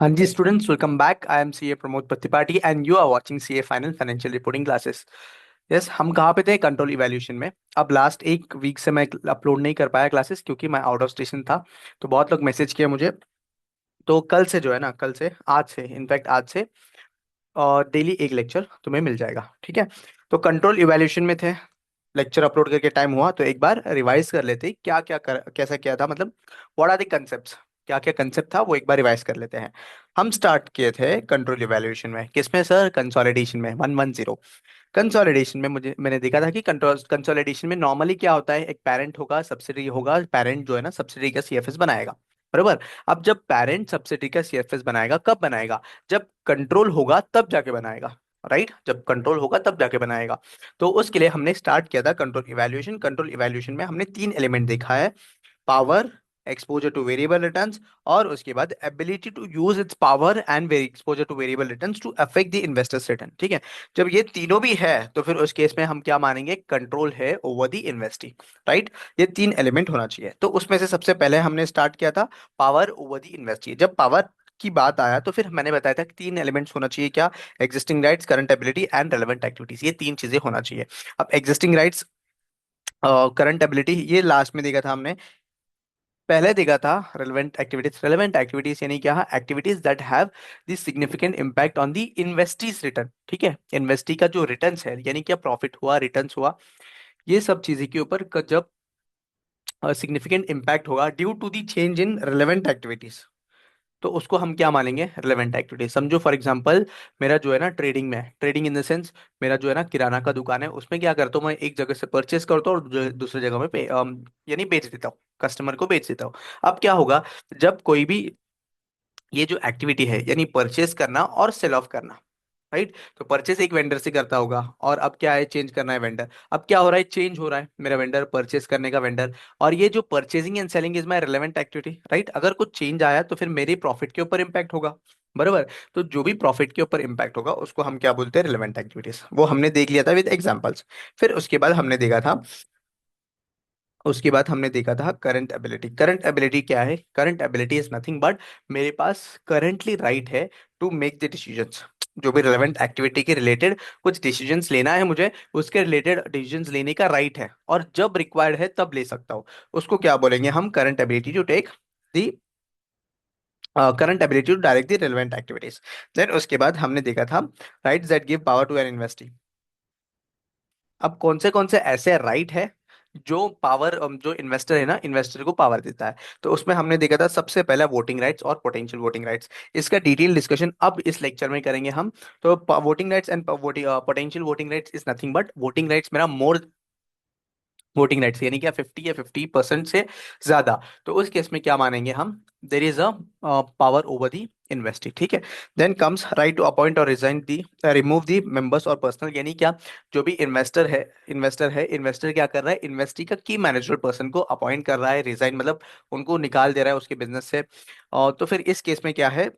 हाँ जी students, welcome back. I am CA Pramod Pattipati and you are watching CA final financial reporting classes. Yes, हम कहाँ पे थे? कंट्रोल इवैल्यूएशन में। अब लास्ट एक वीक से मैं अपलोड नहीं कर पाया क्लासेस क्योंकि मैं आउट ऑफ स्टेशन था। तो बहुत लोग मैसेज किए मुझे। तो कल से जो है ना, कल से आज से इनफैक्ट आज से डेली एक लेक्चर तुम्हें मिल जाएगा, ठीक है? तो कंट्रोल इवैल्यूएशन में थे, लेक्चर अपलोड करके टाइम हुआ तो एक बार रिवाइज कर लेते हैं क्या क्या कैसा क्या था, मतलब व्हाट आर द कंसेप्ट्स, क्या क्या कंसेप्ट था वो एक बार रिवाइज कर लेते हैं। हम स्टार्ट किए थे कंट्रोल इवैल्यूएशन में, किसमें सर? कंसोलिडेशन में, 110। कंसोलिडेशन में मुझे मैंने देखा था कि कंट्रोल कंसोलिडेशन में नॉर्मली क्या होता है, एक पेरेंट होगा, सब्सिडरी होगा, पेरेंट जो है ना सब्सिडरी का सीएफएस बनाएगा, बरोबर। अब जब पेरेंट सब्सिडरी का सीएफएस बनाएगा, कब बनाएगा? जब कंट्रोल होगा तब जाके बनाएगा, राइट? जब कंट्रोल होगा तब जाके बनाएगा। तो उसके लिए हमने स्टार्ट किया था कंट्रोल इवैल्यूएशन। कंट्रोल इवैल्यूएशन में हमने तीन एलिमेंट देखा है: power, exposure to variable returns, और उसके बाद ability to use its power and exposure to variable returns to affect the investors return, ठीक है? जब ये तीनों भी है तो फिर उस केस में हम क्या मानेंगे? कंट्रोल है ओवर द इन्वेस्टी, राइट? ये तीन एलिमेंट होना चाहिए। तो उसमें से सबसे पहले हमने स्टार्ट किया था पावर ओवर द इन्वेस्टी। जब पावर की बात आया तो फिर मैंने बताया था कि तीन एलिमेंट्स होना चाहिए, क्या? Existing rights, current ability and relevant activities, ये तीन चीजें होना चाहिए। अब एग्जिस्टिंग राइट्स, करंट एबिलिटी, ये लास्ट में देखा था हमने। पहले देखा था रेलेवेंट एक्टिविटीज। रेलेवेंट एक्टिविटीज यानी क्या? Activities that have the significant impact on the investee's return, ठीक है? इन्वेस्टी का जो रिटर्न्स है, यानी क्या प्रॉफिट हुआ, रिटर्न्स हुआ, ये सब चीजें के ऊपर जब सिग्निफिकेंट इम्पैक्ट होगा due to the change in relevant activities, तो उसको हम क्या मानेंगे? Relevant activity. समझो फॉर एग्जांपल, मेरा जो है ना ट्रेडिंग में है, ट्रेडिंग इन द सेंस मेरा जो है ना किराना का दुकान है, उसमें क्या करता हूँ मैं? एक जगह से परचेस करता हूँ और दूसरी जगह में पे यानी बेच देता हूँ, कस्टमर को बेच देता हूँ। अब क्या होगा? जब कोई भी ये जो एक्टिविटी है, यानी परचेस करना और सेल ऑफ करना, राइट? तो परचेस एक वेंडर से करता होगा, और अब क्या है? चेंज करना है वेंडर। अब क्या हो रहा है? चेंज हो रहा है मेरा वेंडर, परचेस करने का वेंडर। और ये जो purchasing and selling is my relevant activity, right? अगर कुछ चेंज आया तो फिर मेरे प्रॉफिट के ऊपर इम्पैक्ट होगा, बराबर। तो जो भी प्रॉफिट के ऊपर इम्पैक्ट होगा उसको हम क्या बोलते हैं? Relevant activities. वो हमने देख लिया था विद एग्जांपल्स। फिर उसके बाद हमने देखा था करंट एबिलिटी। करंट एबिलिटी क्या है? Current ability is nothing but मेरे पास करंटली राइट है टू मेक द डिसीजंस। जो भी रिलेवेंट एक्टिविटी के रिलेटेड कुछ डिसीजंस लेना है मुझे, उसके रिलेटेड डिसीजंस लेने का राइट है, और जब रिक्वायर्ड है तब ले सकता हूँ। उसको क्या बोलेंगे हम? Current ability to take the current ability to direct the relevant activities. Then उसके बाद हमने देखा था rights that give power to an investee. अब कौन से ऐसे राइट है जो पावर, जो इन्वेस्टर है ना, इन्वेस्टर को पावर देता है? तो उसमें हमने देखा था सबसे पहला वोटिंग राइट्स और पोटेंशियल वोटिंग राइट्स। इसका डिटेल डिस्कशन अब इस लेक्चर में करेंगे हम। तो voting rights and potential voting rights is nothing but voting rights मेरा मोर वोटिंग राइट्स, यानी क्या 50 या 50% से ज्यादा। तो उस केस में क्या मानेंगे हम? There is a power over the investee, ठीक है? Then comes right to appoint और resign the, remove the members और पर्सनल, यानी क्या? जो भी इन्वेस्टर क्या कर रहा है? इन्वेस्टी का की मैनेजर पर्सन को अपॉइंट कर रहा है, रिजाइन मतलब उनको निकाल दे रहा है उसके बिजनेस से। और तो फिर इस केस में क्या है?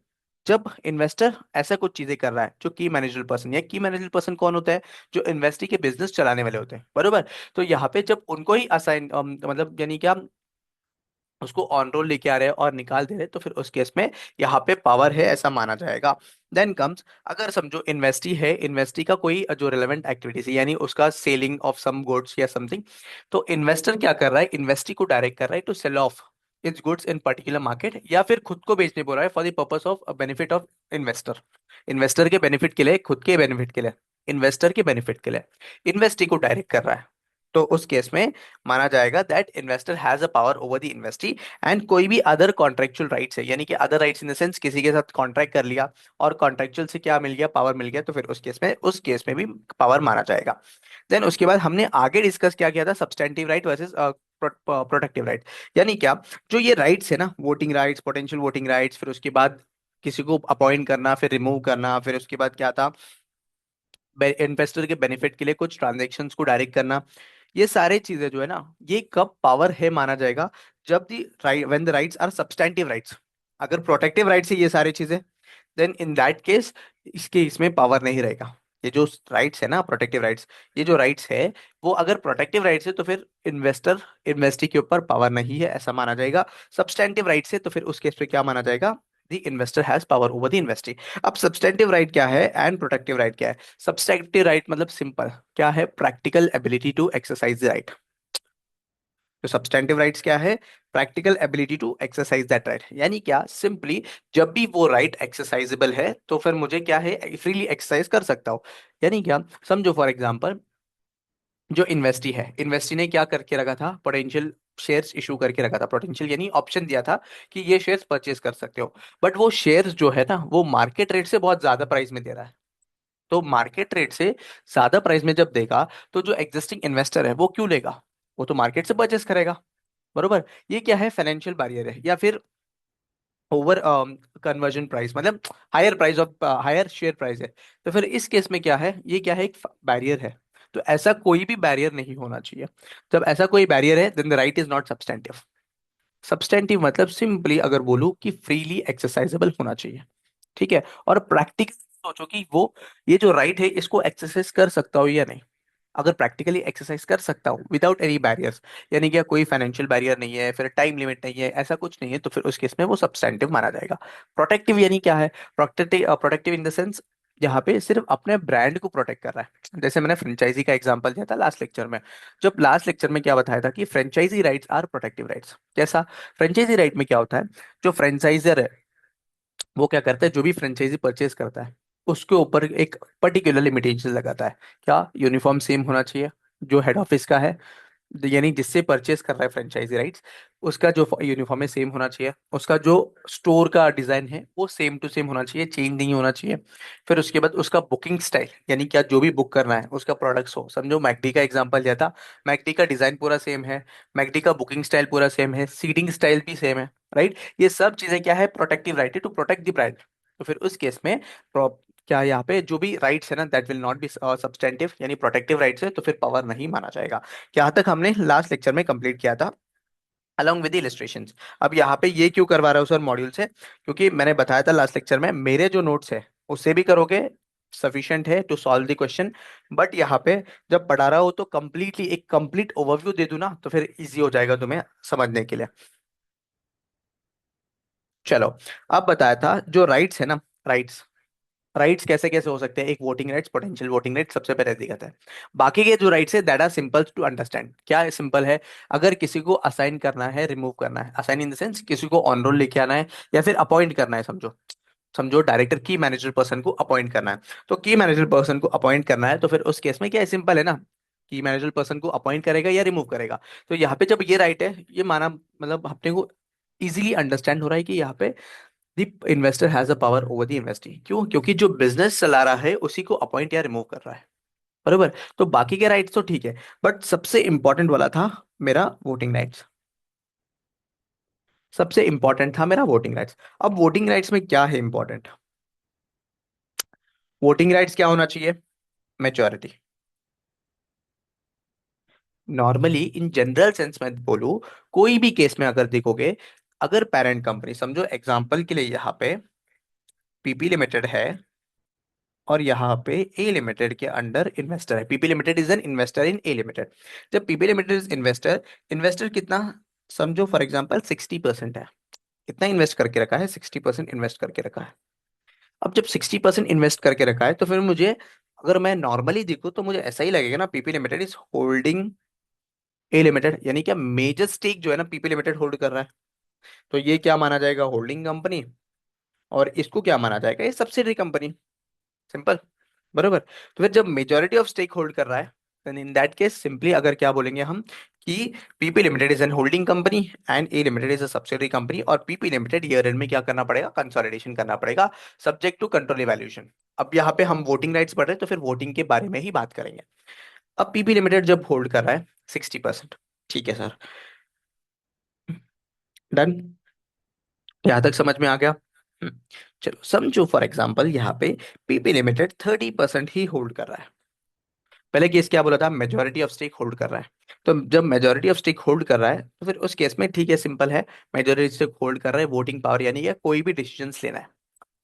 जब इन्वेस्टर ऐसा कुछ चीजें कर रहा है, जो की मैनेजर पर्सन, या की मैनेजर पर्सन कौन होता है? जो इन्वेस्टी के बिजनेस चलाने वाले होते हैं, बरोबर। तो यहाँ पे जब उनको ही असाइन, मतलब यानी क्या, उसको ऑन रोल लेके आ रहे हैं और निकाल दे रहे हैं, तो फिर उस केस में यहाँ पे पावर है ऐसा माना जाएगा। देन कम्स, अगर समझो इन्वेस्टी है, इन्वेस्टी का कोई जो रिलेवेंट एक्टिविटीज है, यानी उसका सेलिंग ऑफ सम गुड्स या समथिंग, तो इन्वेस्टर क्या कर रहा है? इन्वेस्टी को डायरेक्ट कर रहा है to sell of its goods in particular market, या फिर खुद को बेचने बोल रहा है for the purpose of benefit of investor. Investor के बेनिफिट के लिए, खुद के बेनिफिट के लिए, इन्वेस्टर के बेनिफिट के लिए इन्वेस्टी को डायरेक्ट कर रहा है। तो उस केस में माना जाएगा that investor has a power over the investee. And कोई भी अदर कॉन्ट्रेक्चुअल राइट्स है, यानी कि other rights in the sense किसी के साथ कॉन्ट्रैक्ट कर लिया और कॉन्ट्रेक्चुअल से क्या मिल गया? पावर मिल गया, तो फिर उस केस में भी पावर माना जाएगा। देन उसके बाद हमने आगे डिस्कस क्या किया था? Substantive right versus protective right. यानी क्या? जो ये राइट्स है ना, voting rights, potential voting rights, फिर उसके बाद किसी को अपॉइंट करना, फिर रिमूव करना, फिर उसके बाद क्या था? इन्वेस्टर के बेनिफिट के लिए कुछ ट्रांजेक्शन्स को डायरेक्ट करना, ये सारे चीजें जो है ना, ये कब पावर है माना जाएगा? जब the right, when the rights are substantive rights. अगर प्रोटेक्टिव राइट्स है ये सारी चीजें, देन इन दैट केस इसके इसमें पावर नहीं रहेगा। ये जो राइट्स है ना, प्रोटेक्टिव राइट्स, ये जो राइट्स है, वो अगर प्रोटेक्टिव राइट्स है तो फिर इन्वेस्टर इन्वेस्टी के ऊपर पावर नहीं है ऐसा माना जाएगा। सब्सटेंटिव राइट्स है तो फिर उस केस पे क्या माना जाएगा? The investor has power over the investee. अब सब्सटेंटिव राइट क्या है एंड प्रोटेक्टिव राइट क्या है? सब्सटेंटिव राइट मतलब सिंपल क्या है, practical ability to exercise the right. तो सब्सटेंटिव राइट्स क्या है? Practical ability to exercise that right, यानी क्या, सिंपली जब भी वो राइट एक्सरसाइजेबल है तो फिर मुझे क्या है, फ्रीली एक्सरसाइज कर सकता हूँ। यानी क्या, समझो फॉर एग्जांपल, जो इन्वेस्टी है, इन्वेस्टी ने क्या करके रखा था, पोटेंशियल शेयर्स इशू करके रखा था, पोटेंशियल यानी ऑप्शन दिया था कि ये शेयर्स परचेज कर सकते हो। बट वो शेयर्स जो है ना, वो मार्केट रेट से बहुत ज्यादा प्राइस में दे रहा है। तो मार्केट रेट से ज्यादा प्राइस में जब देगा, तो जो एग्जिस्टिंग इन्वेस्टर है वो क्यों लेगा? वो तो मार्केट से परचेस करेगा, बरोबर। ये क्या है, फाइनेंशियल बैरियर है, या फिर ओवर कन्वर्जन प्राइस, मतलब higher price of higher share price है। तो फिर इस केस में क्या है, ये क्या है, एक बैरियर है। तो ऐसा कोई भी बैरियर नहीं होना चाहिए। जब ऐसा कोई बैरियर है, then the right is not substantive. Substantive मतलब सिंपली अगर बोलूं कि फ्रीली एक्सरसाइजेबल होना चाहिए, ठीक है। और प्रैक्टिकल सोचो कि वो, ये जो राइट है इसको एक्सरसाइज कर सकता हो या नहीं। अगर प्रैक्टिकली एक्सरसाइज कर सकता हूँ विदाउट एनी बैरियर्स, यानी कि कोई फाइनेंशियल बैरियर नहीं है, फिर टाइम लिमिट नहीं है, ऐसा कुछ नहीं है, तो फिर उस केस में वो सब्सटेंटिव माना जाएगा। प्रोटेक्टिव यानी क्या है? Protective, protective in the sense, यहाँ पे सिर्फ अपने ब्रांड को प्रोटेक्ट कर रहा है। जैसे मैंने फ्रेंचाइजी का एग्जांपल दिया था लास्ट लेक्चर में। जब लास्ट लेक्चर में क्या बताया था कि franchisee rights are protective rights. जैसा फ्रेंचाइजी राइट में क्या होता है, जो फ्रेंचाइजर है वो क्या करता है, जो भी फ्रेंचाइजी परचेज करता है उसके ऊपर एक पर्टिकुलर लिमिटेशन लगाता है। क्या? यूनिफॉर्म सेम होना चाहिए, जो हेड ऑफिस का है, यानी जिससे परचेस कर रहा है फ्रेंचाइजी राइट्स, उसका जो यूनिफॉर्म है सेम होना चाहिए, उसका जो स्टोर का डिजाइन है वो सेम टू सेम होना चाहिए, चेंज नहीं होना चाहिए। फिर उसके बाद उसका बुकिंग स्टाइल, यानी क्या, जो भी बुक करना है उसका प्रोडक्ट्स हो, समझो मैकडी का एग्जांपल दिया था, मैकडी का डिजाइन पूरा सेम है, मैकडी का बुकिंग स्टाइल पूरा सेम है, सीटिंग स्टाइल भी सेम है, राइट। ये सब चीजें क्या है, प्रोटेक्टिव राइट है टू प्रोटेक्ट द ब्रांड। तो फिर उस केस में क्या यहाँ पे जो भी राइट्स है ना, that will not be substantive, यानी प्रोटेक्टिव राइट्स है, तो फिर पावर नहीं माना जाएगा। यहाँ तक हमने लास्ट लेक्चर में कंप्लीट किया था अलॉन्ग विद इलिस्ट्रेशंस। अब यहाँ पे ये क्यों करवा रहा हूँ सर मॉड्यूल से, क्योंकि मैंने बताया था लास्ट लेक्चर में, मेरे जो नोट्स है उससे भी करोगे सफिशिएंट है to solve the question. But यहाँ पे जब पढ़ा रहा हो तो कंप्लीटली एक कंप्लीट ओवरव्यू दे दूं ना, तो फिर इजी हो जाएगा तुम्हें समझने के लिए। चलो, अब बताया था जो राइट्स है ना, राइट्स, राइट्स कैसे कैसे हो सकते हैं, एक voting rights, potential voting right सबसे पहले दिखाता है। बाकी के जो राइट्स है that are simple to understand. क्या है सिंपल है? अगर किसी को असाइन करना है, रिमूव करना है, असाइन इन द सेंस किसी को ऑन रोल लेके आना है, या फिर अपॉइंट करना है, समझो, समझो डायरेक्टर की मैनेजर पर्सन को अपॉइंट करना है। तो की मैनेजर पर्सन को अपॉइंट करना है, तो फिर उस केस में क्या है, सिंपल है ना, की मैनेजर पर्सन को अपॉइंट करेगा या रिमूव करेगा। तो यहाँ पे जब ये राइट है, ये माना मतलब अपने को इजीली अंडरस्टैंड हो रहा है कि यहाँ पे the investor has a power over the investee. क्यों? क्योंकि जो बिजनेस चला रहा है उसी को अपॉइंट या रिमूव कर रहा है, बरोबर। तो बाकी के राइट्स तो ठीक है, बट सबसे इंपॉर्टेंट वाला था मेरा वोटिंग राइट्स। सबसे इंपॉर्टेंट था मेरा वोटिंग राइट्स। अब वोटिंग राइट्स में क्या है इंपॉर्टेंट? वोटिंग राइट्स क्या होना चाहिए? Majority. Normally in general sense में बोलूं, कोई भी केस में अगर देखोगे, अगर पेरेंट कंपनी, समझो एग्जांपल के लिए यहाँ पे पीपी लिमिटेड है, और यहाँ पे ए लिमिटेड के अंडर इन्वेस्टर है, PP limited is an investor in A limited. जब PP limited is investor, investor कितना, समझो फॉर एग्जांपल 60% है, कितना इन्वेस्ट करके रखा है, 60% इन्वेस्ट करके रखा है। अब जब 60% इन्वेस्ट करके रखा है, तो फिर मुझे, अगर मैं नॉर्मली देखूँ तो मुझे ऐसा ही लगेगा ना, PP limited is holding A limited, यानी क्या, मेजर स्टेक जो है ना पीपी लिमिटेड होल्ड कर रहा है। तो ये क्या माना जाएगा, होल्डिंग कंपनी, और इसको क्या माना जाएगा, ये सब्सिडरी कंपनी। सिंपल, बरोबर। तो फिर जब मेजोरिटी ऑफ स्टेक होल्ड कर रहा है, then in that case simply अगर क्या बोलेंगे हम कि PP limited is an holding company and A limited is a subsidiary company, और पीपी लिमिटेड ईयर एंड में क्या करना पड़ेगा, कंसोलिडेशन करना पड़ेगा, सब्जेक्ट टू कंट्रोल इवैल्यूएशन। अब यहाँ पे हम वोटिंग राइट्स पढ़ रहे हैं, तो फिर वोटिंग के बारे में ही बात करेंगे। अब पीपी लिमिटेड जब होल्ड कर रहा है 60%, ठीक है सर, डन, यहाँ तक समझ में आ गया। हम्म, चलो समझो फॉर एग्जाम्पल यहाँ पे पीपी लिमिटेड 30% ही होल्ड कर रहा है। पहले केस क्या बोला था, मेजोरिटी ऑफ स्टेक होल्ड कर रहा है। तो जब मेजोरिटी ऑफ स्टेक होल्ड कर रहा है, तो फिर उस केस में ठीक है, सिंपल है, मेजोरिटी स्टेक होल्ड कर रहा है, वोटिंग पावर, यानी कि कोई भी डिसीजन लेना है,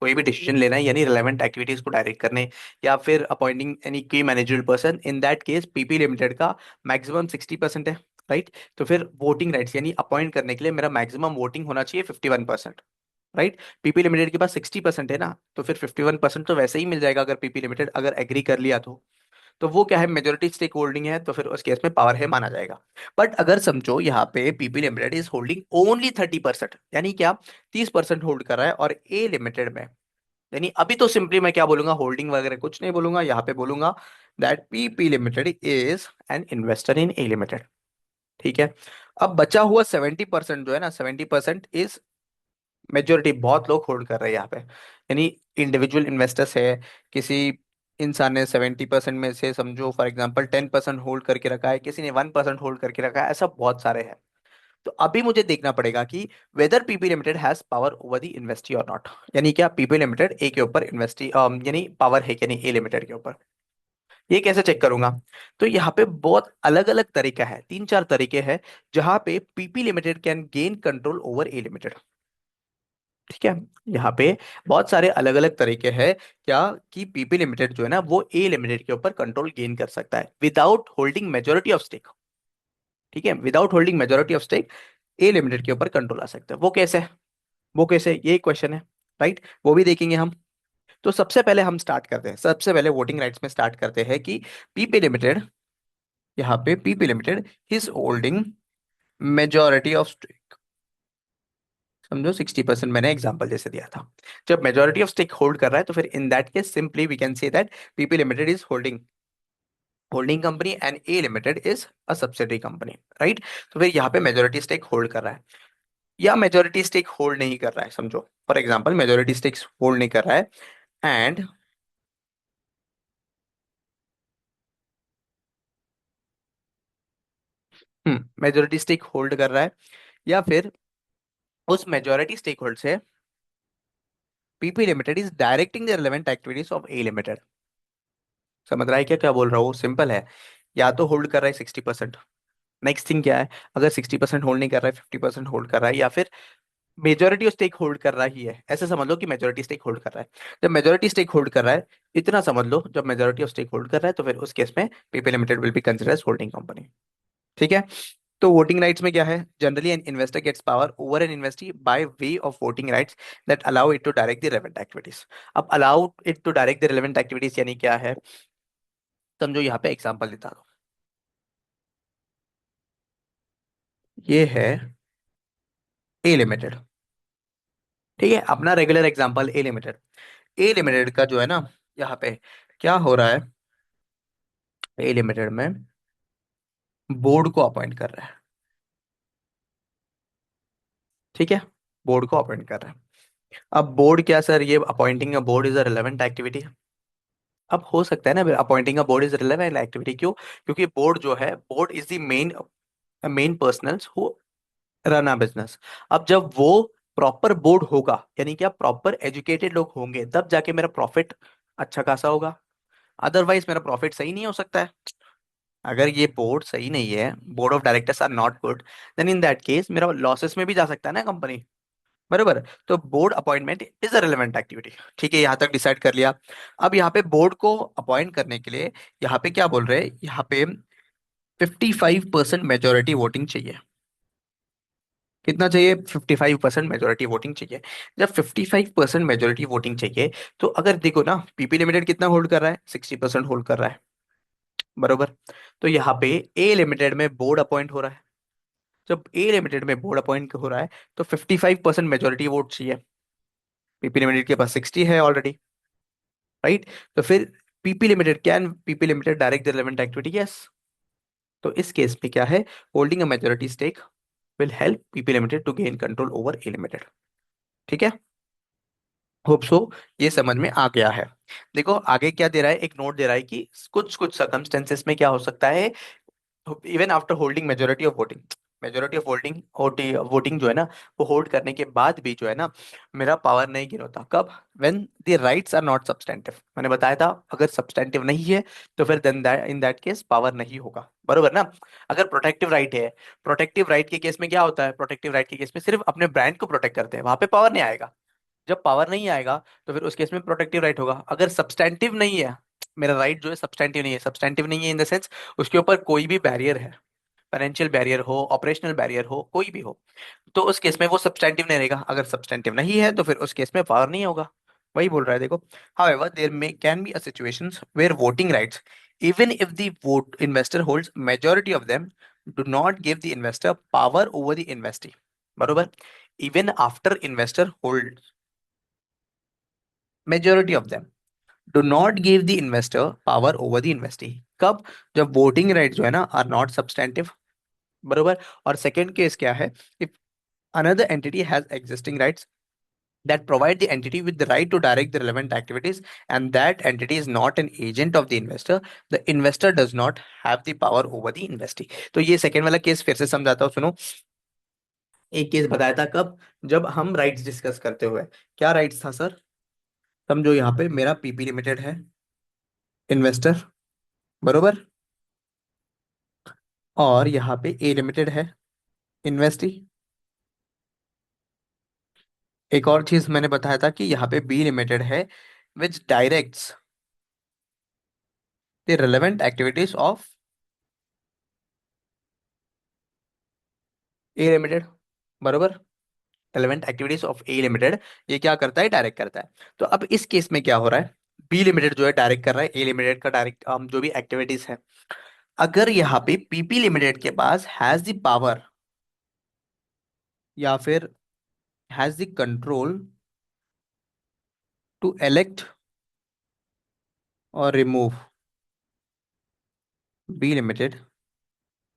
कोई भी डिसीजन लेना है, यानी रिलेवेंट एक्टिविटीज को डायरेक्ट करने, या फिर अपॉइंटिंग एनी की managerial person, in that case PP limited का मैक्सिमम 60% है, राइट। तो फिर वोटिंग राइट्स यानी अपॉइंट करने के लिए मेरा मैक्सिमम वोटिंग होना चाहिए 51%। राइट। पीपी लिमिटेड के पास 60% है ना, तो फिर 51% तो वैसे ही मिल जाएगा अगर पीपी लिमिटेड अगर एग्री कर लिया तो वो क्या है, मेजोरिटी स्टेक होल्डिंग है, तो फिर उस केस में पावर है माना जाएगा। बट अगर समझो यहाँ पे PP limited is holding only 30%, यानी क्या, 30% होल्ड कर रहा है और ए लिमिटेड में, यानी अभी तो सिंपली मैं क्या बोलूंगा, होल्डिंग वगैरह कुछ नहीं बोलूंगा, यहाँ पे बोलूंगा that PP limited is an investor in A limited. ठीक है। अब बचा हुआ 70% जो है ना, 70% इज मेजोरिटी, बहुत लोग होल्ड कर रहे हैं यहाँ पे, यानी इंडिविजुअल इन्वेस्टर्स है, किसी इंसान ने 70% में से समझो फॉर एग्जांपल 10% होल्ड करके रखा है, किसी ने 1% होल्ड करके रखा है, ऐसा बहुत सारे हैं। तो अभी मुझे देखना पड़ेगा कि whether PP limited has power over the investee और नॉट, यानी क्या पीपी लिमिटेड ए के ऊपर इन्वेस्टी यानी पावर है कि नहीं ए लिमिटेड के ऊपर। ये कैसे चेक करूंगा? तो यहाँ पे बहुत अलग अलग तरीका है, तीन चार तरीके हैं जहां पे PP limited can gain control over A limited. ठीक है। यहाँ पे बहुत सारे अलग अलग तरीके हैं क्या, कि पीपी लिमिटेड जो है ना वो ए लिमिटेड के ऊपर कंट्रोल गेन कर सकता है without holding majority of stake. ठीक है, without holding majority of stake A limited के ऊपर कंट्रोल आ सकता है। वो कैसे? वो कैसे, ये क्वेश्चन है। राइट, वो भी देखेंगे हम। तो सबसे पहले हम स्टार्ट करते हैं, सबसे पहले वोटिंग राइट्स में स्टार्ट करते हैं कि पीपी लिमिटेड, यहाँ पे PP limited is holding majority of stake. समझो 60%, मैंने एग्जांपल जैसे दिया था। जब मेजोरिटी ऑफ स्टेक होल्ड कर रहा है तो फिर in that case simply we can say that PP limited is holding holding company and A limited is a subsidiary company. Right. तो फिर यहाँ पे मेजोरिटी स्टेक होल्ड कर रहा है या मेजोरिटी स्टेक होल्ड नहीं कर रहा है, समझो for example majority stake hold नहीं कर रहा है एंड मेजोरिटी स्टेक होल्ड कर रहा है, या फिर उस मेजोरिटी स्टेक होल्ड से PP limited is directing the relevant activities of A limited. समझ रहा है क्या क्या बोल रहा हूँ? सिंपल है, या तो होल्ड कर रहा है 60%, नेक्स्ट थिंग क्या है, अगर 60% होल्ड नहीं कर रहा है 50% होल्ड कर रहा है, या फिर मेजोरिटी स्टेक होल्ड कर रहा ही है, ऐसे समझ लो कि मेजोरिटी स्टेक होल्ड कर रहा है। जब मेजोरिटी स्टेक होल्ड कर रहा है, इतना समझ लो, जब मेजोरिटी ऑफ स्टेक होल्ड कर रहा है तो फिर उस केस में PP limited will be consider as holding company. ठीक है। तो वोटिंग राइट्स में क्या है, generally an investor gets power over an investee by way of voting rights that allow it to direct the relevant activities. अब allow it to direct the relevant activities यानी क्या है, समझो यहाँ पे एग्जांपल देता हूँ। ये है ए लिमिटेड। ठीक है, अपना रेगुलर एग्जांपल ए लिमिटेड। ए लिमिटेड का जो है ना, यहाँ पे क्या हो रहा है, ए लिमिटेड में बोर्ड को अपॉइंट कर रहा है। ठीक है, बोर्ड को अपॉइंट कर रहा है। अब बोर्ड क्या सर, ये appointing a board is a relevant activity? अब हो सकता है ना appointing a board is relevant activity, क्यों? क्योंकि बोर्ड जो है, board is the main main personnels who run a business. अब जब वो प्रॉपर बोर्ड होगा, यानी क्या प्रॉपर एजुकेटेड लोग होंगे, तब जाके मेरा प्रॉफिट अच्छा खासा होगा, अदरवाइज मेरा प्रॉफिट सही नहीं हो सकता है। अगर ये बोर्ड सही नहीं है, board of directors are not good, then in that case मेरा लॉसेस में भी जा सकता है ना कंपनी। बराबर। तो board appointment is a relevant activity. ठीक है, यहाँ तक डिसाइड कर लिया। अब यहाँ पे बोर्ड को अपॉइंट करने के लिए यहाँ पे क्या बोल रहे हैं, यहाँ पे 55% मेजोरिटी वोटिंग चाहिए। कितना चाहिए? 55% मेजोरिटी वोटिंग चाहिए। जब 55% मेजोरिटी वोटिंग चाहिए, तो अगर देखो ना, पीपी लिमिटेड कितना होल्ड कर रहा है, 60% होल्ड कर रहा है। बरोबर। तो यहाँ पे ए लिमिटेड में बोर्ड अपॉइंट हो रहा है। जब ए लिमिटेड में बोर्ड अपॉइंट हो रहा है, तो 55% मेजोरिटी वोट चाहिए। पीपी लिमिटेड के पास 60 है ऑलरेडी। राइट। तो फिर PP limited, can PP limited direct the relevant activity? Yes. तो इस केस में क्या है, holding a majority stake will help PP limited to gain control over A limited. ठीक है। होप सो ये समझ में आ गया है। देखो आगे क्या दे रहा है, एक नोट दे रहा है कि कुछ कुछ सर्कमस्टेंसेस में क्या हो सकता है, even after holding majority of voting, majority of voting voting जो है ना, वो होल्ड करने के बाद भी जो है ना, मेरा पावर नहीं गिर होता। कब? When the rights are not substantive. मैंने बताया था, अगर सब्सटेंटिव नहीं है तो फिर then in that case power नहीं होगा। बरोबर ना? अगर प्रोटेक्टिव राइट है, प्रोटेक्टिव राइट के केस में क्या होता है, प्रोटेक्टिव राइट के केस में सिर्फ अपने ब्रांड को प्रोटेक्ट करते हैं, वहां पे पावर नहीं आएगा। जब पावर नहीं आएगा तो फिर उस केस में प्रोटेक्टिव राइट होगा। अगर सब्सटेंटिव नहीं है, मेरा राइट जो है सब्सटेंटिव नहीं है, सब्सटेंटिव नहीं है इन द सेंस उसके ऊपर कोई भी बैरियर है, फाइनेंशियल बैरियर हो, ऑपरेशनल बैरियर हो, कोई भी हो, तो उस केस में वो सब्सटेंटिव नहीं रहेगा। अगर सब्सटेंटिव नहीं है तो फिर उस केस में पावर नहीं होगा। वही बोल रहा है देखो। However there may can be a situations where voting rights, even if the vote investor holds majority of them, do not give the investor power over the investee. बरोबर। Even after investor hold majority of them, do not give the investor power over the investee. कब? जब voting right जो है ना are not substantive. बरोबर। और second case क्या है? If another entity has existing rights that provide the entity with the right to direct the relevant activities, and that entity is not an agent of the investor does not have the power over the investee। तो ये second वाला case फिर से समझाता हूँ, सुनो। एक case बताया था कब? जब हम राइट्स डिस्कस करते हुए। क्या राइट्स था सर? समझो यहाँ पे मेरा पीपी लिमिटेड है इन्वेस्टर, बरोबर, और यहाँ पे ए लिमिटेड है इन्वेस्टी। एक और चीज मैंने बताया था कि यहाँ पे बी लिमिटेड है which directs the relevant activities of A limited. बरोबर। Relevant activities of A limited, ये क्या करता है? डायरेक्ट करता है। तो अब इस केस में क्या हो रहा है? बी लिमिटेड जो है डायरेक्ट कर रहा है ए लिमिटेड का डायरेक्ट जो भी एक्टिविटीज है। अगर यहाँ पे पीपी लिमिटेड के पास हैज द पावर या फिर has the control to elect और remove B limited,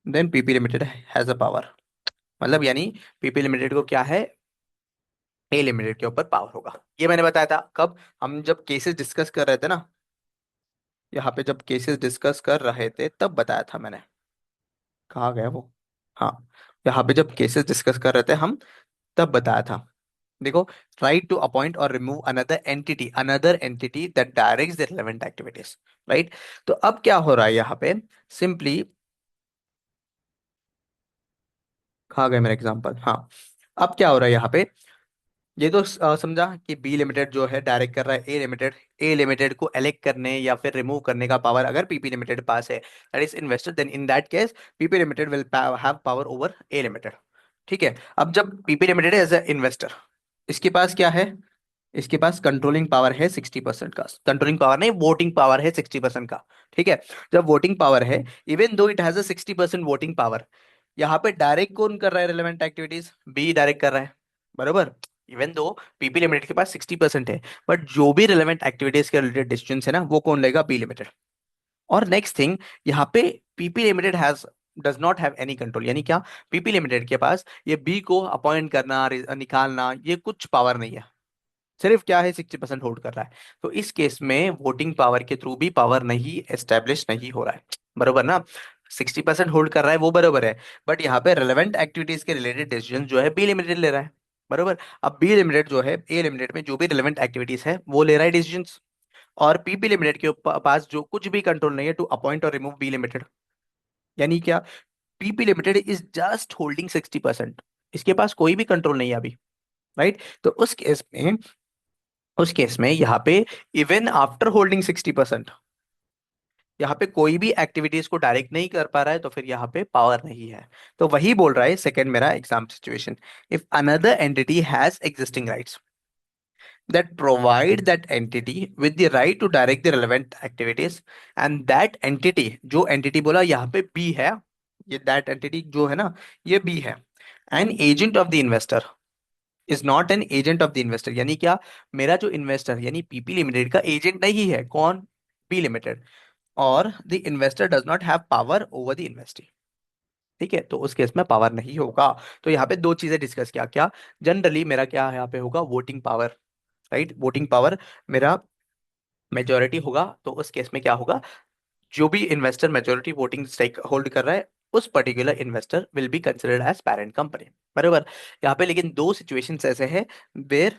then PP limited has a power. मतलब यानी पीपी लिमिटेड को क्या है? ए लिमिटेड के ऊपर पावर होगा। ये मैंने बताया था कब? हम जब केसेस डिस्कस कर रहे थे ना, यहाँ पे जब केसेस डिस्कस कर रहे थे तब बताया था मैंने। कहाँ गया वो? हाँ, यहाँ पे जब केसेस डिस्कस कर रहे थे हम, तब बताया था। देखो, राइट टू अपॉइंट और remove another entity that directs the relevant activities. Right. तो अब क्या हो रहा है यहाँ पे? सिंपली, कहाँ गए मेरा एग्जांपल? हाँ, अब क्या हो रहा है यहाँ पे? ये तो समझा कि बी लिमिटेड जो है डायरेक्ट कर रहा है ए लिमिटेड को एलेक्ट करने या फिर रिमूव करने का पावर अगर पीपी लिमिटेड पास है, that is investor, then in that case PP limited will have power over A limited. ठीक है। अब जब PP limited as a investor, इसके पास क्या है? इसके पास कंट्रोलिंग पावर है 60% का। कंट्रोलिंग पावर नहीं, वोटिंग पावर है 60% का। ठीक है। जब वोटिंग पावर है, even though it has a 60% voting power, यहाँ पे डायरेक्ट कौन कर रहा है रिलेवेंट एक्टिविटीज? बी डायरेक्ट कर रहा है। बरोबर। इवन दो पीपी लिमिटेड के पास 60% है, बट जो भी रिलेवेंट एक्टिविटीज के रिलेटेड डिसीजन है ना, वो कौन लेगा? B limited. और नेक्स्ट थिंग, यहाँ पे PP limited has does not have any control. यानी क्या? पीपी लिमिटेड के पास ये बी को अपॉइंट करना, निकालना, ये कुछ पावर नहीं है। सिर्फ क्या है? 60% होल्ड कर रहा है। तो इस केस में वोटिंग पावर के थ्रू भी पावर नहीं एस्टेब्लिश नहीं हो रहा है। बरोबर ना? 60% होल्ड कर रहा है वो बरोबर है, बट यहाँ पे रिलेवेंट एक्टिविटीज के रिलेटेड डिसीजन जो है बी लिमिटेड ले रहा है। बरोबर। अब बी लिमिटेड जो है ए लिमिटेड में जो भी रिलेवेंट एक्टिविटीज है वो ले रहा है डिसीजन, और पीपी लिमिटेड के पास जो कुछ भी कंट्रोल नहीं है टू अपॉइंट और रिमूव बी लिमिटेड। यानी क्या? PP limited is just holding 60%, इसके पास कोई भी कंट्रोल नहीं है अभी। राइट। तो उस केस में यहाँ पे इवन आफ्टर होल्डिंग 60%, यहाँ पे कोई भी एक्टिविटीज को डायरेक्ट नहीं कर पा रहा है, तो फिर यहाँ पे पावर नहीं है। तो वही बोल रहा है सेकंड मेरा exam situation. If another entity has existing rights that provide that entity with the right to direct the relevant activities, and that entity, जो entity बोला यहाँ पे B है, ये that entity जो है ना, ये B है, an agent of the investor is not an agent of the investor. यानी क्या? मेरा जो इन्वेस्टर यानी पीपी लिमिटेड का एजेंट नहीं है। कौन? B limited. और the investor does not have power over the investee. ठीक है। तो उस केस में पावर नहीं होगा। तो यहाँ पे दो चीजें डिस्कस किया। क्या? जनरली मेरा क्या यहाँ पे होगा? Voting power. Right. Voting power मेरा मेजोरिटी होगा, तो उस केस में क्या होगा? जो भी investor majority voting stake hold कर रहा है, उस particular investor will be considered as parent company. बराबर। यहाँ पे लेकिन दो सिचुएशंस ऐसे हैं where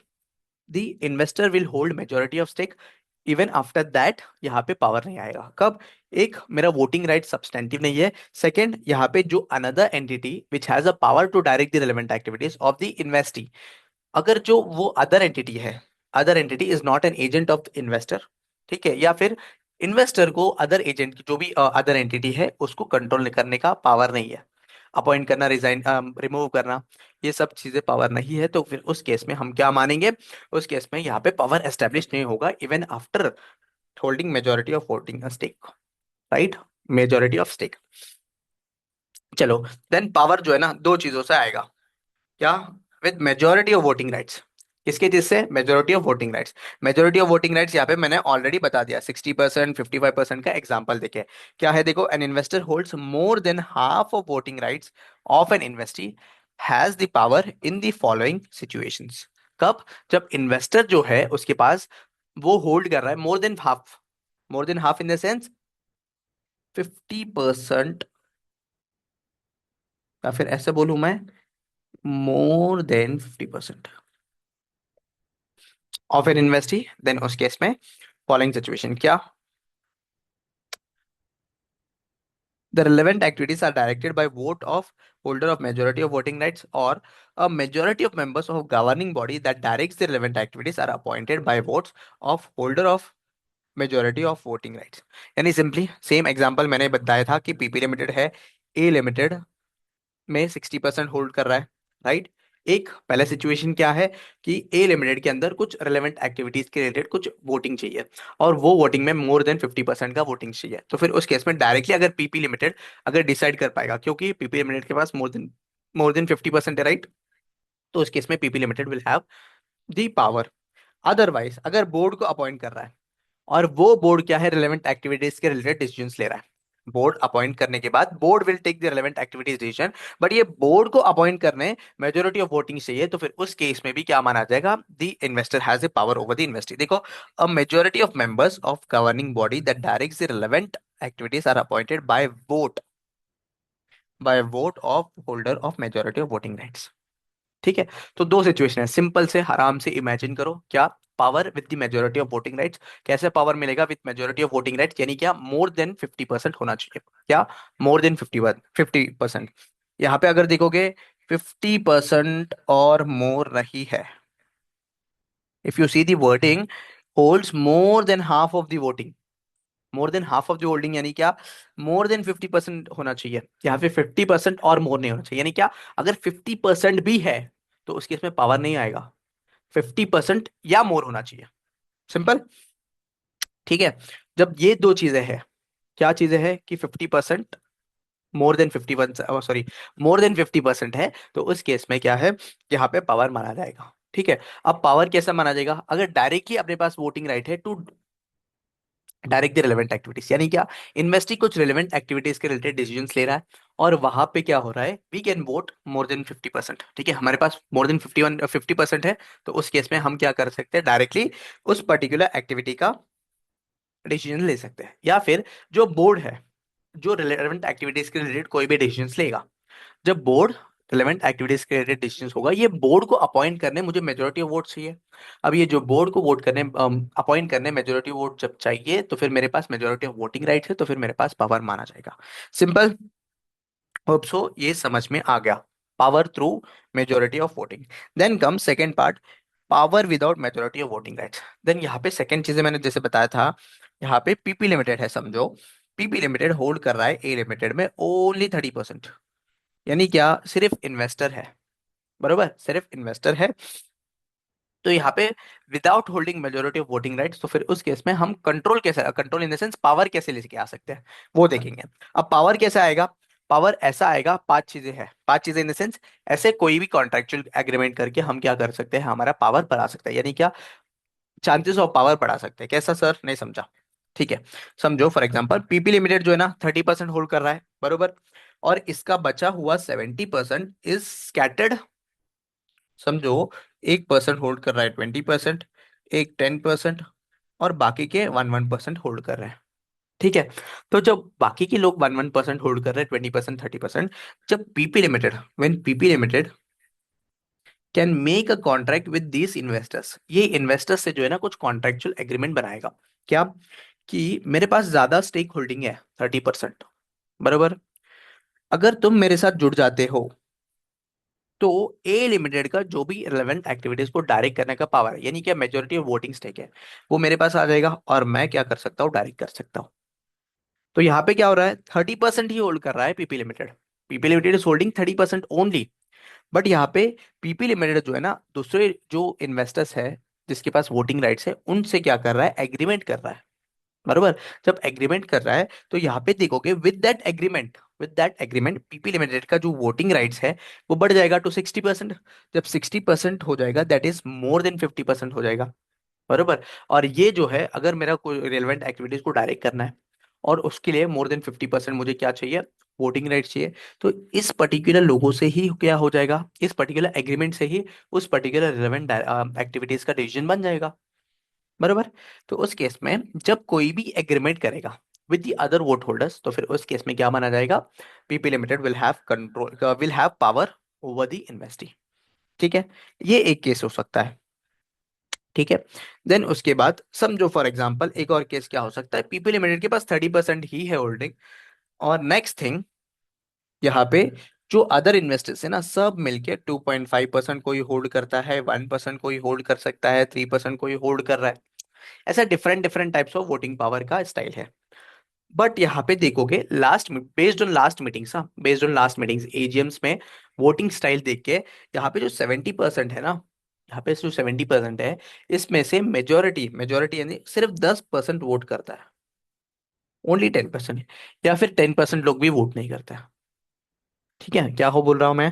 the investor will hold majority of stake, even after that यहाँ पे पावर नहीं आएगा। कब? एक, मेरा वोटिंग राइट सब्सटेंटिव नहीं है। सेकंड, यहाँ पे जो another entity which has a power to direct the relevant activities of the investee, अगर जो वो अदर एंटिटी है, other entity is not an agent of investor. ठीक है। या फिर इन्वेस्टर को अदर एजेंट जो भी अदर एंटिटी है उसको कंट्रोल करने का पावर नहीं है। अपॉइंट करना, रिजाइन, रिमूव करना, ये सब चीजें पावर नहीं है, तो फिर उस केस में हम क्या मानेंगे? उस केस में यहाँ पे पावर एस्टेब्लिश नहीं होगा even after holding majority of voting stake, right? Majority of stake. चलो, देन पावर जो है ना दो चीजों से आएगा। क्या? With majority of voting rights. किसके चीज से? Majority of voting rights. Majority of voting rights यहाँ पे मैंने ऑलरेडी बता दिया, 60%, 55% का एग्जांपल देखे। क्या है? देखो, an investor holds more than half of voting rights of an investee has the power in the following situations. कब? जब इन्वेस्टर जो है उसके पास, वो होल्ड कर रहा है more than half. More than half in the sense 50%, या फिर ऐसे बोलूं मैं, more than 50% of an investee, then उस केस में फॉलोइंग सिचुएशन क्या? The relevant activities are directed by vote of holder of majority of voting rights, or a majority of members of governing body that directs the relevant activities are appointed by votes of holder of majority of voting rights. यानी simply same example मैंने बताया था कि PP limited है, A limited में 60% hold कर रहा है, राइट? एक पहला सिचुएशन क्या है कि ए लिमिटेड के अंदर कुछ रिलेवेंट एक्टिविटीज के रिलेटेड कुछ वोटिंग चाहिए, और वो वोटिंग में मोर देन 50% का वोटिंग चाहिए, तो फिर उस केस में डायरेक्टली अगर पीपी लिमिटेड अगर डिसाइड कर पाएगा, क्योंकि पीपी लिमिटेड के पास मोर देन 50% है, राइट? तो उस केस में PP limited will have the power. Otherwise अगर बोर्ड को अपॉइंट कर रहा है, और वो बोर्ड क्या है? रिलेवेंट एक्टिविटीज के रिलेटेड डिसीजंस ले रहा है। बोर्ड अपॉइंट करने के बाद board will take the relevant activities decision, but ये बोर्ड को अपॉइंट करने मेजोरिटी ऑफ वोटिंग चाहिए, तो फिर उस केस में भी क्या माना जाएगा? The investor has a power over the investee. देखो, a majority of members of governing body that directs the relevant activities are appointed by vote of holder of majority of voting rights. ठीक है? तो दो situation है, simple से आराम से imagine करो। क्या? Power with the majority of voting rights. कैसे पावर मिलेगा with majority of voting rights? यानी क्या? मोर देन 50% होना चाहिए। क्या? मोर देन 50%। यहाँ पे अगर देखोगे 50% और मोर नहीं है, if you see the wording, holds more than half of the voting, more than half of the holding, यानी क्या? मोर देन 50% होना चाहिए। यहाँ पे 50% और मोर नहीं होना चाहिए, यानी क्या? अगर 50% भी है तो उसके इसमें पावर नहीं आएगा, 50% या मोर होना चाहिए। सिंपल। ठीक है? जब ये दो चीजें हैं, क्या चीजें हैं कि 50%, मोर देन 51, सॉरी, मोर देन 50% है, तो उस केस में क्या है? यहाँ पे पावर माना जाएगा। ठीक है? अब पावर कैसा माना जाएगा? अगर डायरेक्टली अपने पास वोटिंग राइट है to direct the relevant activities, यानी क्या? इन्वेस्टी कुछ रिलेवेंट एक्टिविटीज के रिलेटेड डिसीजंस ले रहा है, और वहां पे क्या हो रहा है? We can vote more than 50%। ठीक है? हमारे पास मोर देन 50% है, तो उस केस में हम क्या कर सकते हैं? डायरेक्टली उस पर्टिकुलर एक्टिविटी का डिसीजन ले सकते हैं, या फिर जो बोर्ड है, जो रिलेवेंट एक्टिविटीज के रिलेटेड कोई भी डिसीजंस लेगा, जब बोर्ड रिलेवेंट एक्टिविटीज के रिलेटेड डिसीजंस होगा, ये बोर्ड को अपॉइंट करने मुझे मेजोरिटी ऑफ वोट चाहिए। अब ये जो बोर्ड को वोट करने, अपॉइंट करने मेजोरिटी वोट जब चाहिए, तो फिर मेरे पास मेजोरिटी ऑफ वोटिंग राइट है, तो फिर मेरे पास पावर माना जाएगा। सिंपल। होप सो ये समझ में आ गया। Power through majority of voting. Then come second part, power without majority of voting rights. Then यहाँ पे सेकेंड चीजें मैंने जैसे बताया था, यहाँ पे पीपी लिमिटेड है, समझो। पीपी लिमिटेड होल्ड कर रहा है ए लिमिटेड में ओनली 30%। यानी क्या? सिर्फ इन्वेस्टर है, बरोबर, सिर्फ इन्वेस्टर है। तो यहाँ पे without holding majority of voting rights, तो फिर उस केस में हम कंट्रोल कैसे, control in the sense power कैसे लेके आ सकते हैं, वो देखेंगे। अब पावर कैसे आएगा? पावर ऐसा आएगा, पांच चीजें हैं, पांच चीजें इन द सेंस, ऐसे कोई भी कॉन्ट्रेक्चुअल एग्रीमेंट करके हम क्या कर सकते हैं? हमारा पावर बढ़ा सकते हैं, यानी क्या? चांसेस ऑफ पावर बढ़ा सकते हैं। कैसा सर? नहीं समझा? ठीक है, समझो। फॉर एग्जाम्पल, पीपी लिमिटेड जो है ना 30% होल्ड कर रहा है, बरोबर, और इसका बचा हुआ 70% इज स्कैटर्ड। समझो, 1% होल्ड कर रहा है 20%, एक 10%, और बाकी के 1-1% होल्ड कर रहे हैं। ठीक है? तो जब बाकी के लोग 1-1% होल्ड कर रहे हैं, 20%, 30%, जब PP limited, when PP limited can make a contract with these investors, ये इन्वेस्टर्स से जो है ना कुछ कॉन्ट्रेक्चुअल एग्रीमेंट बनाएगा। क्या? कि मेरे पास ज्यादा स्टेक होल्डिंग है, 30%, बरोबर, अगर तुम मेरे साथ जुड़ जाते हो, तो ए लिमिटेड का जो भी रिलेवेंट एक्टिविटीज को डायरेक्ट करने का पावर है, यानी कि मेजोरिटी ऑफ वोटिंग स्टेक है, वो मेरे पास आ जाएगा, और मैं क्या कर सकता हूँ? डायरेक्ट कर सकता हूँ। तो यहाँ पे क्या हो रहा है? 30% ही होल्ड कर रहा है PP limited, PP limited is holding 30% only. But यहाँ पे पीपी लिमिटेड जो है ना, दूसरे जो इन्वेस्टर्स है जिसके पास वोटिंग राइट्स है, उनसे क्या कर रहा है, एग्रीमेंट कर रहा है। बरोबर। जब एग्रीमेंट कर रहा है तो यहाँ पे देखोगे with that agreement PP limited का जो वोटिंग राइट्स है वो बढ़ जाएगा टू 60%। जब 60% हो जाएगा, दैट इज मोर देन 50% हो जाएगा। बरोबर। और ये जो है, अगर मेरा कोई रिलेवेंट एक्टिविटीज को डायरेक्ट करना है और उसके लिए मोर देन 50% मुझे क्या चाहिए, वोटिंग राइट्स चाहिए, तो इस पर्टिकुलर लोगों से ही क्या हो जाएगा, इस पर्टिकुलर एग्रीमेंट से ही उस पर्टिकुलर रिलेवेंट एक्टिविटीज का डिसीजन बन जाएगा। बरोबर। तो उस केस में जब कोई भी एग्रीमेंट करेगा with the other vote holders, तो फिर उस केस में क्या माना जाएगा, PP limited will have power over the investee. ठीक है। ये एक केस हो सकता है। ठीक है। देन उसके बाद समझो फॉर एग्जांपल एक और केस क्या हो सकता है, पीपी लिमिटेड के पास 30% ही है होल्डिंग, और नेक्स्ट थिंग यहाँ पे जो अदर इन्वेस्टर्स है ना, सब मिलके 2.5% कोई होल्ड करता है, 1% कोई होल्ड कर सकता है, 3% कोई होल्ड कर रहा है। ऐसा different different types of voting power का स्टाइल है। बट यहाँ पे देखोगे based on last meetings AGMs में वोटिंग स्टाइल देख के, यहाँ पे जो 70% है ना, यहाँ पे जो 70% है, इसमें से मेजोरिटी यानी सिर्फ 10% वोट करता है। ओनली 10%। या फिर 10% लोग भी वोट नहीं करते हैं। ठीक है, क्या हो बोल रहा हूं मैं,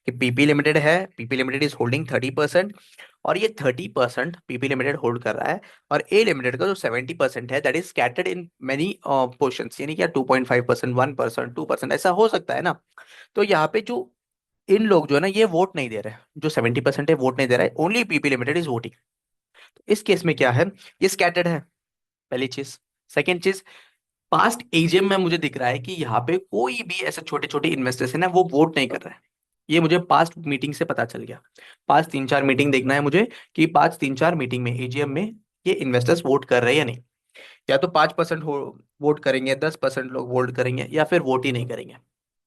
कि पीपी लिमिटेड है, पीपी लिमिटेड इज होल्डिंग 30%, और ये 30% पीपी लिमिटेड होल्ड कर रहा है। और ए लिमिटेड का जो 70% है, that is scattered in many portions, यानी क्या 2.5%, 1%, 2% ऐसा हो सकता है ना। तो यहाँ पे जो इन लोग जो है ना, ये वोट नहीं दे रहे हैं, जो 70% है वोट नहीं दे रहा है, only PP limited is voting. इस केस में क्या है, ये स्कैटर्ड है, पहली चीज। सेकेंड चीज, पास्ट एजीएम में मुझे दिख रहा है कि यहाँ पे कोई भी ऐसे छोटे छोटे इन्वेस्टर्स है ना, वो वोट नहीं कर रहे हैं। ये मुझे पास्ट मीटिंग से पता चल गया। पास्ट 3-4 मीटिंग देखना है मुझे, कि पास्ट 3-4 मीटिंग में एजीएम में ये इन्वेस्टर्स वोट कर रहे हैं या नहीं। या तो 5% वोट करेंगे, 10% लोग वोट करेंगे, या फिर वोट ही नहीं करेंगे।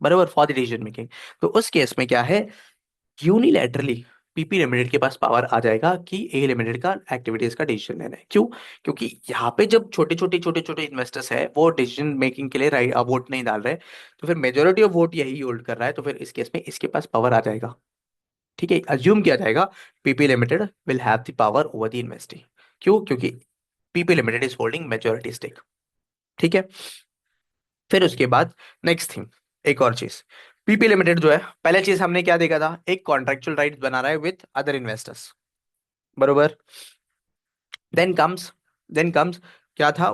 बराबर, फॉर द डिसीजन मेकिंग। तो उस केस में क्या है, यूनिलैटरली पीपी लिमिटेड के पास पावर आ जाएगा कि ए लिमिटेड का एक्टिविटीज का डिसीजन लेना है। क्यों? क्योंकि यहाँ पे जब छोटे छोटे इन्वेस्टर्स है वो डिसीजन मेकिंग के लिए राइट वोट नहीं डाल रहे, तो फिर मेजोरिटी ऑफ वोट यही होल्ड कर रहा है, तो फिर इस केस में इसके पास पावर आ जाएगा। ठीक है, अज्यूम किया जाएगा PP limited will have the power over the investee. क्यों? क्योंकि PP limited is holding majority stake. ठीक है। फिर उसके बाद नेक्स्ट थिंग, एक और चीज, पीपी लिमिटेड जो है, पहले चीज हमने क्या देखा था, एक कॉन्ट्रेक्चुअल राइट बना रहा है विथ अदर इन्वेस्टर्स। बरोबर। देन कम्स देन कम्स क्या था,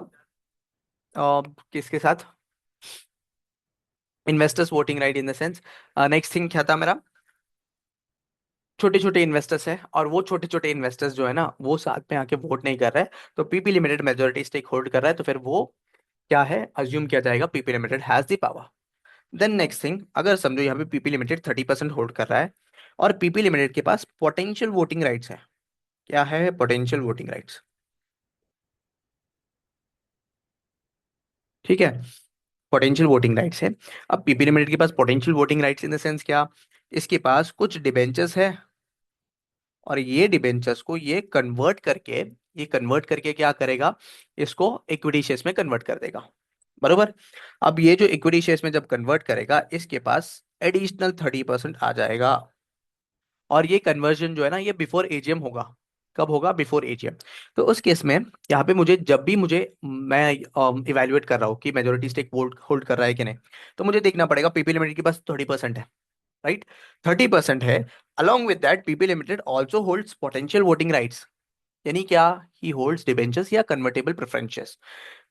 किसके साथ, investors voting right in the sense. Next thing क्या था मेरा, छोटे छोटे इन्वेस्टर्स है, और वो छोटे छोटे इन्वेस्टर्स जो है ना, वो साथ में आके वोट नहीं कर रहे हैं, तो PP limited majority stake hold कर रहा है, तो फिर वो क्या है, अज्यूम किया जाएगा PP limited has the power. Then next thing, अगर समझो यहाँ पे पीपी लिमिटेड 30% होल्ड कर रहा है, और पीपी लिमिटेड के पास पोटेंशियल वोटिंग राइट्स है। क्या है पोटेंशियल वोटिंग राइट्स? ठीक है, पोटेंशियल वोटिंग राइट्स है। अब पीपी लिमिटेड के पास potential voting rights in the sense क्या, इसके पास कुछ डिबेंचर्स है, और ये डिबेंचर्स को ये कन्वर्ट करके क्या करेगा, इसको इक्विटी शेयर्स में कन्वर्ट कर देगा। बरोबर। अब ये जो इक्विटी शेयर्स में जब कन्वर्ट करेगा, इसके पास एडिशनल 30% आ जाएगा। और ये कन्वर्जन जो है ना, ये बिफोर एजीएम होगा। कब होगा? Before AGM. तो उस केस में यहाँ पे मुझे जब भी मुझे मैं इवेल्युएट कर रहा हूँ कि मेजोरिटी स्टेक वोट होल्ड कर रहा है कि नहीं, तो मुझे देखना पड़ेगा पीपी लिमिटेड के पास 30% है, राइट, 30% है। Along with that PP limited also holds potential voting rights, यानी क्या, ही होल्ड्स डिबेंचर्स या convertible preferences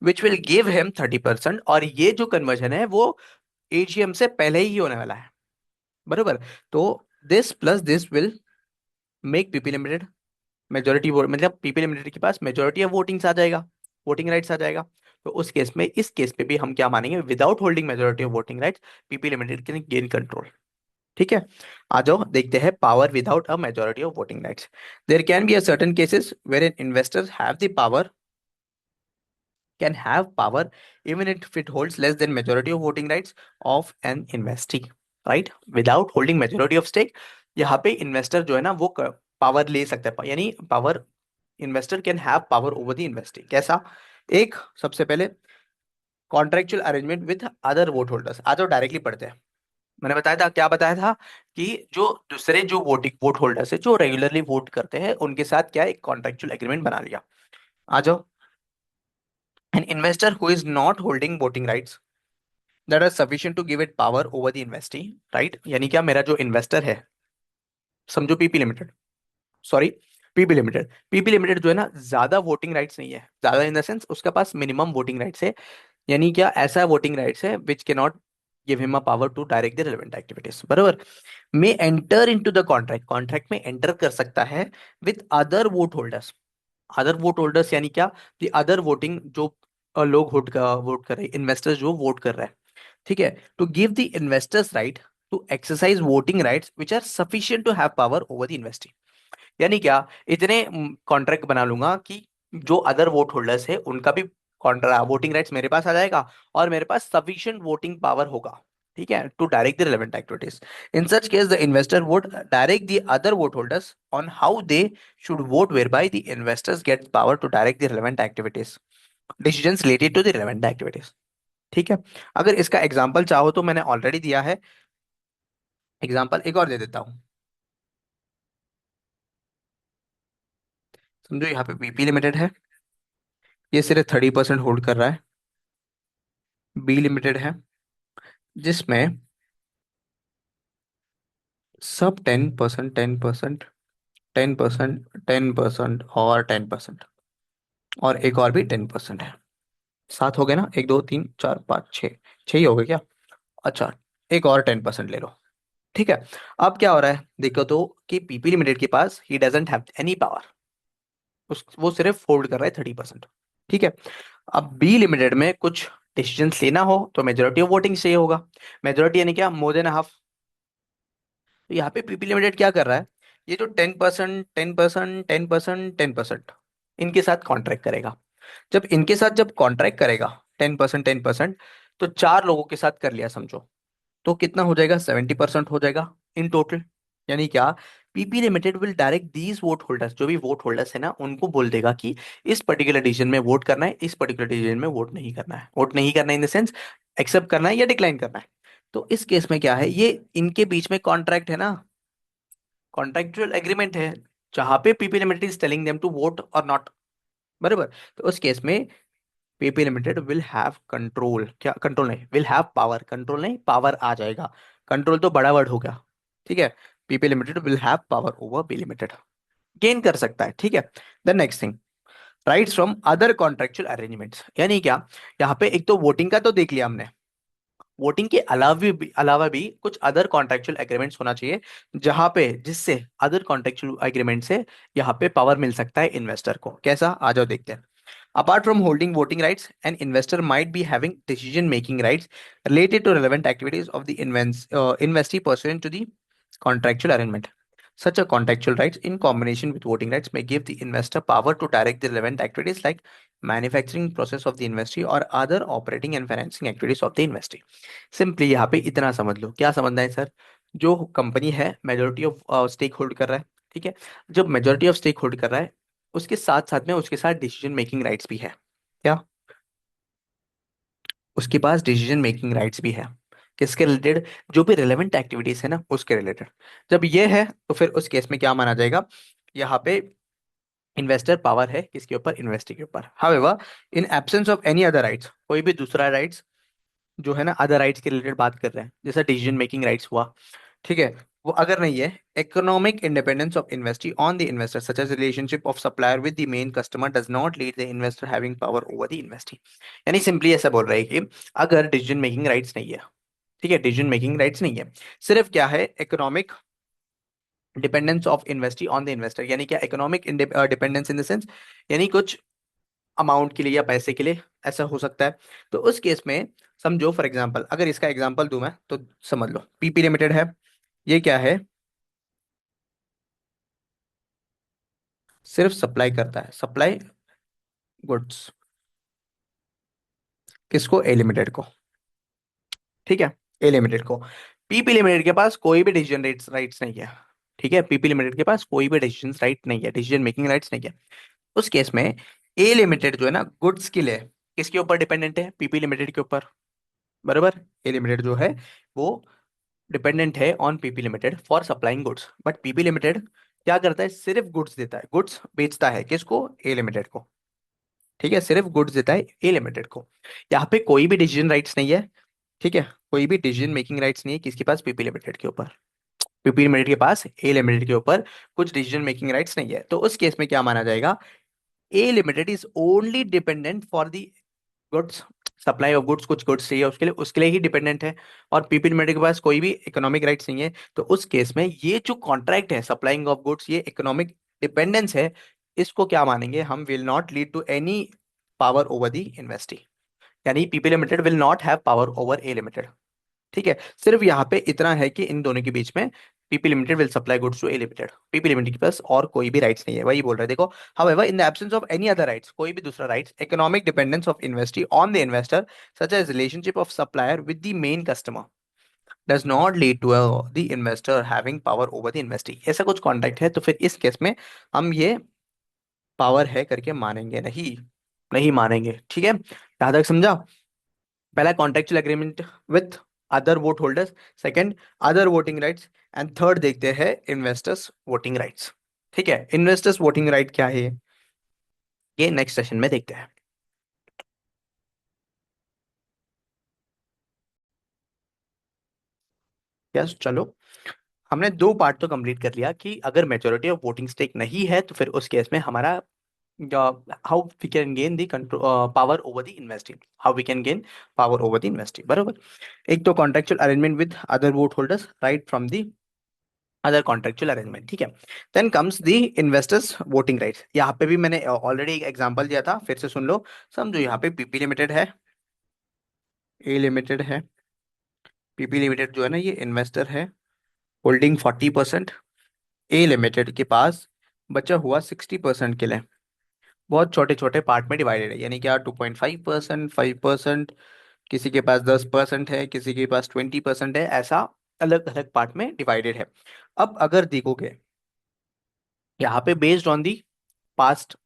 which will give him 30%, और ये जो कन्वर्जन है वो एजीएम से पहले ही होने वाला है। बरोबर। तो this plus this will make PP limited majority vote, मतलब पीपी लिमिटेड के पास मेजोरिटी ऑफ वोटिंग्स आ जाएगा, वोटिंग राइट्स आ जाएगा। तो उस केस में, इस केस पे भी हम क्या मानेंगे, without holding majority of voting rights PP limited can gain control. ठीक है। आ जाओ देखते हैं power without a majority of voting rights. There can be a certain cases where in investors have the power, can have power even if it holds less than majority of voting rights of an investee, right, without holding majority of stake। यहाँ पे investor जो है ना, वो power ले सकता है, यानी power, investor can have power over the investee. कैसा? एक, सबसे पहले contractual arrangement with other vote holders. आ जाओ डायरेक्टली पढ़ते हैं। मैंने बताया था, क्या बताया था, कि जो दूसरे जो वोटिंग वोट होल्डर्स है जो रेगुलरली वोट करते हैं उनके साथ क्या एक कॉन्ट्रेक्चुअल एग्रीमेंट बना लिया। आ जाओ। An investor who is not holding voting rights that are sufficient to give it power over the investee, right, यानी क्या, मेरा जो इन्वेस्टर है, समझो PP limited, sorry, PP limited, PP limited जो है ना, ज्यादा वोटिंग राइट्स नहीं है, ज्यादा इन द सेंस उसके पास मिनिमम वोटिंग राइट्स है, यानी क्या, ऐसा वोटिंग राइट्स है which can not give him a power to direct the relevant activities, बराबर, may enter into the contract, contract में एंटर कर सकता है with other vote holders, other vote holders यानी क्या, द अदर वोटिंग जो लोग वोट कर रहे हैं, इन्वेस्टर्स जो वोट कर रहे हैं, ठीक है, to give the investors right to exercise voting rights which are sufficient to have power over the investee, यानी क्या, इतने कॉन्ट्रैक्ट बना लूंगा कि जो अदर वोट होल्डर्स है उनका भी कॉन्ट्रा वोटिंग राइट्स मेरे पास आ जाएगा, और मेरे पास सफिशिएंट वोटिंग पावर होगा, ठीक है, to direct the relevant activities. In such case the investor would direct the other vote holders on how they should vote, where by the investors get power to direct the relevant activities, decisions related to the relevant activities, ठीक है। अगर इसका example चाहो तो मैंने already दिया है, example एक और दे देता हूँ। समझो यहाँ पे बीपी लिमिटेड है, ये सिर्फ 30% होल्ड कर रहा है, बी लिमिटेड है जिसमें सब 10%, 10%, 10%, 10% और 10%, और एक और भी 10% है, सात हो गए ना, एक दो तीन चार पाँच छः, छः ही हो गए क्या, अच्छा, एक और 10% ले लो, ठीक है। अब क्या हो रहा है देखो तो, कि पीपी लिमिटेड के पास ही डजेंट हैव एनी पावर, उस वो सिर्फ होल्ड कर रहा है 30%, ठीक है। अब बी लिमिटेड में कुछ डिसीजंस लेना हो तो मेजोरिटी ऑफ वोटिंग चाहिए होगा, मेजोरिटी यानी क्या, मोर देन हाफ। तो यहाँ पे पीपी लिमिटेड क्या कर रहा है, ये जो 10%, 10%, 10%, 10% इनके साथ कॉन्ट्रैक्ट करेगा, जब इनके साथ जब कॉन्ट्रैक्ट करेगा 10%, 10%, तो चार लोगों के साथ कर लिया समझो, तो कितना हो जाएगा, 70% हो जाएगा इन टोटल, यानी क्या, PP limited will direct these vote holders, जो भी वोट होल्डर्स है ना, उनको बोल देगा कि इस पर्टिकुलर डिसीजन में वोट करना है, इस पर्टिकुलर डिसीजन में वोट नहीं करना है, वोट नहीं करना है इन द सेंस एक्सेप्ट करना है या डिक्लाइन करना है। तो इस केस में क्या है, ये इनके बीच में कॉन्ट्रैक्ट है ना, कॉन्ट्रेक्चुअल एग्रीमेंट है, जहां पे PP limited is telling them to vote और नॉट, बराबर। तो उस केस में PP limited will have control, क्या कंट्रोल नहीं, विल हैव पावर, कंट्रोल नहीं पावर आ जाएगा, कंट्रोल तो बड़ा वर्ड हो गया, ठीक है, PP limited will have power over B limited, gain कर सकता है, ठीक है। The next thing, rights from other contractual arrangements, यानी क्या, यहाँ पे एक तो वोटिंग का तो देख लिया हमने, वोटिंग के अलावा भी कुछ अदर कॉन्ट्रेक्चुअल एग्रीमेंट्स होना चाहिए, जहां पे जिससे अदर कॉन्ट्रेक्चुअल एग्रीमेंट से यहाँ पे पावर मिल सकता है इन्वेस्टर को, कैसा, आ जाओ देखते हैं। Apart from holding voting rights, an investor might be having decision-making rights related to relevant activities of the investee pursuant to the contractual arrangement. Such a contractual rights in combination with voting rights may give the investor power to direct the relevant activities like manufacturing process of the investee or other operating and financing activities of the investee. Simply यहाँ पे इतना समझ लो, क्या समझना है sir, जो company है majority of stake hold कर रहा है, ठीक है, जब मेजोरिटी ऑफ स्टेक होल्ड कर रहा है उसके साथ साथ में उसके साथ डिसीजन मेकिंग राइट्स भी है, क्या, उसके पास डिसीजन मेकिंग राइट्स भी है, किसके रिलेटेड, जो भी रिलेवेंट एक्टिविटीज है ना उसके रिलेटेड, जब ये है तो फिर उस केस में क्या माना जाएगा, यहाँ पे इन्वेस्टर पावर है किसके ऊपर, इन्वेस्टर के ऊपर। However, in absence of any other rights, कोई भी दूसरा राइट्स जो है ना अदर राइट्स के रिलेटेड बात कर रहे हैं, जैसा डिसीजन मेकिंग राइट्स हुआ, ठीक है, वो अगर नहीं है, economic independence of investee on the investor such as relationship of supplier with the main customer does not lead the investor having power over the investee, यानी सिंपली ऐसा बोल रहा है कि अगर डिसीजन मेकिंग राइट्स नहीं है, ठीक है, डिसीजन मेकिंग राइट्स नहीं है, सिर्फ क्या है, economic dependence of investee on the investor, यानी क्या, economic dependence in the sense, यानी कुछ अमाउंट के लिए या पैसे के लिए, ऐसा हो सकता है। तो उस केस में समझो, फॉर एग्जांपल अगर इसका एग्जांपल दूं मैं तो समझ लो, पीपी लिमिटेड है, ये क्या है, सिर्फ सप्लाई करता है, सप्लाई गुड्स, किसको, ए लिमिटेड को, ठीक है, ए लिमिटेड को। पीपी लिमिटेड के पास कोई भी डिसीजन राइट्स नहीं है, ठीक है, पीपी लिमिटेड के पास कोई भी डिसीजन राइट नहीं है, डिसीजन मेकिंग राइट्स नहीं है। उस केस में ए लिमिटेड जो है ना गुड्स के लिए किसके ऊपर डिपेंडेंट है, पीपी लिमिटेड के ऊपर, बराबर, ए लिमिटेड जो है वो डिपेंडेंट है on PP limited for supplying goods, but PP limited क्या करता है, सिर्फ गुड्स देता है, गुड्स बेचता है किसको, ए लिमिटेड को। ठीक है, सिर्फ गुड्स देता है ए लिमिटेड को। यहाँ पे कोई भी डिसीजन राइट्स नहीं है। ठीक है, कोई भी डिसीजन मेकिंग राइट्स नहीं है किसके पास, पीपी लिमिटेड के ऊपर। पीपी लिमिटेड के पास ए लिमिटेड के ऊपर कुछ डिसीजन मेकिंग राइट्स नहीं है, तो उस केस में क्या माना जाएगा, A limited is only dependent for the goods, supply of goods, कुछ गुड्स चाहिए उसके लिए ही डिपेंडेंट है, और पीपी लिमिटेड के पास कोई भी इकोनॉमिक राइट्स नहीं है। तो उस केस में ये जो कॉन्ट्रैक्ट है सप्लाइंग ऑफ गुड्स, ये इकोनॉमिक डिपेंडेंस है, इसको क्या मानेंगे हम, will not lead to any power over the investee, यानी PP limited will not have power over A limited. ठीक है, सिर्फ यहाँ पे इतना है कि इन दोनों के बीच में PP limited will supply goods to A limited, PP limited के पास और कोई भी राइट्स नहीं है, वही बोल रहे हैं देखो। However in the absence of any other rights, कोई भी दूसरा rights, economic dependence of investee on the investor such as relationship of supplier with the main customer does not lead to the investor having power over the investee, ऐसा कुछ contract है तो फिर इस case में हम ये पावर है करके मानेंगे नहीं, नहीं मानेंगे। ठीक है, यहां तक समझा। पहला contractual agreement with other vote holders, second other voting rights, and third देखते हैं इन्वेस्टर्स वोटिंग राइट्स। ठीक है, इन्वेस्टर्स वोटिंग राइट क्या है ये नेक्स्ट सेशन में देखते हैं। यस, चलो। हमने दो पार्ट तो कंप्लीट कर लिया कि अगर मेजोरिटी ऑफ वोटिंग स्टेक नहीं है तो फिर उस केस में हमारा how we can gain the control power over the investing, how we can gain power over the investing, बराबर। एक तो contractual arrangement with other vote holders right from the other contractual arrangement. ठीक है, then comes the investors voting rights. यहाँ पे भी मैंने already एक एग्जांपल दिया था, फिर से सुन लो। समझो, यहाँ पे पीपी लिमिटेड है, ए लिमिटेड है, पीपी लिमिटेड जो है ना ये इन्वेस्टर है, होल्डिंग 40%, ए लिमिटेड के पास बचा हुआ 60% के लिए बहुत छोटे छोटे पार्ट में डिवाइडेड है, यानी क्या 2.5%, 5%, किसी के पास 10% है, किसी के पास 20% है, ऐसा अलग अलग पार्ट में डिवाइडेड है। अब अगर देखोगे यहाँ पे based on the past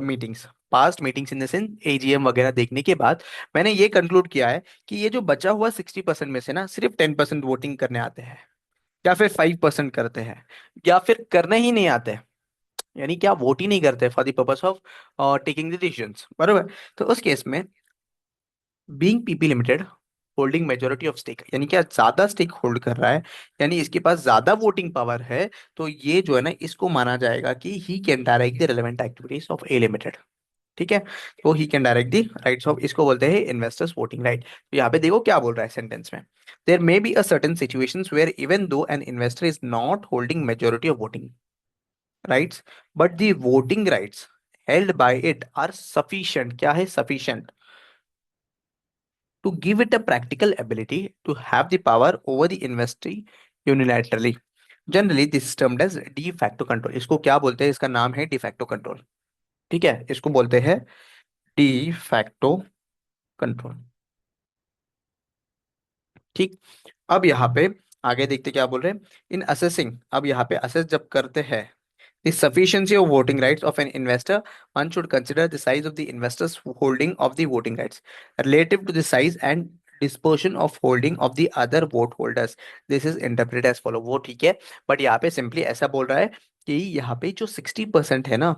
meetings in the sense AGM वगैरह देखने के बाद मैंने ये कंक्लूड किया है कि ये जो बचा हुआ 60% में से ना सिर्फ 10% वोटिंग करने आते हैं, या फिर 5% करते हैं, या फिर करने ही नहीं आते, यानी क्या वोट ही नहीं करते for the purpose of taking the decisions, बरोबर। तो उस केस में being PP limited holding majority of stake, यानी क्या ज्यादा स्टेक होल्ड कर रहा है, यानी इसके पास ज्यादा वोटिंग पावर है, तो ये जो है ना इसको माना जाएगा कि he can direct the relevant activities of A limited. ठीक है, तो he can direct the rights of, इसको बोलते हैं इन्वेस्टर्स वोटिंग राइट। तो यहाँ पे देखो क्या बोल रहा है सेंटेंस में, there may be a certain situations where even though an investor is not holding majority of voting rights but the voting rights held by it are sufficient, क्या है sufficient, to give it a practical ability to have the power over the investee unilaterally. Generally this is termed as de facto control, इसको क्या बोलते हैं, इसका नाम है de facto control। ठीक है, इसको बोलते हैं de facto control। ठीक, अब यहाँ पे आगे देखते क्या बोल रहे हैं, इन असेसिंग, अब यहाँ पे असेस जब करते हैं the sufficiency of voting rights of an investor, one should consider the size of the investor's holding of the voting rights relative to the size and dispersion of holding of the other vote holders. This is interpreted as follow, वो ठीक है, but यहाँ पे simply ऐसा बोल रहा है कि यहाँ पे जो 60% है ना,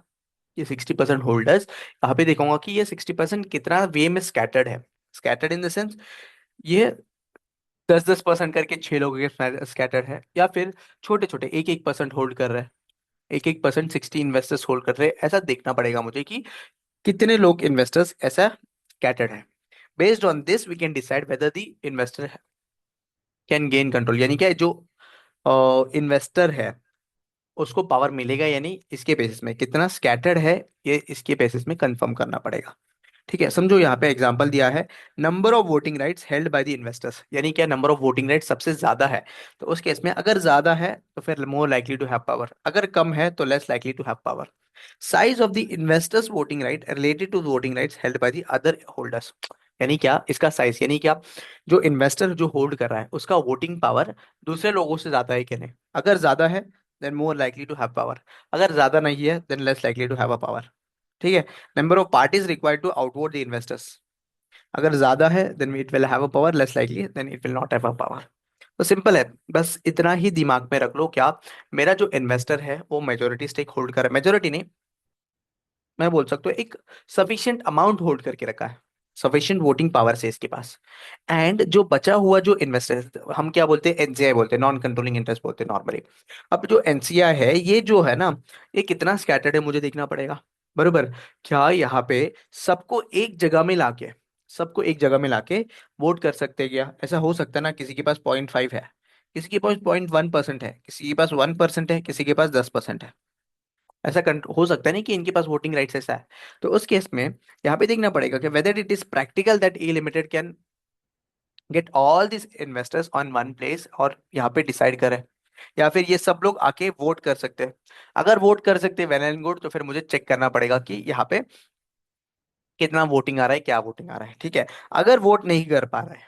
ये 60% होल्डर्स, यहाँ पे देखूंगा कि ये 60% कितना वे में स्कैटर्ड है, स्कैटर्ड इन द सेंस ये 10-10% करके 6 लोगों के स्कैटर्ड है, या फिर छोटे छोटे 1-1% होल्ड कर रहे हैं, 1-1% 60 इन्वेस्टर्स होल्ड कर रहे हैं, ऐसा देखना पड़ेगा मुझे कि कितने लोग इन्वेस्टर्स ऐसा स्कैटर्ड है। Based on this we can decide whether the investor can gain control, यानी क्या जो इन्वेस्टर है उसको पावर मिलेगा या नहीं, इसके बेसिस में कितना स्कैटर्ड है ये इसके बेसिस में कंफर्म करना पड़ेगा। ठीक है, समझो यहाँ पे एग्जांपल दिया है, number of voting rights held by the investors, यानी क्या नंबर ऑफ वोटिंग राइट्स सबसे ज्यादा है, तो उस केस में अगर ज्यादा है तो फिर more likely to have power, अगर कम है तो less likely to have power. Size of the investors voting right related to voting rights held by the other holders, यानी क्या इसका साइज, यानी क्या जो इन्वेस्टर जो होल्ड कर रहा है उसका वोटिंग पावर दूसरे लोगों से ज्यादा है कि नहीं, अगर ज्यादा है then more likely to have power, अगर ज्यादा नहीं है then less likely to have a power. ठीक है, number of parties required to outvote the investors, अगर ज्यादा है then it will have a power, less likely then it will not have a power. तो सिंपल है, बस इतना ही दिमाग में रख लो क्या, मेरा जो इन्वेस्टर है वो मेजोरिटी स्टेक होल्ड कर, मेजोरिटी नहीं, मैं बोल सकता हूँ एक सफिशिएंट अमाउंट होल्ड करके रखा है, सफिशिएंट वोटिंग पावर से इसके पास। एंड जो बचा हुआ जो इन्वेस्टर, हम क्या बोलते हैं, एनसीआई बोलते हैं, नॉन कंट्रोलिंग इंटरेस्ट बोलते हैं नॉर्मली। अब जो एनसीआई है ये जो है ना, ये कितना स्कैटर्ड है मुझे देखना पड़ेगा, बरोबर। क्या यहाँ पे सबको एक जगह में लाके, सबको एक जगह में लाके वोट कर सकते हैं क्या? ऐसा हो सकता है ना, किसी के पास 0.5 है, किसी के पास 0.1% है, किसी के पास 1% है, किसी के पास 10% है। ऐसा हो सकता है नहीं कि इनके पास वोटिंग राइट्स ऐसा है। तो उस केस में यहाँ पे देखना पड़ेगा कि whether it is practical that E limited can get all this investors on one place और यहाँ पे डिसाइड करें, या फिर ये सब लोग आके वोट कर सकते हैं। अगर वोट कर सकते हैं वेल एंड गुड, तो फिर मुझे चेक करना पड़ेगा कि यहाँ पे कितना वोटिंग आ रहा है, क्या वोटिंग आ रहा है, ठीक है। अगर वोट नहीं कर पा रहा है,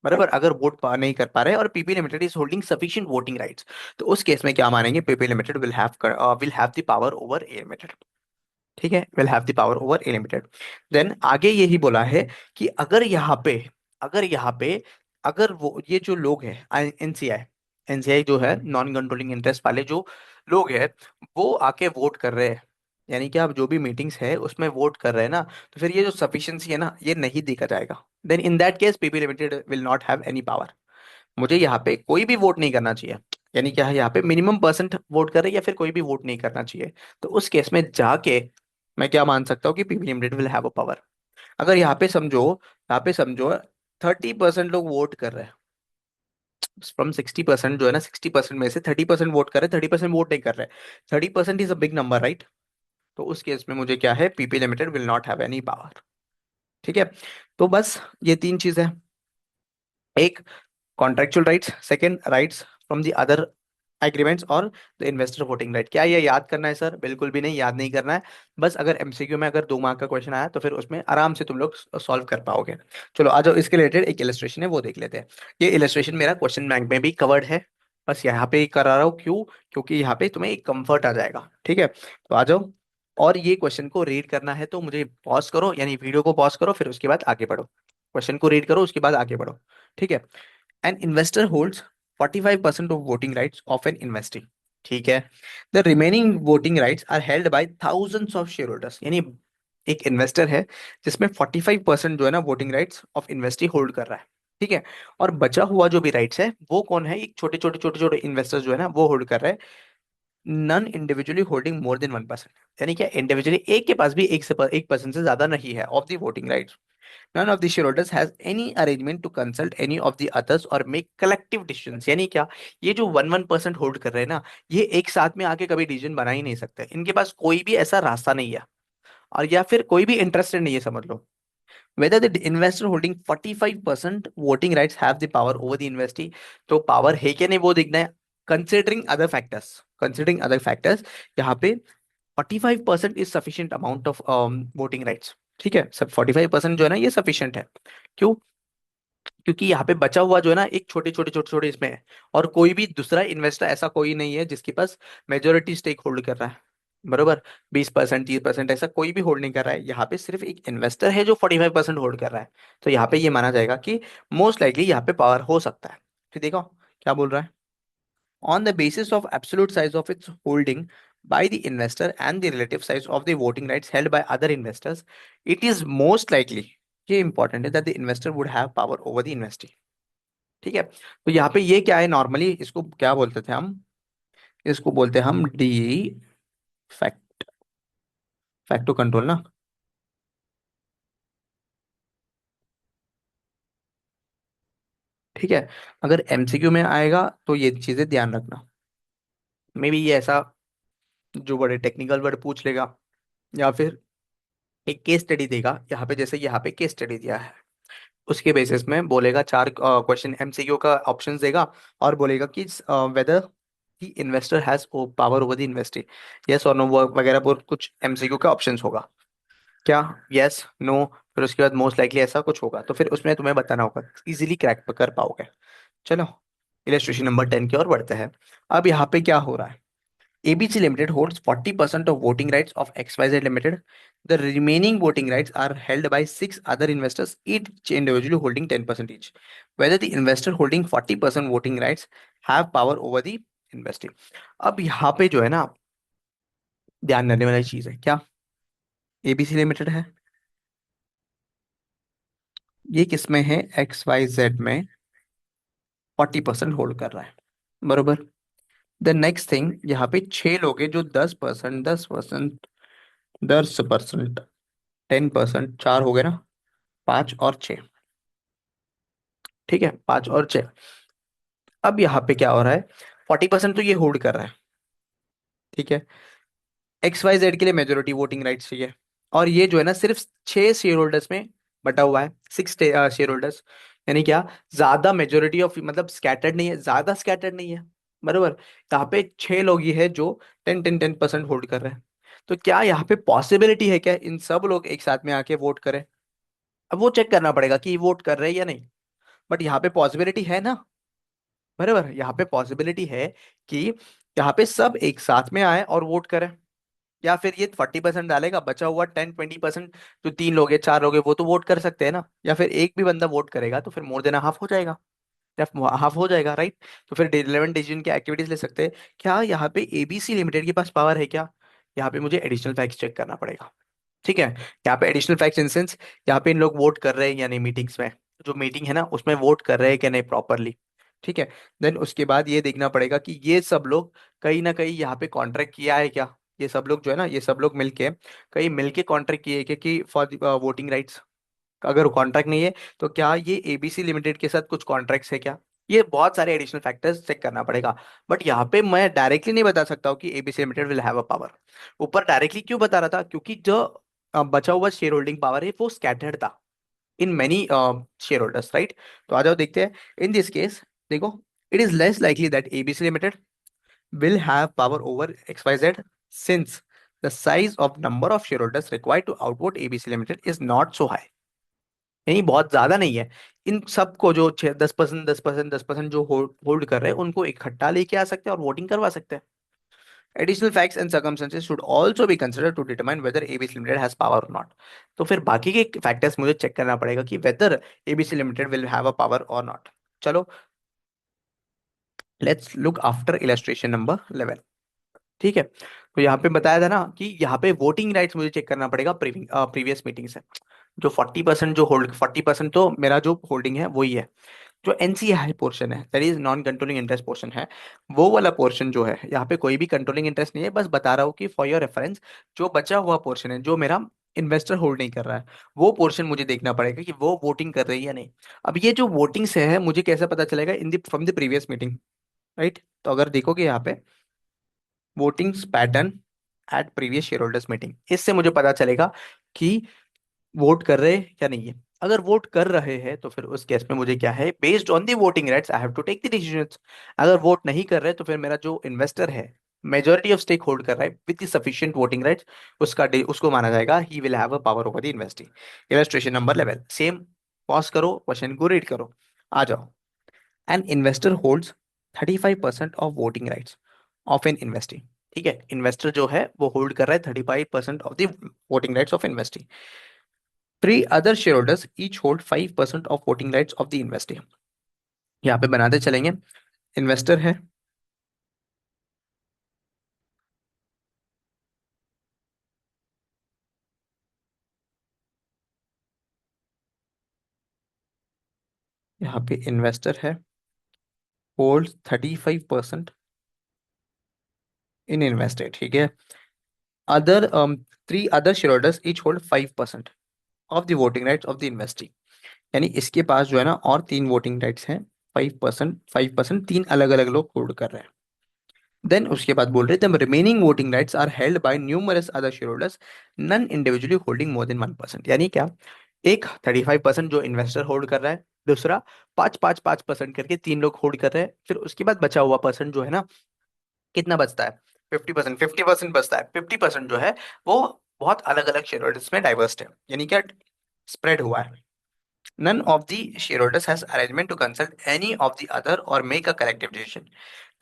बराबर, अगर नहीं कर पा रहे और PP limited is holding sufficient voting rights, तो उस केस में क्या मानेंगे, PP limited will have the power over A limited, ठीक है, will have the power over A limited. Then आगे यही बोला है कि अगर यहाँ पे अगर वो ये जो लोग हैं एनसीआई, एनसीआई जो है नॉन कंट्रोलिंग इंटरेस्ट वाले जो लोग हैं, वो आके वोट कर रहे हैं, यानी कि आप जो भी मीटिंग्स है उसमें वोट कर रहे हैं ना, तो फिर ये जो सफिशिएंसी है ना, ये नहीं देखा जाएगा। Then in that case PP limited will not have any power. मुझे यहाँ पे कोई भी वोट नहीं करना चाहिए, यानी क्या है, यहाँ पे मिनिमम परसेंट वोट करे या फिर कोई भी वोट नहीं करना चाहिए। तो उस केस में जाके मैं क्या मान सकता हूँ कि PV limited will have a power. अगर यहाँ पे समझो 30% लोग वोट कर रहे हैं फ्रॉम 60%, जो है ना 60% में से 30% वोट कर रहे हैं, 30% वोट नहीं कर रहे हैं, 30% is a big number, right. तो उस केस में मुझे क्या है, PP limited will not have any power, ठीक है। तो बस ये तीन चीजें, एक contractual rights, second rights from the other agreements, और द इन्वेस्टर वोटिंग राइट। क्या ये याद करना है सर? बिल्कुल भी नहीं, याद नहीं करना है। बस अगर एमसीक्यू में अगर 2 मार्क का क्वेश्चन आया तो फिर उसमें आराम से तुम लोग सॉल्व कर पाओगे। चलो आ जाओ, इसके रिलेटेड एक इलस्ट्रेशन है वो देख लेते हैं। ये इलस्ट्रेशन मेरा क्वेश्चन बैंक में भी कवर्ड है, बस यहाँ पे ही करा रहा हूँ, क्यों? क्योंकि यहाँ पे तुम्हें एक कंफर्ट आ जाएगा, ठीक है। तो आ जाओ, और ये क्वेश्चन को रीड करना है तो मुझे पॉज करो, यानी वीडियो को पॉज करो, फिर उसके बाद आगे बढ़ो, क्वेश्चन को रीड करो उसके बाद आगे बढ़ो, ठीक है। An investor holds 45% of voting rights of an investee. ठीक है। The remaining voting rights are held by thousands of shareholders. यानी एक इन्वेस्टर है जिसमें 45% जो है ना voting rights of investee hold कर रहा है, ठीक है। और बचा हुआ जो भी राइट्स है वो कौन है, एक छोटे छोटे इन्वेस्टर्स जो है ना वो होल्ड कर रहे हैं, none individually holding more than 1%। यानी क्या, इंडिविजुअली एक के पास भी 1% से ज्यादा नहीं है of the voting rights. None of the shareholders has any arrangement to consult any of the others or make collective decisions। यानी क्या, ये जो 1% होल्ड कर रहे हैं ना, ये एक साथ में आके कभी डिसीजन बना ही नहीं सकते, इनके पास कोई भी ऐसा रास्ता नहीं है, और या फिर कोई भी इंटरेस्टेड नहीं है, समझ लो। Whether the investor holding 45% voting rights have the power over the investee, तो पावर है क्या नहीं वो देखना है। कंसिडरिंग अदर फैक्टर्स यहाँ पे 45% is sufficient amount of voting rights, ठीक है। सब 45% जो है ना ये सफिशियंट है। क्यों? क्योंकि यहाँ पे बचा हुआ जो है ना एक छोटे छोटे इसमें है, और कोई भी दूसरा इन्वेस्टर ऐसा कोई नहीं है जिसके पास मेजोरिटी स्टेक होल्ड कर रहा है, बरोबर। 20% 30% ऐसा कोई भी होल्ड नहीं कर रहा है, यहाँ पे सिर्फ एक इन्वेस्टर है जो 45% होल्ड कर रहा है। तो यहाँ पे ये माना जाएगा कि मोस्ट लाइकली यहाँ पे पावर हो सकता है। फिर देखो क्या बोल रहा है, on the basis of absolute size of its holding by the investor and the relative size of the voting rights held by other investors, it is most likely, ये इंपॉर्टेंट है, that the investor would have power over the investee, ठीक है। तो यहाँ पे ये क्या है, नॉर्मली इसको क्या बोलते थे हम, इसको बोलते हैं हम डी फैक्ट, फैक्टो कंट्रोल ना, ठीक है। अगर एमसीक्यू में आएगा तो ये चीजें ध्यान रखना, मे बी ये ऐसा जो बड़े टेक्निकल वर्ड पूछ लेगा, या फिर एक केस स्टडी देगा, यहाँ पे जैसे यहाँ पे केस स्टडी दिया है, उसके बेसिस में बोलेगा, चार क्वेश्चन एमसीक्यू का ऑप्शंस देगा, और बोलेगा कि weather the investor has power over the investee, yes और नो वगैरह पर कुछ एमसीक्यू का ऑप्शंस होगा, क्या यस नो, फिर उसके बाद मोस्ट लाइकली ऐसा कुछ होगा, तो फिर उसमें तुम्हें बताना होगा, इजीली क्रैक कर पाओगे। चलो इलेस्ट्रेशन नंबर 10 की ओर बढ़ते हैं। अब यहाँ पे क्या हो रहा है, ABC Limited holds 40% of voting rights of XYZ Limited. The remaining voting rights are held by six other investors, each individually holding 10% each. Whether the investor holding 40% voting rights have power over the investing. अब यहाँ पे जो है ना, ध्यान देने वाली चीज है क्या, एबीसी लिमिटेड है, ये किसमें है, XYZ में 40% होल्ड कर रहा है, बरोबर। द नेक्स्ट थिंग, यहाँ पे छह लोग हैं जो 10%, 10%, 10%, 10%, चार हो गए ना, पांच और छह, ठीक है, पांच और छह। अब यहाँ पे क्या हो रहा है, 40% तो ये होल्ड कर रहा है, ठीक है। XYZ के लिए मेजोरिटी वोटिंग राइट्स चाहिए, और ये जो है ना सिर्फ छह शेयर होल्डर्स में बटा हुआ है, सिक्स शेयर होल्डर्स। यानी क्या, ज्यादा मेजोरिटी ऑफ, मतलब स्कैटर्ड नहीं है, ज्यादा स्कैटर्ड नहीं है, बरोबर। यहाँ पे छह लोग ही है जो 10-10-10% होल्ड कर रहे हैं। तो क्या यहाँ पे पॉसिबिलिटी है क्या इन सब लोग एक साथ में आके वोट करें? अब वो चेक करना पड़ेगा कि वोट कर रहे हैं या नहीं, बट यहाँ पे पॉसिबिलिटी है ना, बराबर। यहाँ पे पॉसिबिलिटी है कि यहाँ पे सब एक साथ में आए और वोट करें, या फिर ये 40% डालेगा, बचा हुआ 10-20%, जो तीन लोग हैं, चार लोग हैं, वो तो वोट कर सकते हैं ना, या फिर एक भी बंदा वोट करेगा तो फिर मोर देन हाफ हो जाएगा, या हाफ हो जाएगा, राइट। तो फिर रिलेवेंट डिसीजन की एक्टिविटीज ले सकते हैं। क्या यहाँ पे एबीसी लिमिटेड के पास पावर है क्या? यहाँ पे मुझे एडिशनल फैक्ट्स चेक करना पड़ेगा, ठीक है। यहाँ पे एडिशनल फैक्ट्स इन सेंस, यहाँ पे इन लोग वोट कर रहे हैं या नहीं मीटिंग्स में, जो मीटिंग है ना उसमें वोट कर रहे हैं कि नहीं प्रॉपरली, ठीक है। देन उसके बाद ये देखना पड़ेगा कि ये सब लोग कहीं ना कहीं यहाँ पे कॉन्ट्रैक्ट किया है क्या, ये सब लोग जो है ना, ये सब लोग मिलके कहीं मिलके कॉन्ट्रैक्ट किए हैं कि फॉर वोटिंग राइट्स। अगर कॉन्ट्रैक्ट नहीं है तो क्या ये एबीसी लिमिटेड के साथ कुछ कॉन्ट्रैक्ट्स है क्या? ये बहुत सारे एडिशनल फैक्टर्स चेक करना पड़ेगा। बट यहाँ पे मैं डायरेक्टली नहीं बता सकता हूँ कि ABC limited will have a power. ऊपर डायरेक्टली क्यों बता रहा था, क्योंकि जो बचा हुआ शेयर होल्डिंग पावर है वो स्कैटर्ड था in many share holders, right. तो आ जाओ देखते हैं। इन दिस केस देखो, it is less likely that ABC limited will have power over XYZ since the size of number of shareholders required to outvote ABC Limited is not so high। यानी बहुत ज्यादा नहीं है। इन सबको जो 10%, 10%, 10% जो hold कर रहे हैं उनको इकट्ठा लेके आ सकते हैं और वोटिंग करवा सकते हैं। Additional facts and circumstances should also be considered to determine whether ABC Limited has power or not। तो फिर बाकी के फैक्टर्स मुझे चेक करना पड़ेगा कि whether ABC Limited will have a power or not। चलो, let's look after illustration number 11, ठीक है। तो यहाँ पे बताया था ना कि यहाँ पे वोटिंग राइट्स मुझे चेक करना पड़ेगा प्रीवियस मीटिंग से। जो 40% जो होल्ड, 40% तो मेरा जो होल्डिंग है वही है। जो एनसीआई पोर्शन है, that is non controlling interest portion है, वो वाला पोर्शन जो है, यहाँ पे कोई भी कंट्रोलिंग इंटरेस्ट नहीं है, बस बता रहा हूँ कि फॉर योर रेफरेंस, जो बचा हुआ पोर्शन है जो मेरा इन्वेस्टर होल्ड नहीं कर रहा है, वो पोर्शन मुझे देखना पड़ेगा कि वो वोटिंग कर रही है या नहीं। अब ये जो वोटिंग से है मुझे कैसे पता चलेगा, in the from the previous meeting, right. तो अगर देखोगे यहाँ पे votings pattern at previous share holders meeting, इससे मुझे पता चलेगा कि वोट कर रहे हैं या नहीं है। अगर वोट कर रहे हैं तो फिर उस केस में मुझे क्या है, based on the voting rights I have to take the decisions. अगर वोट नहीं कर रहे तो फिर मेरा जो इन्वेस्टर है, मेजोरिटी ऑफ स्टेक होल्ड कर रहा है विद सफिशिएंट वोटिंग राइट्स, उसको माना जाएगा he will have a power over the investing. Illustration number 11 same. Pause करो, क्वेश्चन को रीड करो, आ जाओ। An investor holds 35% of voting rights of an investing, ठीक है। इन्वेस्टर जो है वो होल्ड कर रहा है 35% of the voting rights of investing. Three other shareholders each hold 5% of voting rights of the investor। यहाँ पे बनाते चलेंगे। इन्वेस्टर है, यहाँ पे इन्वेस्टर है, होल्ड 35% इन इन्वेस्टेड, ठीक है। Other three other share holders each hold 5% of the voting rights of the investee. यानी इसके पास जो है ना और तीन वोटिंग राइट्स हैं, 5%, 5%, तीन अलग अलग लोग होल्ड कर रहे हैं। देन उसके बाद बोल रहे थे remaining voting rights are held by numerous other share holders, none individually holding more than 1%। यानी क्या, एक 35% जो इन्वेस्टर होल्ड कर रहा है, दूसरा 5-5-5% करके तीन लोग होल्ड कर रहे हैं, फिर उसके बाद बचा हुआ परसेंट जो है ना, कितना बचता है, 50%, 50% बचता है। 50% जो है वो बहुत अलग अलग शेयर होल्डर्स में डाइवर्स्ड है, यानी क्या, स्प्रेड हुआ है। None of the shareholders has arrangement to consult any of the other or make a collective decision।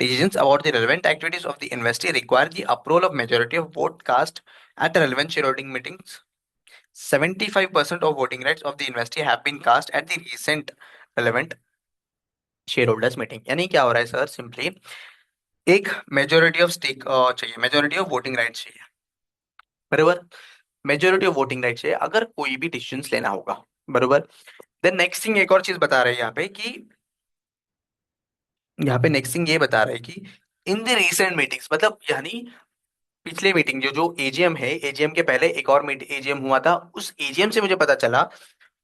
Decisions about the relevant activities of the investee require the approval of majority of vote cast at the relevant shareholding meetings. 75% of voting rights of the investee have been cast at the recent relevant shareholders meeting. यानी क्या हो रहा है sir? Simply एक majority of stake चाहिए, majority of voting rights चाहिए, बराबर? Majority of voting rights चाहिए अगर कोई भी डिसीजन लेना होगा, बराबर? देन नेक्स्ट थिंग एक और चीज बता रहे हैं यहाँ पे कि यहाँ पे नेक्स्ट थिंग ये बता रहे हैं कि इन द रीसेंट मीटिंग्स, मतलब यानी पिछले मीटिंग जो जो एजीएम है, एजीएम के पहले एक और मीटिंग एजीएम हुआ था, उस एजीएम से मुझे पता चला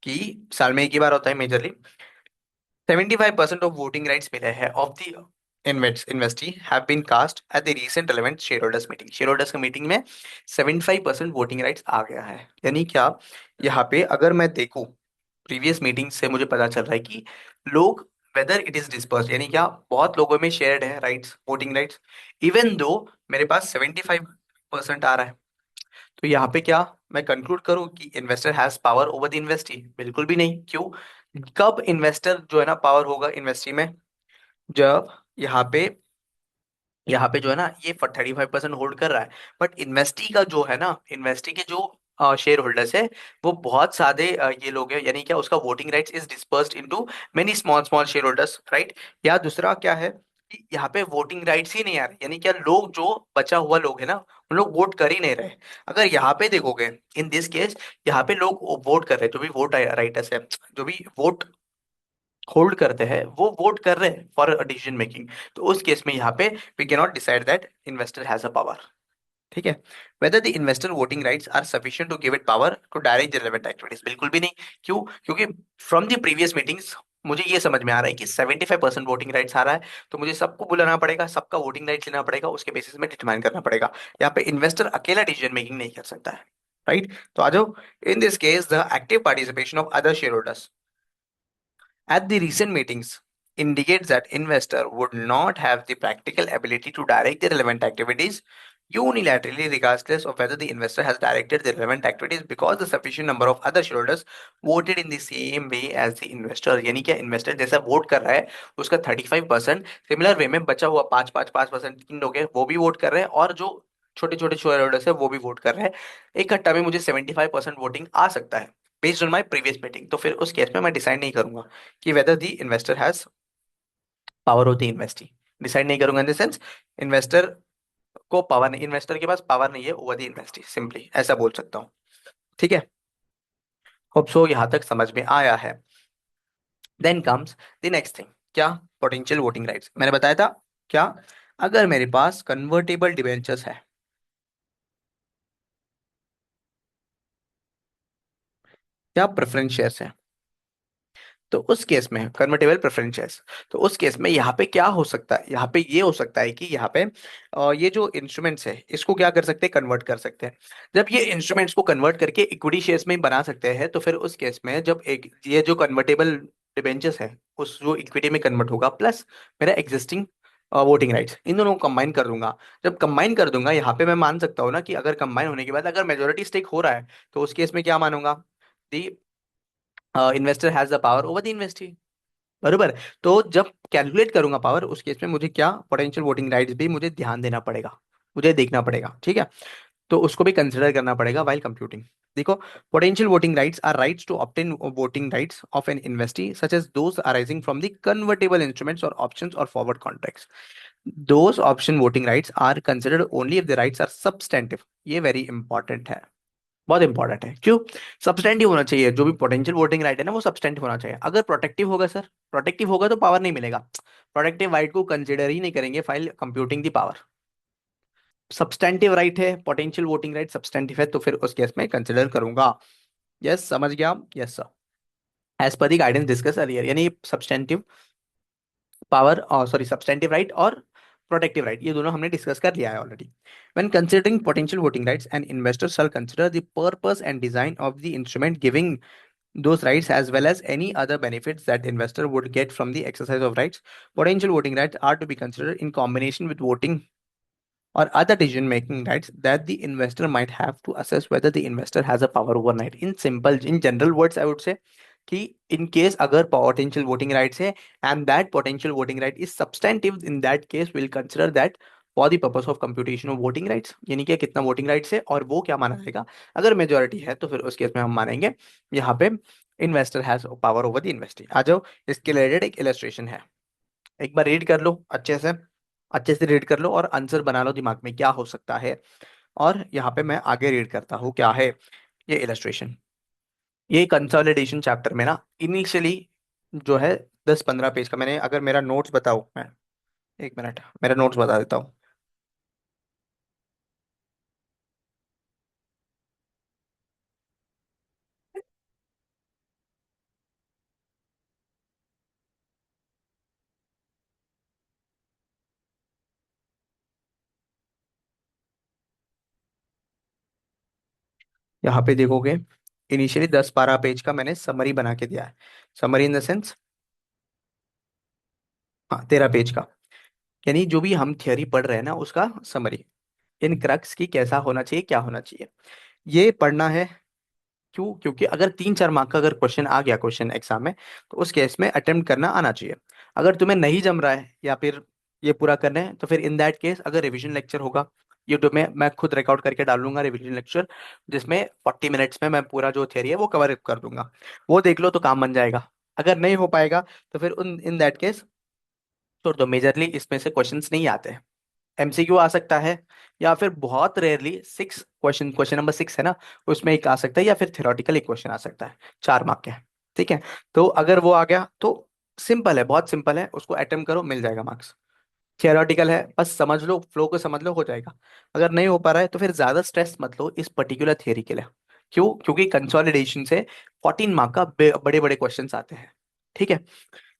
कि साल में एक ही बार होता है मेजरली, 75% ऑफ वोटिंग राइट्स मिले हैं of the investee have been cast at the recent relevant shareholders meeting. shareholders का मीटिंग में 75% वोटिंग राइट्स आ गया है। यानी क्या, यहाँ पे अगर मैं देखूं प्रीवियस मीटिंग से मुझे पता चल रहा है कि लोग वेदर इट इज डिस्पर्स, यानी क्या बहुत लोगों में शेयर्ड है rights, voting rights, even though मेरे पास 75% आ रहा है। तो यहाँ पे क्या मैं कंक्लूड करूं कि investor has power over the investee? बिल्कुल भी नहीं। क्यों? कब इन्वेस्टर जो है ना पावर होगा इन्वेस्टी में? जब यहाँ पे जो है ना ये 35% होल्ड कर रहा है, बट इन्वेस्टी का जो है ना, इन्वेस्टी के जो शेयर होल्डर्स है वो बहुत सादे ये लोग हैं, यानी क्या उसका voting rights is dispersed into many small small share holders, right? या दूसरा क्या है कि यहाँ पे वोटिंग राइट्स ही नहीं आ रहे, यानी क्या लोग जो बचा हुआ लोग है ना उन लोग वोट कर ही नहीं रहे। अगर यहाँ पे देखोगे इन दिस केस, यहाँ पे लोग वोट कर रहे हैं, जो भी वोट राइटर्स है, जो भी वोट होल्ड करते हैं वो वोट कर रहे हैं फॉर डिसीजन मेकिंग। तो उस केस में यहाँ पे we can not decide that investor has a power. ठीक है? Whether the investor voting rights are sufficient to give it power to direct the relevant activities? बिल्कुल भी नहीं। क्यों? क्योंकि फ्रॉम द प्रीवियस मीटिंग्स मुझे ये समझ में आ रहा है कि 75% वोटिंग राइट्स आ रहा है, तो मुझे सबको बुलाना पड़ेगा, सबका वोटिंग राइट्स लेना पड़ेगा, उसके बेसिस में डिटरमाइन करना पड़ेगा। यहाँ पे इन्वेस्टर अकेला डिसीजन मेकिंग नहीं कर सकता है, राइट? तो आ जाओ, in this case the active participation of other share holders at the recent meetings indicates that investor would not have the practical ability to direct the relevant activities unilaterally, regardless of whether the investor has directed the relevant activities, because the sufficient number of other shareholders voted in the same way as the investor। यानी क्या investor जैसा vote कर रहा है उसका 35%, similar way में बचा हुआ 5-5-5% तीन लोग हैं वो भी वोट कर रहे हैं, और जो छोटे छोटे शेयर होल्डर्स है वो भी वोट कर रहे हैं। इकट्ठा में मुझे 75% वोटिंग आ सकता है based on my previous meeting. तो फिर उस केस में मैं डिसाइड नहीं करूंगा कि weather the investor has power of the investee. Decide नहीं करूंगा इन द सेंस इन्वेस्टर को पावर नहीं, इन्वेस्टर के पास पावर नहीं है ओवर द इन्वेस्टी, सिंपली ऐसा बोल सकता हूँ। ठीक है? होप सो यहाँ तक समझ में आया है। Then comes the next thing, क्या? Potential voting rights. मैंने बताया था क्या, अगर मेरे पास कन्वर्टेबल डिबेंचर्स है या प्रेफरेंस शेयर्स है, तो उस केस में कन्वर्टेबल प्रेफरेंस शेयर्स, तो उस केस में यहाँ पे क्या हो सकता है, यहाँ पे ये हो सकता है कि यहाँ पे ये जो इंस्ट्रूमेंट्स है इसको क्या कर सकते हैं, कन्वर्ट कर सकते हैं। जब ये इंस्ट्रूमेंट्स को कन्वर्ट करके इक्विटी शेयर्स में बना सकते हैं, तो फिर उस केस में जब एक ये जो कन्वर्टेबल डिबेंचर्स है उस जो इक्विटी में कन्वर्ट होगा, प्लस मेरा एग्जिस्टिंग वोटिंग राइट्स, इन दोनों को कंबाइन कर दूंगा। जब कंबाइन कर दूंगा यहाँ पे मैं मान सकता हूँ ना कि अगर कंबाइन होने के बाद अगर मेजोरिटी स्टेक हो रहा है, तो उस केस में क्या मानूंगा, the investor has the power over the investee, बरोबर? तो जब कैलकुलेट करूंगा पावर, उस केस में मुझे क्या पोटेंशियल वोटिंग राइट्स भी मुझे ध्यान देना पड़ेगा, मुझे देखना पड़ेगा। ठीक है? तो उसको भी कंसिडर करना पड़ेगा वाइल कंप्यूटिंग। देखो, potential voting rights are rights to obtain voting rights of an investee such as those arising from the convertible instruments और ऑप्शंस और forward contracts. Those option voting rights are considered only if the rights are substantive. ये very important है, बहुत important है। क्यों substantive होना चाहिए? जो भी पोटेंशियल वोटिंग राइट है ना वो सब्सटेंटिव होना चाहिए। अगर प्रोटेक्टिव होगा सर, प्रोटेक्टिव होगा तो पावर नहीं मिलेगा, प्रोटेक्टिव राइट को कंसिडर ही नहीं करेंगे file computing the power. Substantive right है, पोटेंशियल वोटिंग राइट सब्सटेंटिव है, तो फिर उस केस में कंसिडर करूंगा। यस, समझ गया? Yes sir. As per the guidance discuss earlier, यानी substantive power, sorry substantive right और प्रोटेक्टिव राइट, ये दोनों हमने डिस्कस कर लिया है already. When considering potential voting rights, an investor shall consider the purpose and design of the instrument giving those rights as well as any other benefits that investor would get from the exercise of rights. Potential voting rights are to be considered in combination with voting or other decision making rights that the investor might have to assess whether the investor has a power overnight. In simple, in general words I would say, कि in case अगर potential voting rights है and that potential voting right is substantive, in that case will consider that for the purpose of computation of voting rights, यानी कि कितना voting rights है और वो क्या माना जाएगा। अगर मेजोरिटी है तो फिर उस केस में हम मानेंगे यहाँ पे investor has power over the investee. आ जाओ, इसके रिलेटेड एक इलस्ट्रेशन है, एक बार रीड कर लो अच्छे से, अच्छे से रीड कर लो और आंसर बना लो दिमाग में क्या हो सकता है। और यहाँ पे मैं आगे रीड करता हूँ क्या है ये इलस्ट्रेशन। ये कंसोलिडेशन चैप्टर में ना इनिशियली जो है 10-15 पेज का, मैंने अगर मेरा नोट्स बताऊँ मैं, एक मिनट मेरा नोट्स बता देता हूँ। यहाँ पे देखोगे इनिशियली 10-12 पेज का मैंने समरी बना के दिया है। समरी इन द सेंस, हाँ 13 पेज का, यानी जो भी हम थियोरी पढ़ रहे हैं ना उसका समरी, इन क्रक्स की कैसा होना चाहिए क्या होना चाहिए ये पढ़ना है। क्यों? क्योंकि अगर 3-4 मार्क का अगर क्वेश्चन आ गया क्वेश्चन एग्जाम में तो उस केस में अटेम्प्ट करना आना चाहिए। अगर तुम्हें नहीं जम रहा है या फिर ये पूरा करना है तो फिर इन दैट केस अगर रिवीजन लेक्चर होगा यूट्यूब में, मैं खुद रिकॉर्ड करके डालूंगा रिवीजन लेक्चर, जिसमें 40 मिनट्स में मैं पूरा जो थियरी है वो कवर कर दूंगा, वो देख लो तो काम बन जाएगा। अगर नहीं हो पाएगा तो फिर उन इन दैट केस छोड़ दो, मेजरली इसमें से क्वेश्चंस नहीं आते। एमसीक्यू आ सकता है या फिर बहुत rarely six question, question number 6 है ना, उसमें एक आ सकता है या फिर थ्योरेटिकल एक क्वेश्चन आ सकता है 4 मार्क के। ठीक है, तो अगर वो आ गया तो सिंपल है, बहुत सिंपल है, उसको अटेम्प्ट करो मिल जाएगा मार्क्स। थियोरेटिकल है बस समझ लो, फ्लो को समझ लो हो जाएगा। अगर नहीं हो पा रहा है तो फिर ज्यादा स्ट्रेस मत लो इस पर्टिकुलर थियरी के लिए। क्यों? क्योंकि कंसोलिडेशन से 14 मार्क का बड़े बड़े क्वेश्चन आते हैं। ठीक है,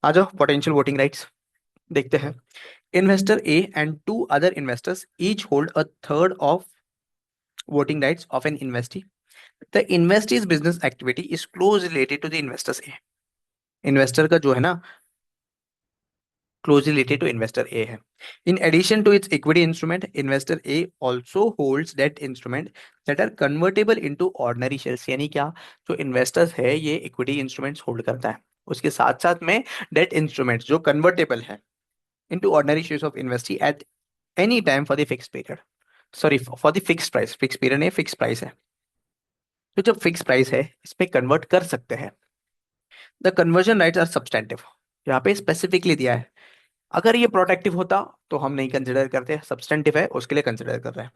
आ जाओ पोटेंशियल वोटिंग राइट्स देखते हैं। Investor A and two other investors each hold a third of voting rights of an investee. The investee's business activity is closely related to the investors A. Investor का जो है ना closely related to investor A है. In addition to its equity instrument, investor A also holds debt instrument that are convertible into ordinary shares. यानी क्या? जो investors है ये equity instruments hold करता है, उसके साथ साथ में debt instruments जो convertible है into ordinary shares of investee at any time for the fixed period. Sorry for the fix price, fix period नहीं फिक्स प्राइस है, तो जब फिक्स प्राइस है इस पे कन्वर्ट कर सकते हैं। The conversion rights are substantive, यहाँ पे स्पेसिफिकली दिया है। अगर ये प्रोटेक्टिव होता तो हम नहीं कंसिडर करते, सब्सटेंटिव है उसके लिए कंसिडर कर रहे हैं।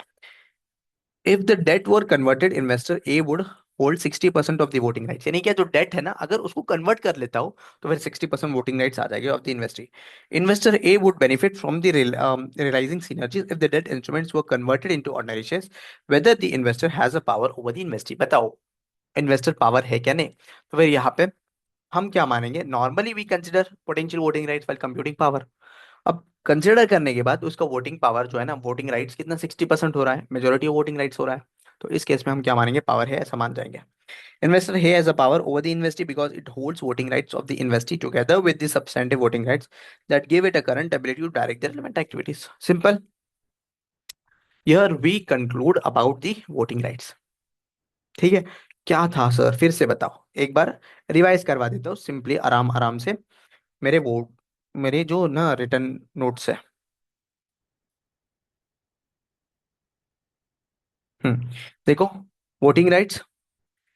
If the debt were converted investor A would hold 60% of the voting rights, यानी क्या जो डेट है ना अगर उसको कन्वर्ट कर लेता हो तो फिर 60% वोटिंग राइट्स आ जाएंगे of the investee. Investor A would benefit from the realizing synergies if the debt instruments were converted into ordinary shares, whether the investor has a power over the investee। बताओ investor power है क्या? नहीं। तो फिर यहाँ पे हम क्या मानेंगे, normally we consider potential voting rights while computing power. अब कंसिडर करने के बाद उसका वोटिंग पावर जो है ना, वोटिंग राइट्स कितना 60% हो रहा है, मेजोरिटी ऑफ वोटिंग राइट्स हो रहा है, तो इस केस में हम क्या मानेंगे, पावर है ऐसा मान जाएंगे। Investor has a power over the investee because it holds voting rights of the investee together with the substantive voting rights that give it a current ability to direct the relevant activities. Simple, here we conclude about the voting rights. ठीक है, क्या था sir फिर से बताओ एक बार, revise करवा देता हूँ सिंपली आराम आराम से। मेरे वो मेरे जो ना रिटर्न नोट्स है। हम्म, देखो, voting rights,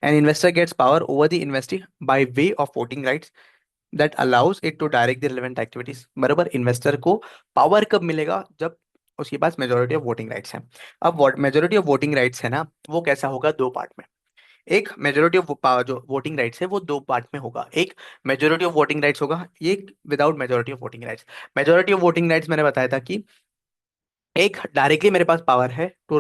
an investor gets power over the investee by way of voting rights that allows it to direct the relevant activities. बराबर, इन्वेस्टर को पावर कब मिलेगा, जब उसके पास मेजोरिटी ऑफ वोटिंग राइट्स है। अब मेजोरिटी ऑफ वोटिंग राइट्स है ना, वो कैसा होगा, दो पार्ट में। एक मेजोरिटी ऑफ जो वोटिंग राइट्स है वो दो पार्ट में होगा, एक मेजोरिटी ऑफ वोटिंग राइट्स होगा, एक without majority of voting rights. Majority of voting rights मैंने बताया था कि एक डायरेक्टली मेरे पास पावर है to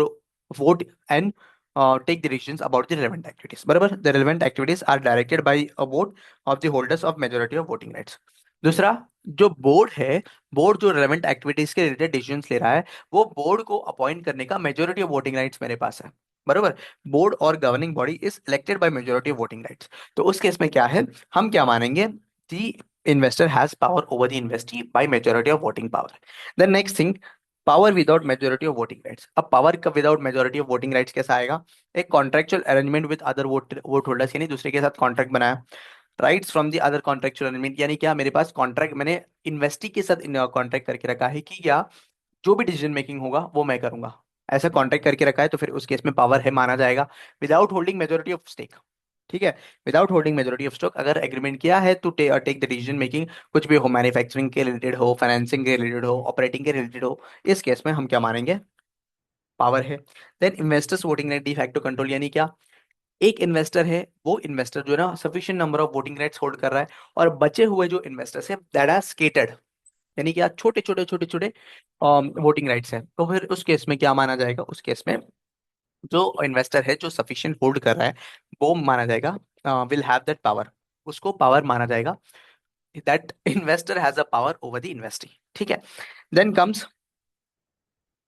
vote and take the decisions about the relevant activities. बराबर, the relevant activities are directed by a vote of the holders of majority of voting rights. दूसरा, जो बोर्ड है, बोर्ड जो रिलेवेंट एक्टिविटीज के related decisions ले रहा है, वो बोर्ड को अपॉइंट करने का मेजोरिटी ऑफ वोटिंग राइट्स मेरे पास है। बराबर, बोर्ड और governing body is elected by majority of voting rights. तो उस केस में क्या है, हम क्या मानेंगे, the investor has power over the investee by majority of voting power. The next thing, power without majority of voting rights. अब power का without majority of voting rights कैसा आएगा, एक contractual arrangement with other vote holders, यानी दूसरे के साथ contract बनाया, rights from the other contractual arrangement, यानी क्या, मेरे पास कॉन्ट्रैक्ट, मैंने इन्वेस्टी के साथ कॉन्ट्रैक्ट करके रखा है कि क्या, जो भी डिसीजन मेकिंग होगा वो मैं करूंगा, ऐसा कॉन्ट्रैक्ट करके रखा है, तो फिर उस केस में पावर है माना जाएगा, without holding majority of stake. ठीक है, without holding majority of stock अगर एग्रीमेंट किया है to take the decision making, कुछ भी हो, मैन्युफैक्चरिंग के रिलेटेड हो, फाइनेंसिंग के रिलेटेड हो, ऑपरेटिंग के रिलेटेड हो, इस केस में हम क्या मानेंगे, पावर है। Then investors voting right, de facto control, यानी क्या, एक इन्वेस्टर है, वो इन्वेस्टर जो है ना sufficient number of voting rights hold कर रहा है, और बचे हुए जो इन्वेस्टर्स है दैट आर स्केटर्ड, यानी कि छोटे छोटे छोटे छोटे वोटिंग राइट्स है, तो फिर उस केस में क्या माना जाएगा, उस केस में जो इन्वेस्टर है जो सफिशिएंट होल्ड कर रहा है वो माना जाएगा, विल हैव दैट पावर, उसको पावर माना जाएगा, that investor has a power over the investing. ठीक है, then comes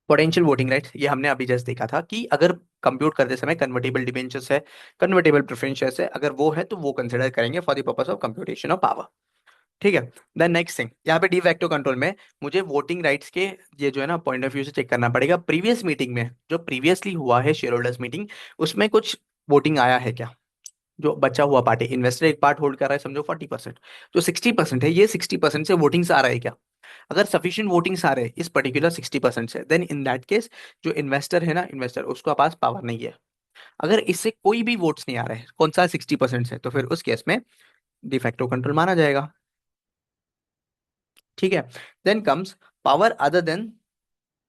potential voting rights, ये हमने अभी जस्ट देखा था कि अगर कंप्यूट करते समय कन्वर्टेबल डिबेंचर्स है, कन्वर्टेबल प्रेफरेंस शेयर्स है, अगर वो है तो वो कंसिडर करेंगे for the purpose of computation of power. ठीक है, देन नेक्स्ट थिंग, यहाँ पे डिफैक्टो कंट्रोल में मुझे वोटिंग राइट्स के ये जो है ना पॉइंट ऑफ व्यू से चेक करना पड़ेगा, प्रीवियस मीटिंग में जो प्रीवियसली हुआ है शेयर होल्डर्स मीटिंग, उसमें कुछ वोटिंग आया है क्या, जो बचा हुआ पार्टी इन्वेस्टर एक पार्ट होल्ड कर रहा है समझो 40%, जो 60% है, ये 60% से वोटिंग्स आ रहा है क्या, अगर सफिशिएंट वोटिंग्स आ रहे हैं इस पर्टिकुलर 60% से, देन इन दैट केस जो इन्वेस्टर है ना, इन्वेस्टर उसका पास पावर नहीं है, अगर इससे कोई भी वोट्स नहीं आ रहे हैं, कौन सा 60% से, तो फिर उस केस में डिफैक्टो कंट्रोल माना जाएगा। ठीक है, then comes power other than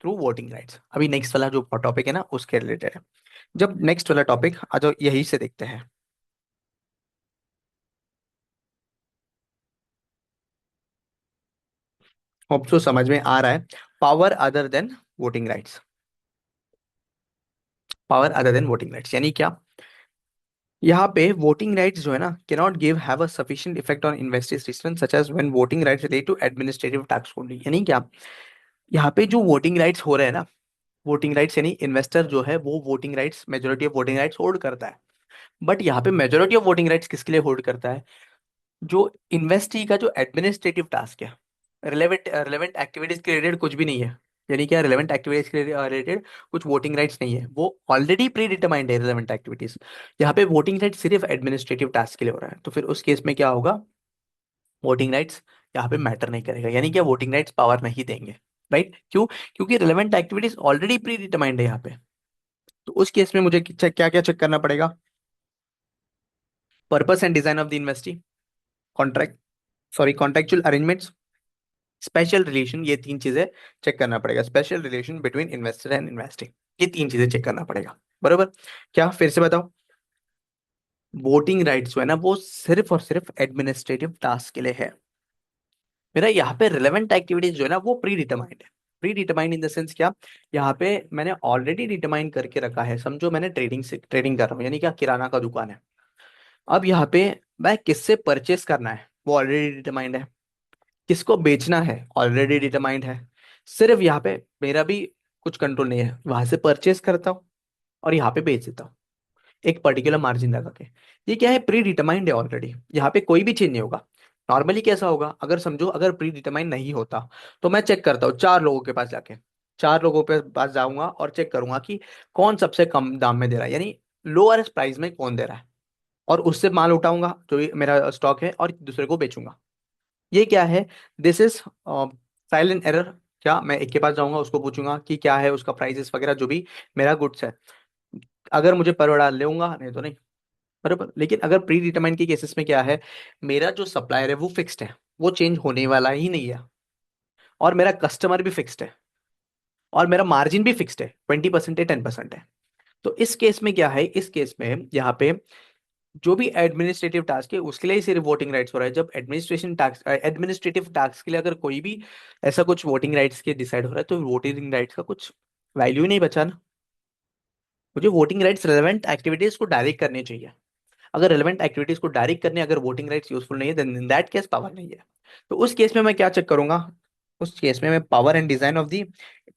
through voting rights, अभी नेक्स्ट वाला जो टॉपिक है ना उसके रिलेटेड है, जब नेक्स्ट वाला टॉपिक आ जाओ यही से देखते हैं, होप सो समझ में आ रहा है, power other than voting rights, power other than voting rights यानी क्या, यहाँ पे वोटिंग राइट्स जो है ना cannot give have a sufficient effect on investors decision such as when voting rights relate to administrative tax only, यानी क्या, यहाँ पे जो वोटिंग राइट्स हो रहे हैं ना, वोटिंग राइट्स यानी इन्वेस्टर जो है वो voting rights, majority of voting rights hold करता है, बट यहाँ पे मेजोरिटी ऑफ वोटिंग राइट्स किसके लिए होल्ड करता है, जो इन्वेस्टी का जो एडमिनिस्ट्रेटिव टास्क है, रिलेवेंट रिलेवेंट एक्टिविटीज के रिलेटेड कुछ भी नहीं है, यानी क्या, रिलेवेंट एक्टिविटीज के रिलेटेड कुछ वोटिंग राइट्स नहीं है, वो ऑलरेडी प्री डिटरमाइंड है रिलेवेंट एक्टिविटीज, यहाँ पे वोटिंग राइट सिर्फ एडमिनिस्ट्रेटिव टास्क के लिए हो रहा है, तो फिर उस केस में क्या होगा, वोटिंग राइट्स यहाँ पे मैटर नहीं करेगा, यानी क्या वोटिंग राइट्स पावर नहीं देंगे, राइट, क्यों, क्योंकि relevant activities already pre determined है यहाँ पे, तो उस केस में मुझे क्या क्या चेक करना पड़ेगा, purpose and design of the investee, contract, sorry contractual arrangements, special relation, ये तीन चीजें चेक करना पड़ेगा, special relation between investor and investing, ये तीन चीजें चेक करना पड़ेगा, बरोबर, क्या फिर से बताओ, वोटिंग राइट्स जो है ना वो सिर्फ और सिर्फ एडमिनिस्ट्रेटिव टास्क के लिए है, मेरा यहाँ पे रिलेवेंट एक्टिविटीज जो है ना वो प्री डिटरमाइंड है, pre determined in the sense क्या, यहाँ पे मैंने ऑलरेडी डिटरमाइन करके रखा है, समझो मैंने ट्रेडिंग से ट्रेडिंग कर रहा हूँ, यानी क्या, किराना का दुकान है, अब यहाँ पे मैं किससे परचेस करना है वो ऑलरेडी डिटरमाइंड है, किसको बेचना है ऑलरेडी डिटरमाइंड है, सिर्फ यहाँ पे मेरा भी कुछ कंट्रोल नहीं है, वहां से परचेस करता हूँ और यहाँ पे बेच देता हूँ एक पर्टिकुलर मार्जिन लगा के, ये क्या है, प्री डिटरमाइंड है ऑलरेडी, यहाँ पे कोई भी चेंज नहीं होगा। नॉर्मली कैसा होगा, अगर समझो अगर प्री डिटरमाइंड नहीं होता तो मैं चेक करता हूँ चार लोगों के पास जाके, चार लोगों के पास जाऊंगा और चेक करूंगा कि कौन सबसे कम दाम में दे रहा है, यानी लोअर प्राइस में कौन दे रहा है, और उससे माल उठाऊंगा जो भी मेरा स्टॉक है और दूसरे को बेचूंगा, ये क्या है, दिस इज साइलेंट एरर, क्या मैं एक के पास जाऊंगा उसको पूछूंगा कि क्या है उसका प्राइसेस वगैरह जो भी मेरा गुड्स है, अगर मुझे परवड़ा लूंगा नहीं तो नहीं, बराबर, लेकिन अगर प्री डिटरमाइंड के केसेस में क्या है, मेरा जो सप्लायर है वो फिक्स्ड है, वो चेंज होने वाला ही नहीं है, और मेरा कस्टमर भी फिक्स्ड है, और मेरा मार्जिन भी फिक्स्ड है, 20% है, 10% है, तो इस केस में क्या है, इस केस में यहाँ पे जो भी एडमिनिस्ट्रेटिव टास्क है उसके लिए ही सिर्फ वोटिंग राइट्स हो रहा है, जब एडमिनिस्ट्रेटिव टास्क के लिए अगर कोई भी ऐसा कुछ वोटिंग राइट्स के डिसाइड हो रहा है तो वोटिंग राइट्स का कुछ वैल्यू ही नहीं बचा ना, मुझे वोटिंग राइट्स रेलेवेंट एक्टिविटीज को डायरेक्ट करनी चाहिए, अगर रेलेवेंट एक्टिविटीज को डायरेक्ट करने अगर वोटिंग राइट्स यूजफुल नहीं है then in that case power नहीं है, तो उस केस में मैं क्या चेक करूंगा, उस केस में मैं power and design of the,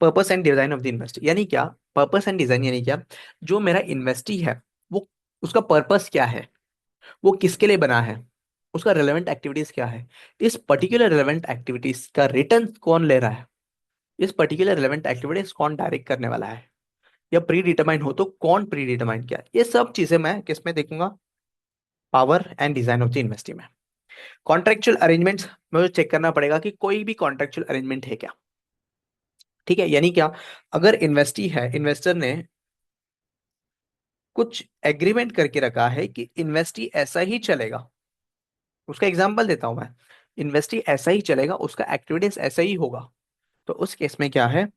purpose and design of the investee, यानी क्या, पर्पस एंड डिजाइन यानी क्या, जो मेरा इन्वेस्टी है वो, उसका पर्पस क्या है, वो किसके लिए बना है, उसका रिलेवेंट एक्टिविटीज क्या है, इस पर्टिकुलर रिलेवेंट एक्टिविटीज का रिटर्न कौन ले रहा है, इस पर्टिकुलर रिलेवेंट एक्टिविटीज कौन डायरेक्ट करने वाला है, या प्री डिटरमाइन हो तो कौन प्री डिटरमाइन किया, ये सब चीजें मैं किस में देखूंगा, power and design of the investee में। कॉन्ट्रेक्चुअल अरेंजमेंट्स मुझे चेक करना पड़ेगा कि कोई भी कॉन्ट्रेक्चुअल अरेंजमेंट है क्या। ठीक है, यानी क्या, अगर इन्वेस्टी है, इन्वेस्टर ने कुछ एग्रीमेंट करके रखा है कि इन्वेस्टी ऐसा ही चलेगा, उसका एग्जांपल देता हूं मैं, इन्वेस्टी ऐसा ही चलेगा, उसका एक्टिविटीज ऐसा ही होगा, तो उस केस में क्या है,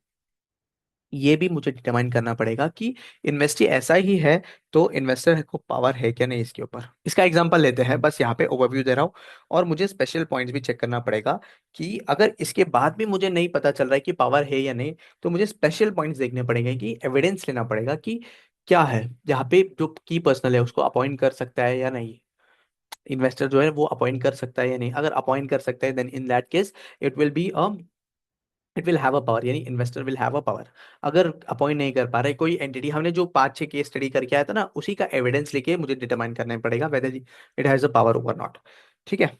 ये भी मुझे डिटरमाइन करना पड़ेगा कि इन्वेस्टी ऐसा ही है, तो इन्वेस्टर को पावर है क्या नहीं इसके ऊपर। इसका एग्जांपल लेते हैं, बस यहाँ पे ओवरव्यू दे रहा हूँ। और मुझे स्पेशल पॉइंट्स भी चेक करना पड़ेगा कि अगर इसके बाद भी मुझे नहीं पता चल रहा है कि पावर है या नहीं, तो मुझे स्पेशल पॉइंट्स देखने पड़ेंगे, कि एविडेंस लेना पड़ेगा कि क्या है, यहाँ पे जो की पर्सनल है उसको अपॉइंट कर सकता है या नहीं, इन्वेस्टर जो है वो अपॉइंट कर सकता है या नहीं। अगर अपॉइंट कर सकता है, then in that case it will be it will have a power, यानी investor will have a power. अगर अपॉइंट नहीं कर पा रहे कोई एंटिटी, हमने जो 5-6 केस स्टडी करके आया था ना, उसी का एविडेंस लेके मुझे डिटरमाइन करना पड़ेगा whether it has a power over not. ठीक है,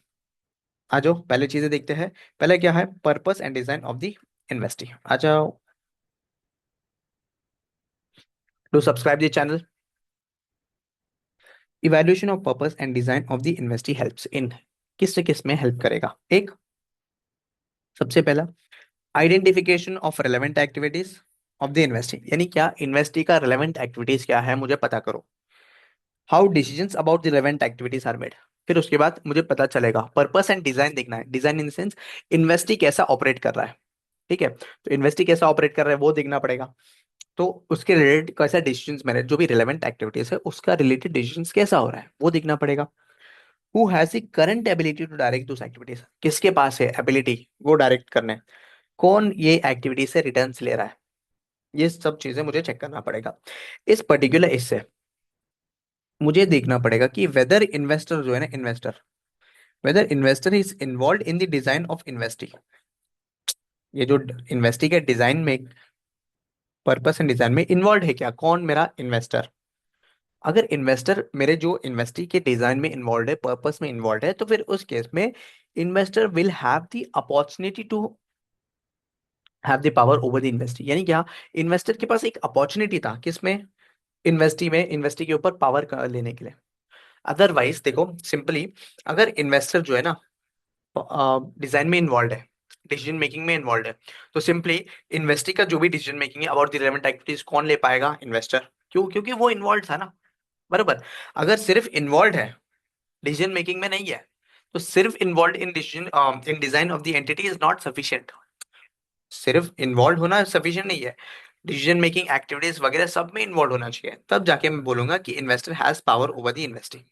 आ जाओ पहले चीजें देखते हैं। पहले क्या है, purpose and design of the investee. आ जाओ, do subscribe the channel. Evaluation of purpose and design of the investee helps in, किस से किस में हेल्प करेगा। एक, सबसे पहला, identification of relevant activities of the investee, यानी क्या, इन्वेस्टी का रेलेवेंट एक्टिविटीज क्या है मुझे पता करो। How decisions about the relevant activities are made, फिर उसके बाद मुझे पता चलेगा पर्पस एंड डिजाइन देखना है। Design in the sense investee कैसा ऑपरेट कर रहा है। ठीक है, तो इन्वेस्टी कैसा ऑपरेट कर रहा है वो देखना पड़ेगा। तो उसके रिलेटेड कैसा डिसीजंस मेरे, जो भी रिलेवेंट एक्टिविटीज है उसका रिलेटेड डिसीजंस कैसा हो रहा है वो देखना पड़ेगा। Who has the current ability to direct those activities, किसके पास है एबिलिटी वो डायरेक्ट करने, कौन ये एक्टिविटी से रिटर्न्स ले रहा है, ये सब चीजें मुझे चेक करना पड़ेगा। इस पर्टिकुलर इससे मुझे देखना पड़ेगा कि वेदर इन्वेस्टर जो है ना, investor, whether investor is involve in the design of investee, ये जो इन्वेस्टी के डिजाइन में, पर्पस एंड डिजाइन में इन्वॉल्व है क्या, कौन मेरा इन्वेस्टर। अगर इन्वेस्टर मेरे जो इन्वेस्टी के डिजाइन में इन्वॉल्व है, पर्पस में इन्वॉल्व है, तो फिर उस केस में investor will have the opportunity to have the power over the investee, यानी क्या, इन्वेस्टर के पास एक अपॉर्चुनिटी था किसमें, इन्वेस्टी में, इन्वेस्टी के ऊपर पावर लेने के लिए। अदरवाइज देखो सिंपली, अगर इन्वेस्टर जो है ना डिजाइन में इन्वॉल्व है, डिसीजन मेकिंग में इन्वॉल्व है, तो सिंपली इन्वेस्टी का जो भी डिसीजन मेकिंग है अबाउट द रिलेवेंट एक्टिविटीज कौन ले पाएगा, इन्वेस्टर। क्यों, क्योंकि वो इन्वॉल्व था ना, बराबर। अगर सिर्फ इन्वॉल्व है, डिसीजन मेकिंग में नहीं है, तो सिर्फ involve in decision in design of the entity is not sufficient. सिर्फ इन्वॉल्व होना सफिशिएंट नहीं है, डिसीजन मेकिंग एक्टिविटीज वगैरह सब में इन्वॉल्व होना चाहिए, तब जाके मैं बोलूंगा कि investor has power over the investing.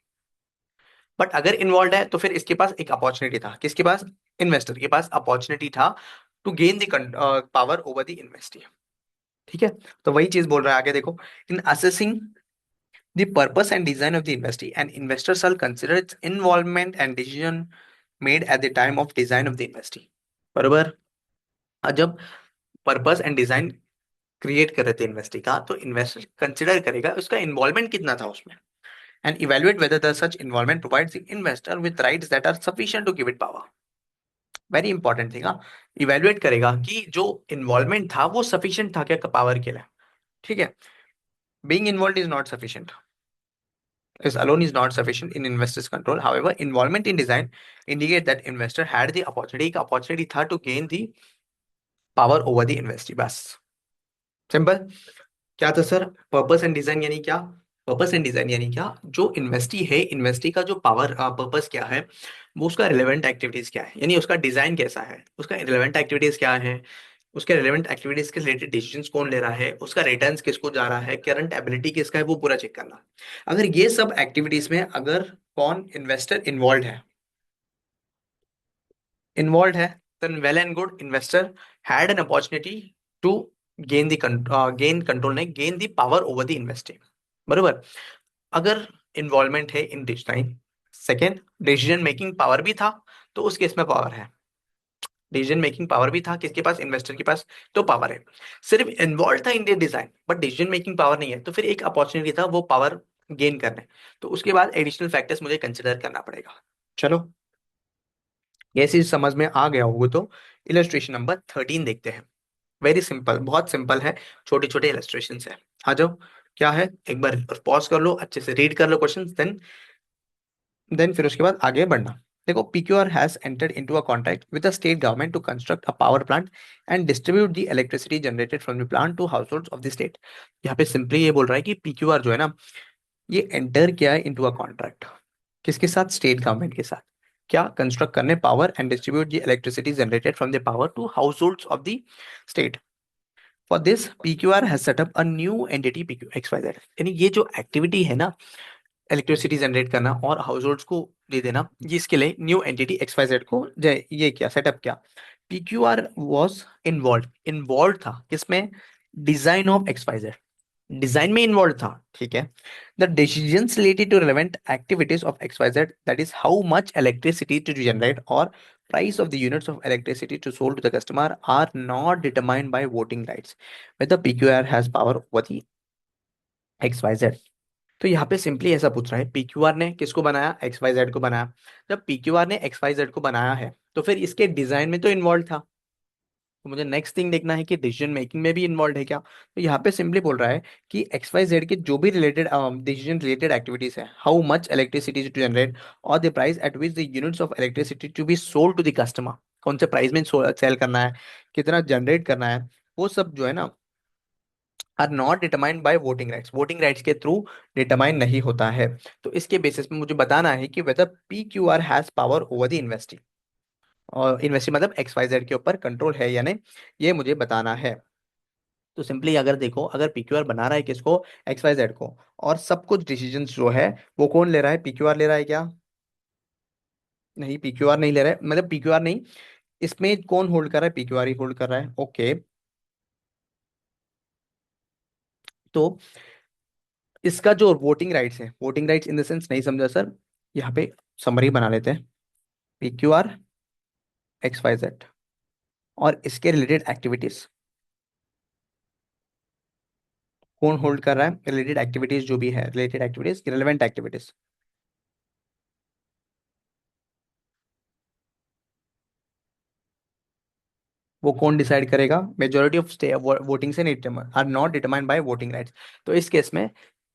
But अगर इन्वॉल्व है तो फिर इसके पास एक अपॉर्चुनिटी था, किसके पास, इन्वेस्टर के पास अपॉर्चुनिटी था to gain the power over the investee. ठीक है, तो वही चीज बोल रहा है आगे देखो, in assessing the purpose and design of the investee and investor shall consider its involvement and decision made at the time of design of the investee, बरोबर। जब पर्पस एंड डिजाइन क्रिएट कर रहे थे इन्वेस्टी का, तो investor consider करेगा उसका involvement कितना था उसमें, and evaluate whether the such involvement provides the investor with rights that are sufficient to give it power. Very important thing, हाँ, इवेल्युएट करेगा कि जो इन्वॉल्वमेंट था वो सफिशिएंट था क्या पावर के लिए। ठीक है, being involve is not sufficient, is alone is not sufficient in investor's control. However, involvement in design indicate that investor had the opportunity, का opportunity था to gain the power over the investee, बस simple. क्या था sir, purpose and design यानी क्या, purpose and design यानी क्या, जो इन्वेस्टी है, इन्वेस्टी का जो पावर पर्पस क्या है, वो उसका रिलेवेंट एक्टिविटीज क्या है, यानी उसका डिजाइन कैसा है, उसका रिलेवेंट एक्टिविटीज क्या है, उसके रिलेवेंट एक्टिविटीज के रिलेटेड डिसीजंस कौन ले रहा है, उसका रिटर्न्स किसको जा रहा है, करंट एबिलिटी किसका है, वो पूरा चेक करना। अगर ये सब एक्टिविटीज में अगर कौन इन्वेस्टर इन्वॉल्व है, then well and good, investor had an opportunity to gain control, नहीं, gain the power over the investing, बरोबर। अगर इन्वॉल्वमेंट है in design, second, decision making power भी था, तो उस केस में पावर है, डिसीजन मेकिंग पावर भी था किसके पास, इन्वेस्टर के पास, तो पावर है। सिर्फ इन्वॉल्व था इन the design but decision making power नहीं है, तो फिर एक अपॉर्चुनिटी था वो पावर गेन करने, तो उसके बाद एडिशनल फैक्टर्स मुझे कंसिडर करना पड़ेगा। चलो, ये चीज समझ में आ गया होगा तो इलस्ट्रेशन नंबर 13 देखते हैं। वेरी सिंपल, बहुत सिंपल है, छोटे छोटे इलस्ट्रेशन है। आ जाओ, क्या है, एक बार पॉज कर लो, अच्छे से रीड कर लो क्वेश्चन, देन फिर उसके बाद आगे बढ़ना। देखो, PQR has entered into a contract with the state government to construct a power plant and distribute the electricity generated from the plant to households of the state. यहाँ पे simply ये बोल रहा है कि PQR जो है ना, ये एंटर किया है इनटू अ कॉन्ट्रैक्ट, किसके साथ? स्टेट गवर्नमेंट के साथ। क्या? कंस्ट्रक्ट करने power and distribute the electricity generated from the power to households of the state. For this PQR has set up a new entity PQXYZ। यानी ये जो activity है ना, इलेक्ट्रिसिटी जनरेट करना और हाउस होल्ड्स को दे देना, ये इसके लिए न्यू एंटिटी XYZ को ये क्या सेटअप किया। PQR वॉज इन्वॉल्व, इन्वॉल्व था किसमें? डिजाइन ऑफ XYZ, डिजाइन में इन्वॉल्व था। ठीक है। The decisions related to relevant activities of XYZ, that is how much electricity to generate और price of the units of electricity to sold to the customer are not determined by voting rights, whether PQR has power over the XYZ। तो यहाँ पे simply ऐसा पूछ रहा है, PQR ने किसको बनाया? XYZ को बनाया। जब PQR ने XYZ को बनाया है तो फिर इसके डिजाइन में तो इन्वॉल्व था, तो मुझे नेक्स्ट थिंग देखना है कि डिसीजन मेकिंग में भी इन्वॉल्व है क्या। तो यहाँ पे सिंपली बोल रहा है कि XYZ के जो भी रिलेटेड डिसीजन रिलेटेड एक्टिविटीज है, how much electricity to generate और the price at which the units of electricity to be sold to the customer, कौन से प्राइस में सेल करना है, कितना जनरेट करना है, वो सब जो है ना, are not determined by voting rights, voting rights के थ्रू डिटरमाइन नहीं होता है। तो इसके बेसिस में मुझे बताना है कि whether PQR has power over the investee, और इन्वेस्टी मतलब XYZ के ऊपर कंट्रोल है या नहीं, ये मुझे बताना है। तो सिंपली अगर देखो, अगर PQR बना रहा है किसको? XYZ को, और सब कुछ डिसीजन जो है वो कौन ले रहा है? PQR ले रहा है क्या? नहीं, PQR नहीं ले रहा है, मतलब PQR नहीं, इसमें कौन होल्ड कर रहा है? PQR ही होल्ड कर रहा है। ओके। तो इसका जो वोटिंग राइट्स है, voting rights in the sense नहीं समझा सर, यहाँ पे समरी बना लेते हैं। PQR XYZ और इसके रिलेटेड एक्टिविटीज कौन होल्ड कर रहा है? रिलेटेड एक्टिविटीज जो भी है, रिलेटेड एक्टिविटीज, रिलेवेंट एक्टिविटीज, वो कौन डिसाइड करेगा? मेजोरिटी ऑफ वोटिंग से नहीं, are not determined by voting rights. तो इस केस में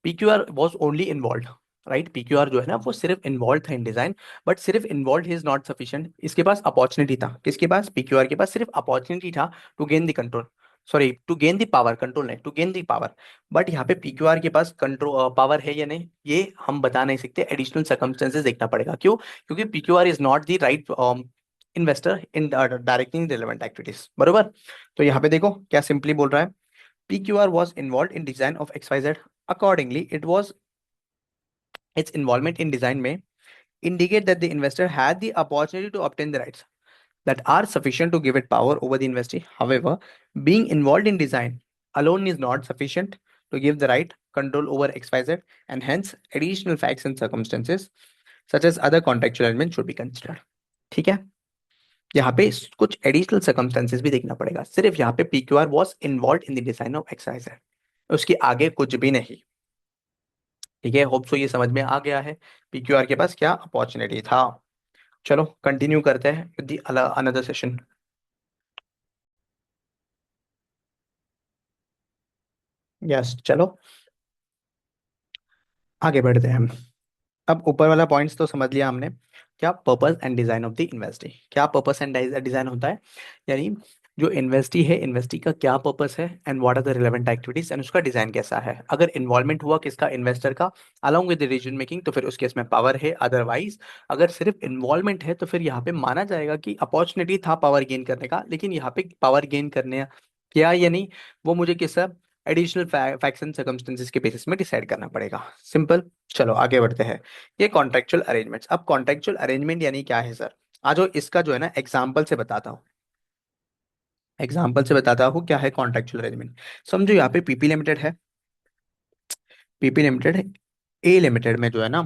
PQR was only involve, right. PQR जो है ना वो सिर्फ इन्वॉल्व था इन डिजाइन, बट सिर्फ इन्वॉल्व इज नॉट सफिशिएंट। इसके पास अपॉर्चुनिटी था, किसके पास? PQR के पास सिर्फ अपॉर्चुनिटी था to gain the control, sorry to gain the power, control नहीं, to gain the power. But यहाँ पे PQR के पास कंट्रोल पावर है या नहीं, ये हम बता नहीं सकते, एडिशनल सर्कमस्टेंसेस देखना पड़ेगा। क्यों? क्योंकि PQR is not the right investor in directing relevant activities, बरोबर। तो यहाँ पे देखो क्या सिंपली बोल रहा है, PQR was involved in design of XYZ. Accordingly, it was its involvement in design may indicate that the investor had the opportunity to obtain the rights that are sufficient to give it power over the investee. However, being involved in design alone is not sufficient to give the right control over XYZ, and hence additional facts and circumstances such as other contractual elements should be considered। ठीक है। यहाँ पे कुछ additional circumstances भी देखना पड़ेगा, सिर्फ यहाँ पे PQR was involve in the design of XYZ, उसके आगे कुछ भी नहीं। ठीक है, होप सो ये समझ में आ गया है PQR के पास क्या अपॉर्चुनिटी था। चलो कंटिन्यू करते हैं with the another session. Yes, चलो आगे बढ़ते हैं हम। अब ऊपर वाला पॉइंट्स तो समझ लिया हमने। क्या purpose and design of the investee, क्या पर्पस एंड डिजाइन होता है, यानी जो इन्वेस्टी है, इन्वेस्टी का क्या पर्पस है and what are the relevant activities and उसका डिजाइन कैसा है। अगर इन्वॉल्वमेंट हुआ किसका? इन्वेस्टर का, along with the decision making, तो फिर उस केस में पावर है। अदरवाइज अगर सिर्फ इन्वॉल्वमेंट है तो फिर यहाँ पे माना जाएगा कि अपॉर्चुनिटी था पावर गेन करने का, लेकिन यहाँ पे पावर गेन करने क्या या नहीं, वो मुझे किस एडिशनल फैक्ट्स एंड सर्कमस्टेंसेस के बेसिस में डिसाइड करना पड़ेगा। सिंपल। चलो आगे बढ़ते हैं। ये कॉन्ट्रेक्चुअल अरेंजमेंट्स। अब कॉन्ट्रेक्चुअल अरेंजमेंट यानी क्या है सर? आज इसका जो है ना एग्जाम्पल से बताता हूँ, एग्जाम्पल से बताता हूँ क्या है कॉन्ट्रेक्चुअल अरेंजमेंट। समझो यहाँ पे PP लिमिटेड है, PP लिमिटेड है, A लिमिटेड में जो है ना,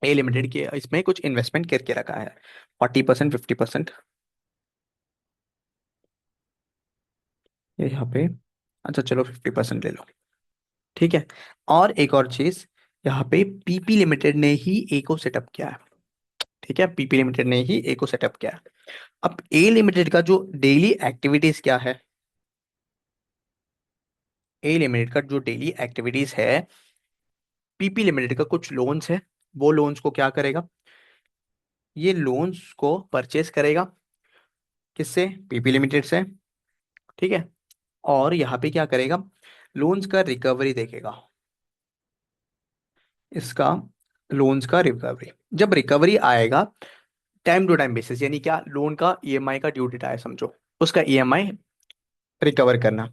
A लिमिटेड के इसमें कुछ इन्वेस्टमेंट करके रखा है, 40%, 50%, ये यहाँ पे, अच्छा चलो 50% ले लो। ठीक है। और एक और चीज, यहाँ पे PP लिमिटेड ने ही A को सेटअप किया है। ठीक है, PP लिमिटेड ने ही A को सेटअप किया है। अब A लिमिटेड का जो डेली एक्टिविटीज क्या है, A लिमिटेड का जो डेली एक्टिविटीज है, PP लिमिटेड का कुछ लोन्स है, वो लोन्स को क्या करेगा? ये लोन्स को परचेस करेगा, किससे? पीपी लिमिटेड से। ठीक है। और यहाँ पे क्या करेगा? लोन्स का रिकवरी देखेगा, इसका लोन्स का रिकवरी। जब रिकवरी आएगा टाइम टू टाइम बेसिस, यानी क्या, लोन का ईएमआई का ड्यू डेट आया समझो, उसका ईएमआई रिकवर करना।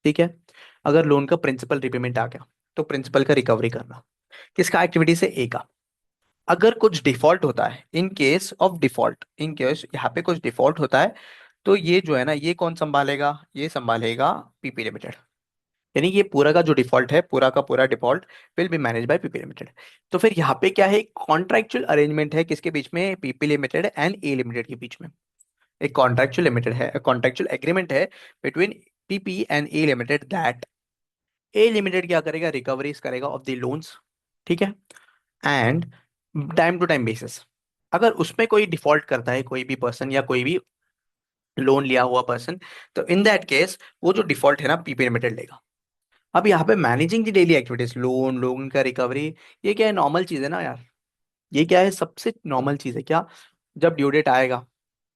ठीक है। अगर लोन का प्रिंसिपल रिपेमेंट आ गया तो प्रिंसिपल का रिकवरी करना। किसका एक्टिविटी से? ए का। अगर कुछ डिफॉल्ट होता है, in case of default, in case यहाँ पे कुछ डिफॉल्ट होता है, तो ये जो है ना, ये कौन संभालेगा? ये संभालेगा पीपी लिमिटेड। यानी ये पूरा का जो डिफॉल्ट है, पूरा का पूरा default will be manage by PP limited. तो फिर यहाँ पे क्या है? कॉन्ट्रेक्चुअल अरेंजमेंट है, किसके बीच में? PP limited and A limited के बीच में एक कॉन्ट्रेक्चुअल लिमिटेड है, कॉन्ट्रेक्चुअल एग्रीमेंट है between PP and A limited, that A limited क्या करेगा? रिकवरीज करेगा ऑफ द लोन्स। ठीक है। And time to time basis, अगर उसमें कोई डिफॉल्ट करता है, कोई भी पर्सन या कोई भी लोन लिया हुआ पर्सन, तो इन दैट केस वो जो डिफॉल्ट है ना, पीपी लिमिटेड लेगा। अब यहाँ पे managing the daily activities, loan, loan का रिकवरी, ये क्या है? नॉर्मल चीज है ना यार। ये क्या है? सबसे नॉर्मल चीज है क्या? जब ड्यू डेट आएगा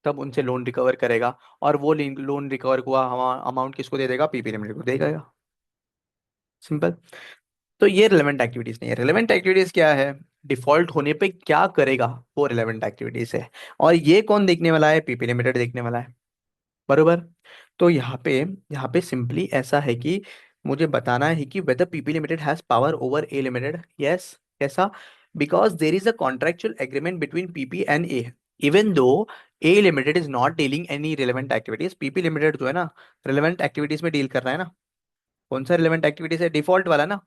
तब उनसे लोन रिकवर करेगा, और वो लोन रिकवर हुआ अमाउंट किसको दे देगा? पीपी लिमिटेड को देगा। सिंपल। तो ये रिलेवेंट एक्टिविटीज नहीं है। रिलेवेंट एक्टिविटीज क्या है? डिफॉल्ट होने पे क्या करेगा, वो रिलेवेंट एक्टिविटीज है। और ये कौन देखने वाला है? पीपी लिमिटेड देखने वाला है। बरोबर। तो यहाँ पे सिंपली ऐसा है कि मुझे बताना है कि whether PP limited has power over A limited. Yes. कैसा? Because there is a contractual agreement between PP and A, even though A limited is not dealing any relevant activities, PP limited जो है ना, relevant activities में deal कर रहा है ना। कौन सा रिलेवेंट एक्टिविटीज है? डिफॉल्ट वाला ना,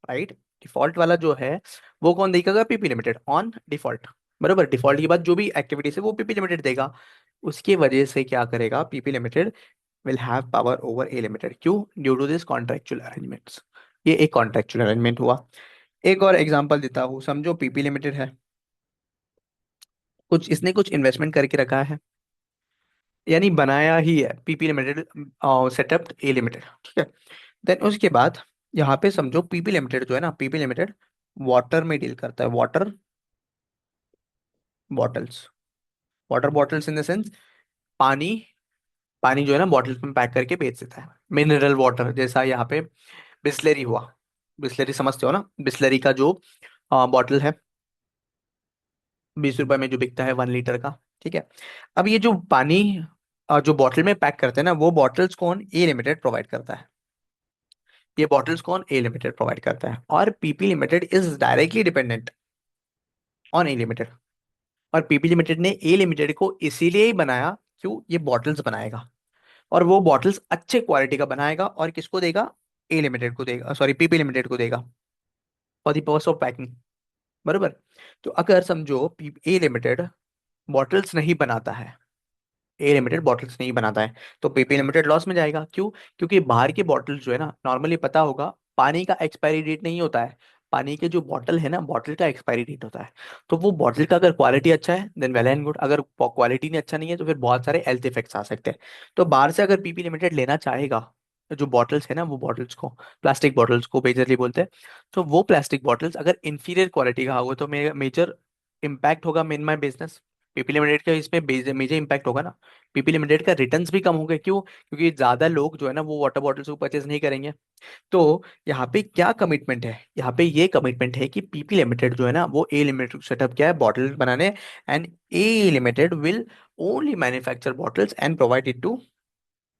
राइट। डिफॉल्ट वाला जो है वो कौन देगा? PP limited on default. बरोबर। डिफॉल्ट के बाद जो भी एक्टिविटीज है वो पीपी लिमिटेड देगा। उसकी वजह से क्या करेगा? PP limited will have power over A limited. क्यों? Due to this contractual arrangements. ये एक कॉन्ट्रेक्चुअल अरेंजमेंट हुआ। एक और एग्जांपल देता हूँ, समझो पीपी लिमिटेड है, कुछ इसने कुछ इन्वेस्टमेंट करके रखा है, यानी बनाया ही है पीपी लिमिटेड, सेटअप ए लिमिटेड। ठीक है। देन उसके बाद यहाँ पे समझो पीपी लिमिटेड जो है ना, पीपी लिमिटेड वाटर में डील करता है, water bottles. Water bottles in the sense पानी, पानी जो है ना बॉटल्स में पैक करके बेच देता है। मिनरल वाटर, जैसा यहाँ पे बिस्लरी हुआ। बिस्लरी समझते हो ना? बिस्लरी का जो बॉटल है, 20 रुपए में जो बिकता है 1 लीटर का। ठीक है। अब ये जो पानी जो बॉटल में पैक करते हैं ना, वो बॉटल्स कौन? ए लिमिटेड प्रोवाइड करता है। ये बॉटल्स कौन? ए लिमिटेड प्रोवाइड करता है। और PP limited is directly dependent on A limited. और पीपी लिमिटेड ने ए लिमिटेड को इसीलिए ही बनाया, क्यों? ये बॉटल्स बनाएगा, और वो बॉटल्स अच्छे क्वालिटी का बनाएगा, और किसको देगा? ए लिमिटेड को देगा, सॉरी पीपी लिमिटेड को देगा, for the purpose of packing. बरोबर। तो अगर समझो ए लिमिटेड बॉटल्स नहीं बनाता है, ए लिमिटेड बॉटल्स नहीं बनाता है, तो पीपी लिमिटेड लॉस में जाएगा। क्यों? क्योंकि बाहर के बॉटल्स जो है ना, नॉर्मली पता होगा, पानी का एक्सपायरी डेट नहीं होता है। पानी के जो बॉटल है ना, बॉटल का एक्सपायरी डेट होता है। तो वो बॉटल का अगर क्वालिटी अच्छा है देन वेल एंड गुड, अगर क्वालिटी नहीं अच्छा नहीं है तो फिर बहुत सारे हेल्थ इफेक्ट्स आ सकते हैं। तो बाहर से अगर पीपी लिमिटेड लेना चाहेगा, तो जो बॉटल्स है ना, वो बॉटल्स को, प्लास्टिक बॉटल्स को मेजरली बोलते हैं, तो वो प्लास्टिक बॉटल्स अगर इंफीरियर क्वालिटी का होगा तो मेजर इम्पैक्ट होगा इन माई बिजनेस। पीपी लिमिटेड का इसमें मेजर इम्पैक्ट होगा ना। पीपी लिमिटेड का रिटर्न्स भी कम होंगे। क्यों? क्योंकि ज्यादा लोग जो है ना वो वाटर बॉटल्स को परचेज नहीं करेंगे। तो यहाँ पे क्या कमिटमेंट है? यहाँ पे ये कमिटमेंट है कि पीपी लिमिटेड जो है ना, वो ए लिमिटेड सेटअप क्या है? बॉटल बनाने। And A limited will only manufacture bottles and provide it to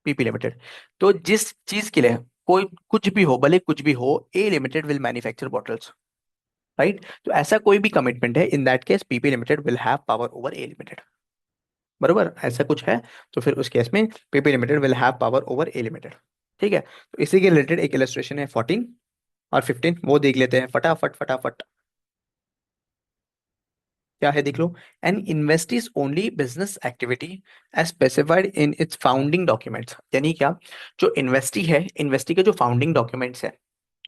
PP limited. तो जिस चीज के लिए कोई कुछ भी हो, भले कुछ भी हो, A limited will manufacture bottles, right. तो ऐसा कोई भी कमिटमेंट है, in that case PP limited will have power over A limited. बरोबर, ऐसा कुछ है तो फिर उस केस में PP limited will have power over A limited. ठीक है। तो इसी के रिलेटेड एक इलस्ट्रेशन है 14 और 15, वो देख लेते हैं फटाफट फटाफट। क्या है देख लो। An invest is only business activity as specified in its founding documents. यानी क्या? जो इन्वेस्टी है, इन्वेस्टी के जो फाउंडिंग डॉक्यूमेंट्स है,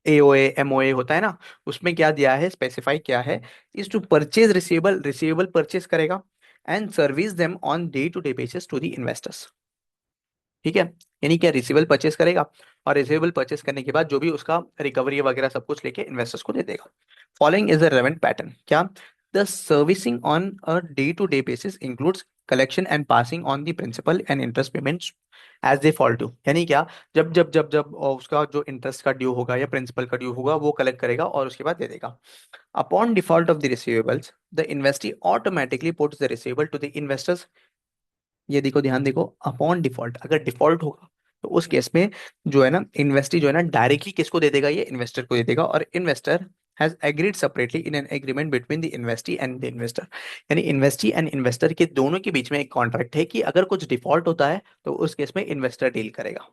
एओए एमओए होता है ना, उसमें क्या दिया है, स्पेसिफाई क्या है? Is to purchase receivable, receivable purchase करेगा, and service them on day to day basis to the investors. ठीक है। यानी क्या? रिसीवेबल परचेस करेगा, और रिसीवेबल परचेस करने के बाद जो भी उसका रिकवरी वगैरह सब कुछ लेके इन्वेस्टर्स को दे देगा। Following is the relevant pattern. क्या? The servicing on a day-to-day basis includes collection and passing on the principal and interest payments as they fall due. यानी क्या, जब उसका जो इंटरेस्ट का ड्यू होगा या प्रिंसिपल का ड्यू होगा वो कलेक्ट करेगा और उसके बाद दे देगा. Upon default of the receivables, the investee automatically puts the receivable to the investors. ये देखो, ध्यान देखो, अपॉन डिफॉल्ट, अगर डिफॉल्ट होगा तो उस केस में जो है ना, इन्वेस्टी जो है ना डायरेक्टली किसको दे देगा, ये इन्वेस्टर को दे देगा. और investor has agreed separately in an agreement between the investee and the investor. यानी इन्वेस्टी एंड इन्वेस्टर के दोनों के बीच में एक कॉन्ट्रैक्ट है कि अगर कुछ डिफॉल्ट होता है तो उस केस में इन्वेस्टर डील करेगा.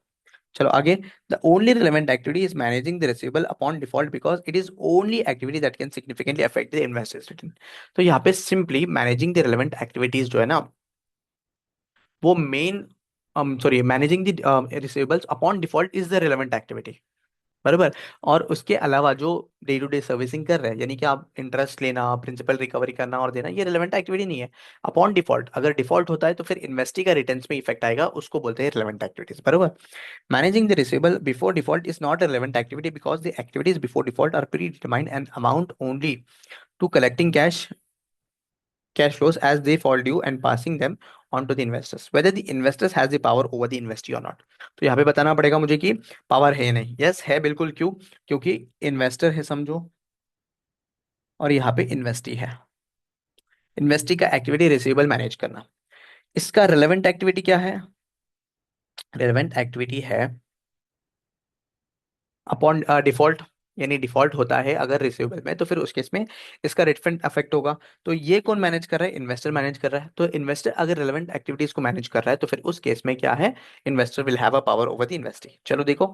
चलो आगे. The only relevant activity is managing the receivable upon default because it is only activity that can significantly affect the investors return. तो यहाँ पे simply managing the relevant activities जो है ना, वो main, sorry, managing the receivables upon default is the relevant activity. बराबर. और उसके अलावा जो डे टू डे सर्विसिंग कर रहे हैं, यानी कि आप इंटरेस्ट लेना, प्रिंसिपल रिकवरी करना और देना, ये रिलेवेंट एक्टिविटी नहीं है. अपॉन डिफॉल्ट, अगर डिफॉल्ट होता है तो फिर इन्वेस्टी का रिटर्न्स में इफेक्ट आएगा, उसको बोलते हैं रिलेवेंट एक्टिविटीज. बराबर. Managing the receivable before default is not a relevant activity because the activities before default are predetermined and amount only to collecting cash flows as they fall due and passing them on to the investors, whether the investors has the power over the investee or not. तो यहाँ पे बताना पड़ेगा मुझे कि power है या नहीं. यस है, बिल्कुल. क्यों? क्योंकि इन्वेस्टर है समझो, और यहाँ पे इन्वेस्टी है. इन्वेस्टी का एक्टिविटी रिसीवेबल मैनेज करना. इसका रिलेवेंट एक्टिविटी क्या है? रिलेवेंट एक्टिविटी है अपॉन डिफॉल्ट. यानी डिफॉल्ट होता है अगर रिसीवेबल में, तो फिर उस केस में इसका रिटर्न अफेक्ट होगा. तो ये कौन मैनेज कर रहा है? इन्वेस्टर मैनेज कर रहा है. तो इन्वेस्टर अगर रिलेवेंट एक्टिविटीज को मैनेज कर रहा है तो फिर उस केस में क्या है, investor will have a power over the investee. चलो देखो.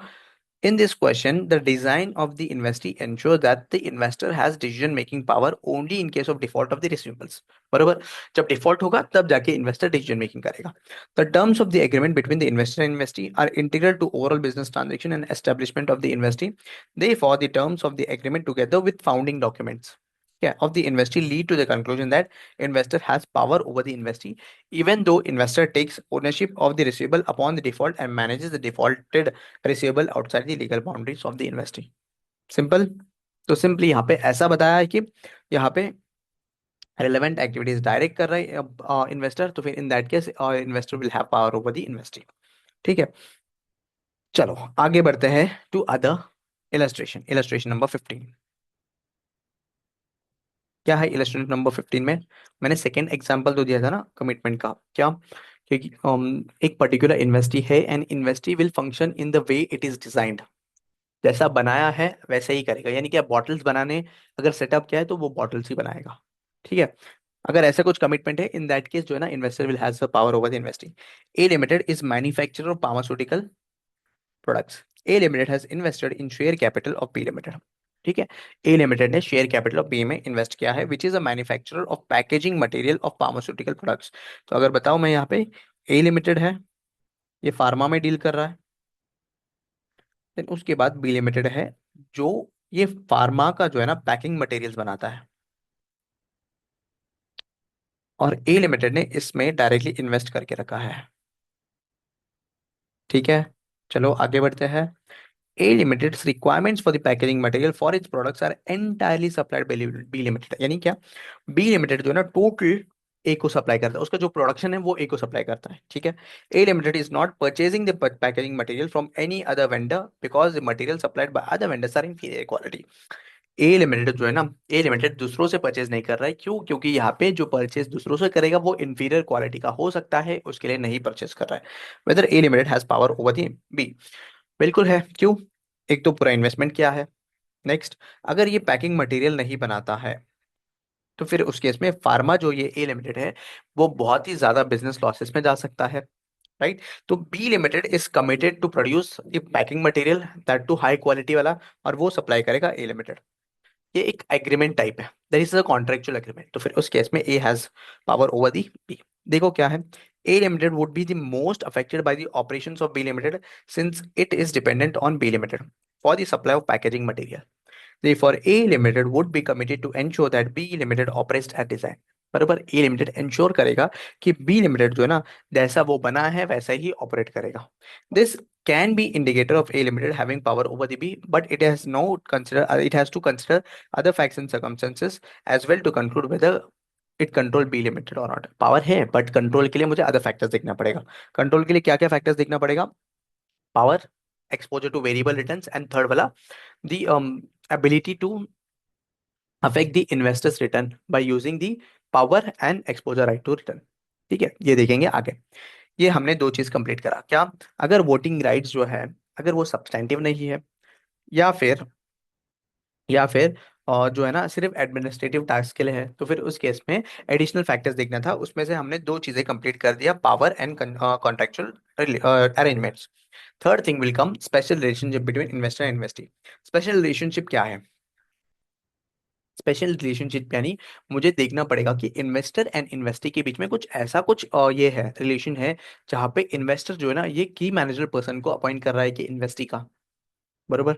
In this question, the design of the investee ensures that the investor has decision-making power only in case of default of the receivables. बरोबर. जब default होगा तब जाके investor decision making करेगा. The terms of the agreement between the investor and investee are integral to overall business transaction and establishment of the investee. Therefore, the terms of the agreement together with founding documents, yeah, of the investee lead to the conclusion that investor has power over the investee, even though investor takes ownership of the receivable upon the default and manages the defaulted receivable outside the legal boundaries of the investee. Simple. तो simply यहाँ पे ऐसा बताया है कि यहाँ पे relevant activities direct कर रहे हैं इन्वेस्टर, तो फिर in that case investor will have power over the investee. ठीक है. चलो आगे बढ़ते हैं to other illustration. Illustration number 15. क्या है इलस्ट्रेशन नंबर 15 में? मैंने सेकेंड एग्जांपल तो दिया था ना कमिटमेंट का. क्या? क्योंकि एक पर्टिकुलर इन्वेस्टी है and investee will function in the way it is designed. जैसा बनाया है वैसे ही करेगा. यानी कि बॉटल्स बनाने अगर सेटअप किया है तो वो बॉटल्स ही बनाएगा. ठीक है. अगर ऐसा कुछ कमिटमेंट है, इन दैट केस जो है ना, investor will have the power over the investing. A limited is manufacturer of pharmaceutical products. A limited has invested in share capital of B limited. ठीक है. ए लिमिटेड ने share capital of B में invest किया है, which is a manufacturer of packaging material of pharmaceutical products. तो अगर बताओ मैं यहाँ पे, ए लिमिटेड है, ये फार्मा में डील कर रहा है. देन उसके बाद बी लिमिटेड है जो ये फार्मा का जो है ना पैकिंग मटेरियल्स बनाता है. और ए लिमिटेड ने इसमें डायरेक्टली इन्वेस्ट करके रखा है. ठीक है. चलो आगे बढ़ते हैं. A Limited's requirements for the packaging material for its products are entirely supplied by B Limited. यानी क्या? B Limited जो है ना टोटल A को सप्लाई करता है, उसका जो प्रोडक्शन है वो A को सप्लाई करता है. ठीक है. A Limited is not purchasing the packaging material from any other vendor because the material supplied by other vendors are inferior quality. A limited जो है ना, ए लिमिटेड दूसरों से परचेज नहीं कर रहा है. क्यों? क्योंकि यहाँ पे जो परचेज दूसरों से करेगा वो इंफीरियर क्वालिटी का हो सकता है, उसके लिए नहीं परचेज कर रहा है. Whether A limited has power over the B. बिल्कुल है. क्यों? एक तो पूरा इन्वेस्टमेंट किया है. नेक्स्ट, अगर ये पैकिंग मटेरियल नहीं बनाता है तो फिर उस केस में फार्मा जो ये ए लिमिटेड है वो बहुत ही ज्यादा बिजनेस लॉसेस में जा सकता है. राइट. तो B limited is committed to produce ये packing material, that too high quality वाला, और वो सप्लाई करेगा ए लिमिटेड. ये एक एग्रीमेंट टाइप है, that is a contractual agreement. तो फिर उस केस में A has power over the B. देखो क्या है. A limited would be the most affected by the operations of B limited since it is dependent on B limited for the supply of packaging material. Therefore, A Limited would be committed to ensure that B Limited operates at design. बराबर। ए limited ensure करेगा कि B limited जो है ना, जैसा वो बना है वैसा ही ऑपरेट करेगा। This can be indicator of A limited having power over the B, but it has to consider other facts and circumstances as well to conclude whether it control B limited और not. Power है but control के लिए मुझे other factors देखना पड़ेगा। Control के लिए क्या क्या फैक्टर्स देखना पड़ेगा? Power, exposure to variable returns, and third वाला the ability to affect the investors return by using the power and exposure right to return। ठीक है, ये देखेंगे आगे। ये हमने दो चीज कंप्लीट करा क्या? अगर वोटिंग राइट्स जो है, अगर वो सब्सटैंटिव नहीं है, या फिर जो है ना सिर्फ एडमिनिस्ट्रेटिव टास्क के लिए है, तो फिर उस केस में एडिशनल फैक्टर्स देखना था। उसमें से हमने दो चीजें कंप्लीट कर दिया, power and contractual arrangements. Third thing will come special relationship between investor and investee. Special relationship क्या है? स्पेशल रिलेशनशिप यानी मुझे देखना पड़ेगा कि इन्वेस्टर एंड इन्वेस्टी के बीच में कुछ ऐसा कुछ ये है, रिलेशन है, जहाँ पे इन्वेस्टर जो है ना ये की मैनेजर पर्सन को अपॉइंट कर रहा है कि इन्वेस्टी का, बरोबर।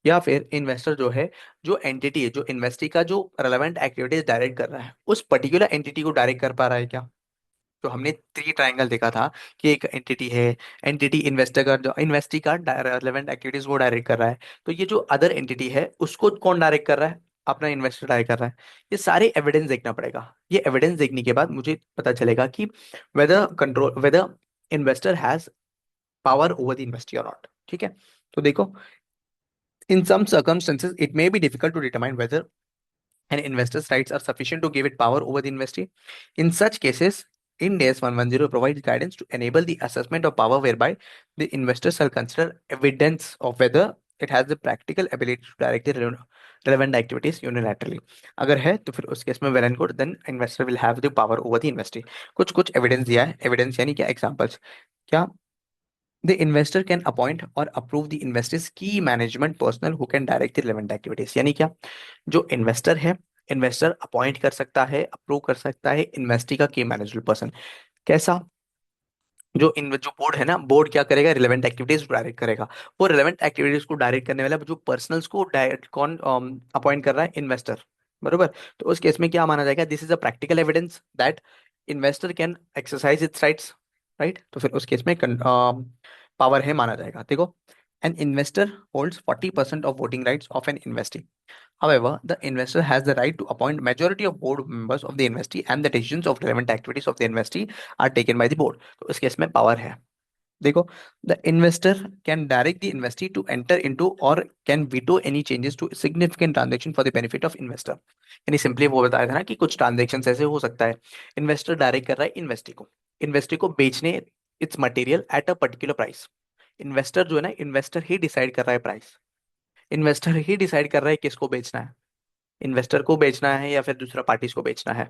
या फिर इन्वेस्टर जो है, जो एंटिटी है, जो इन्वेस्टी का जो रेलेवेंट एक्टिविटीज डायरेक्ट कर रहा है, उस पर्टिकुलर एंटिटी को डायरेक्ट कर पा रहा है क्या? तो हमने थ्री ट्रायंगल देखा था कि एक एंटिटी है, एंटिटी इन्वेस्टर का जो इन्वेस्टी का रेलेवेंट एक्टिविटीज वो डायरेक्ट कर रहा है, तो ये जो अदर एंटिटी है उसको कौन डायरेक्ट कर रहा है? अपना इन्वेस्टर डायरेक्ट कर रहा है। ये सारे एविडेंस देखना पड़ेगा। ये एविडेंस देखने के बाद मुझे पता चलेगा कि whether investor has power over the investee और नॉट। ठीक है, तो देखो, इन सम circumstances it may be difficult to determine whether an investor's rights are sufficient to give it power over the investee. In such cases, Ind AS 110 provides guidance to enable the assessment of power whereby the investor shall consider evidence of whether it has the practical ability to direct the relevant activities unilaterally। अगर है तो फिर उस case में well and good, then investor will have the power over the investee। कुछ कुछ evidence दिया है। एविडेंस यानी क्या? एग्जांपल्स। क्या? The investor can appoint or approve the investor's key management personnel who can direct the relevant activities। यानी क्या? जो इन्वेस्टर है, इन्वेस्टर अपॉइंट कर सकता है, अप्रूव कर सकता है इन्वेस्टी का की मैनेजमेंट पर्सन। कैसा? जो बोर्ड है ना, बोर्ड क्या करेगा? रिलेवेंट एक्टिविटीज डायरेक्ट करेगा। वो रिलेवेंट एक्टिविटीज को डायरेक्ट करने वाला जो पर्सनल्स को डायरेक्ट कौन अपॉइंट कर रहा है? इन्वेस्टर, बरोबर। तो उस केस में क्या माना जाएगा? This is a practical evidence that investor can exercise it's rights, right. तो फिर उस केस में पावर है माना जाएगा। देखो, an investor holds 40% of voting rights of an investee. However, the investor has the right to appoint majority of board members of the investee, and the decisions of relevant activities of the investee are taken by the board। तो इस case में power है। देखो, the investor can direct the investee to enter into or can veto any changes to significant transaction for the benefit of investor। यानी simply वो बताया था ना कि कुछ ट्रांजेक्शन ऐसे हो सकता है, इन्वेस्टर डायरेक्ट कर रहा है इन्वेस्टी को बेचने it's material at a particular price. Investor जो है ना, इन्वेस्टर ही डिसाइड कर रहा है प्राइस। इन्वेस्टर ही डिसाइड कर रहा है किसको बेचना है, इन्वेस्टर को बेचना है या फिर दूसरा पार्टीज को बेचना है।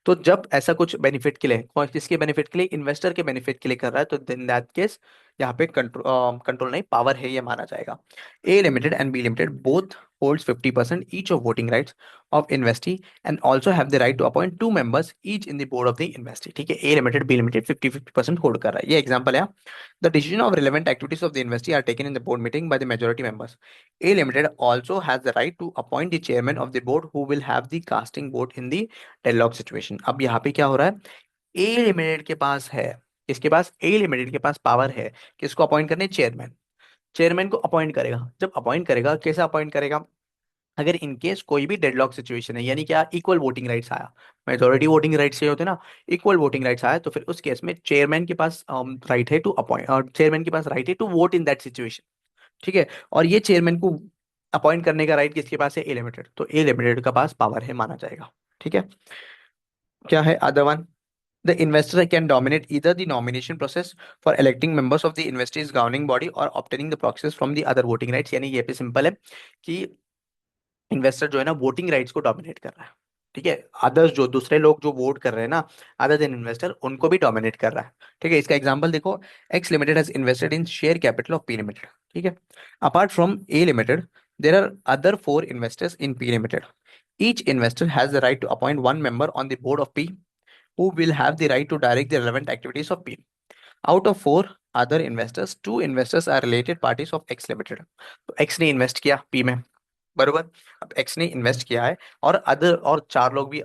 तो जब ऐसा कुछ बेनिफिट के लिए, कौन किसके बेनिफिट के लिए? इन्वेस्टर के बेनिफिट के लिए कर रहा है, तो इन दैट केस यहाँ पे कंट्रोल नहीं, पावर है ये माना जाएगा। A limited and B limited both holds 50% each of voting rights of investee and also have the right to appoint two members each in the board of the investee. ठीक है, A limited B limited 50-50% hold कर रहा है। ये example है। The decision of relevant activities of the investee are taken in the board meeting by the majority members. A Limited also has the right to appoint the chairman of the board who will have the casting vote in the deadlock situation। अब यहाँ पे क्या हो रहा है? A limited के पास है, इसके पास ए लिमिटेड के पास पावर है किसको अपॉइंट करने? चेयरमैन। चेयरमैन को अपॉइंट करेगा। जब अपॉइंट करेगा, कैसे अपॉइंट करेगा? अगर इनकेस कोई भी डेडलॉक सिचुएशन है, यानी क्या? इक्वल वोटिंग राइट्स आया, मेजोरिटी वोटिंग राइट्स चाहिए होते हैं ना, इक्वल वोटिंग राइट्स आया, तो फिर उस केस में चेयरमैन के पास राइट है टू अपॉइंट, और चेयरमैन के पास राइट है to vote in that situation. ठीक है, और ये चेयरमैन को अपॉइंट करने का राइट किसके पास है? A limited. तो ए लिमिटेड का पास पावर है माना जाएगा। ठीक है, क्या है other one? The investor can dominate either the nomination process for electing members of the investors governing body और obtaining the process from the other voting rights. यानी ये पे सिंपल है कि इन्वेस्टर जो है ना वोटिंग राइट्स को डोमिनेट कर रहा है। ठीक है, अदर्स जो दूसरे लोग जो वोट कर रहे हैं ना, अदर देन इन्वेस्टर, उनको भी डोमिनेट कर रहा है। ठीक है, इसका एग्जांपल देखो, X limited has invested in share capital of P limited. ठीक है, apart from A limited there are other four investors in P limited. Each investor has the right to appoint one member on the board of P who will have the right to direct the relevant activities of P। Out of four other investors, two investors are related parties of X Limited। तो X ने invest किया P में, बरोबर। अब X ने invest किया है और अदर और चार लोग भी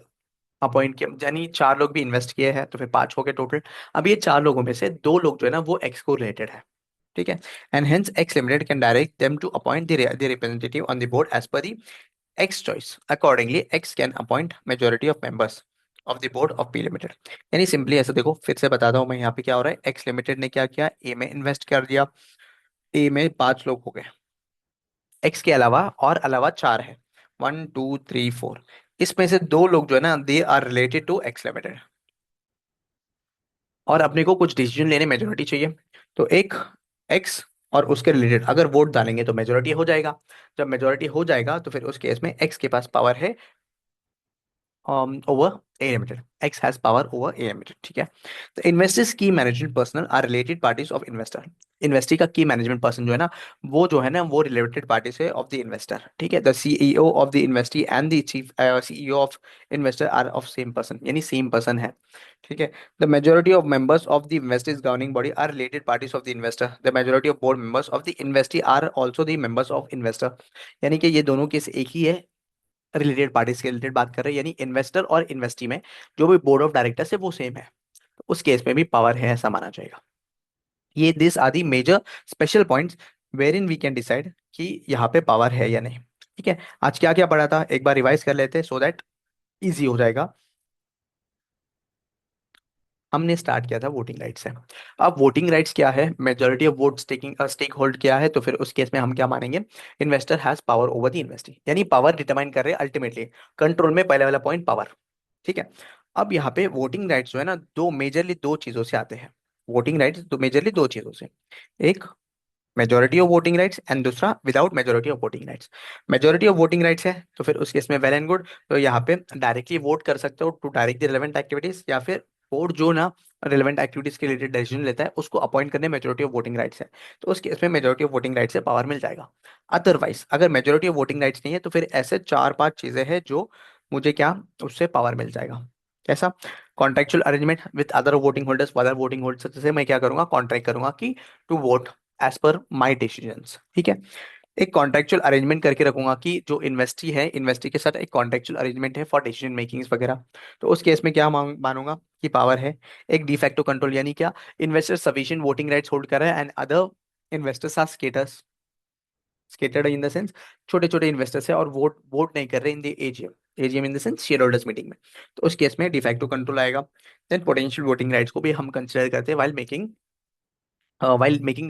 अपॉइंट किया, यानी चार लोग भी इन्वेस्ट किए हैं तो फिर पांच हो गए टोटल। अब ये चार लोगों में से दो लोग जो है ना वो एक्स को रिलेटेड है, ठीक है। And hence X limited can direct them to appoint the representative on the board as per the X choice. Accordingly X can appoint majority of members of the board of P limited. यानी simply ऐसे देखो, फिर से बताता हूँ मैं यहाँ पे क्या हो रहा है। एक्स लिमिटेड ने क्या किया, ए में इन्वेस्ट कर दिया। ए में पांच लोग हो गए, एक्स के अलावा और अलावा चार है, 1 2 3 4। इसमें से दो लोग जो है ना they are related to X limited, और अपने को कुछ डिसीजन लेने मेजोरिटी चाहिए। तो एक एक्स और उसके रिलेटेड अगर वोट डालेंगे तो मेजोरिटी हो जाएगा। जब मेजोरिटी हो जाएगा तो फिर उस केस में एक्स के पास पावर है over A limited. X has power over A limited. ठीक है। तो इन्वेस्टर्स की management personal are related parties of investor. Investee का की मैनेजमेंट पर्सन जो है ना वो रिलेटेड पार्टी से ऑफ द इन्वेस्टर, ठीक है। The CEO of the investee and the chief CEO of investor are of same person, यानी सेम पर्सन है, ठीक है। The majority of members of the investors governing body are related parties of the investor. The majority of board members of the investee are also the members of investor. यानी कि ये दोनों case एक ही है, related parties के related बात कर रहे हैं, यानी इन्वेस्टर और इन्वेस्टी में जो भी बोर्ड ऑफ डायरेक्टर्स है वो सेम है, तो उस केस में भी पावर है ऐसा माना जाएगा। ये this are the major special points where in we can decide कि यहाँ पे पावर है या नहीं, ठीक है। आज क्या क्या पढ़ा था एक बार रिवाइज कर लेते हैं सो दैट इजी हो जाएगा। हमने स्टार्ट किया था वोटिंग राइट्स से। अब वोटिंग राइट्स क्या है, majority of votes taking stake hold किया है, तो फिर उस केस में हम क्या मानेंगे, investor has power over the investee, यानी पावर डिटरमाइन कर रहे हैं अल्टीमेटली, कंट्रोल में पहले वाला पॉइंट पावर, ठीक है। अब यहाँ पे वोटिंग राइट्स जो है ना दो मेजरली दो चीजों से आते हैं। वोटिंग राइट्स तो मेजरली दो चीजों से, एक majority of voting rights and दूसरा without majority of voting rights. Majority of voting rights है तो फिर उस केस में वेल एंड गुड, तो यहाँ पे डायरेक्टली वोट कर सकते हो to direct the relevant activities, या फिर बोर्ड जो ना रिलेवेंट एक्टिविटीज के रिलेटेड डिसीजन लेता है उसको अपॉइंट करने मेजोरिटी ऑफ वोटिंग राइट्स है, तो उस केस में मेजोरिटी ऑफ वोटिंग राइट्स से पावर मिल जाएगा। अदरवाइज अगर मेजोरिटी ऑफ वोटिंग राइट्स नहीं है तो फिर ऐसे चार पांच चीजें हैं जो मुझे क्या उससे पावर मिल जाएगा। कैसा, contractual arrangement with other voting holders से मैं क्या करूंगा, कॉन्ट्रैक्ट करूंगा कि to vote as per my decisions, ठीक है। एक कॉन्ट्रेक्चुअल अरेंजमेंट करके रखूंगा कि जो इन्वेस्टी है इन्वेस्टी के साथ एक कॉन्ट्रेक्चुअल अरेंजमेंट है फॉर डिसीजन मेकिंग वगैरह, तो उस केस में क्या मानूंगा कि पावर है। एक डिफैक्टो कंट्रोल, यानी क्या, investor sufficient voting rights hold कर रहा है and other investors are scattered in the sense छोटे छोटे इन्वेस्टर्स है और वोट वोट नहीं कर रहे in the AGM, AGM in the sense share holders meeting में, तो उस केस में डिफैक्टो कंट्रोल आएगा। देन पोटेंशियल वोटिंग राइट्स को भी हम कंसिडर करते हैं while making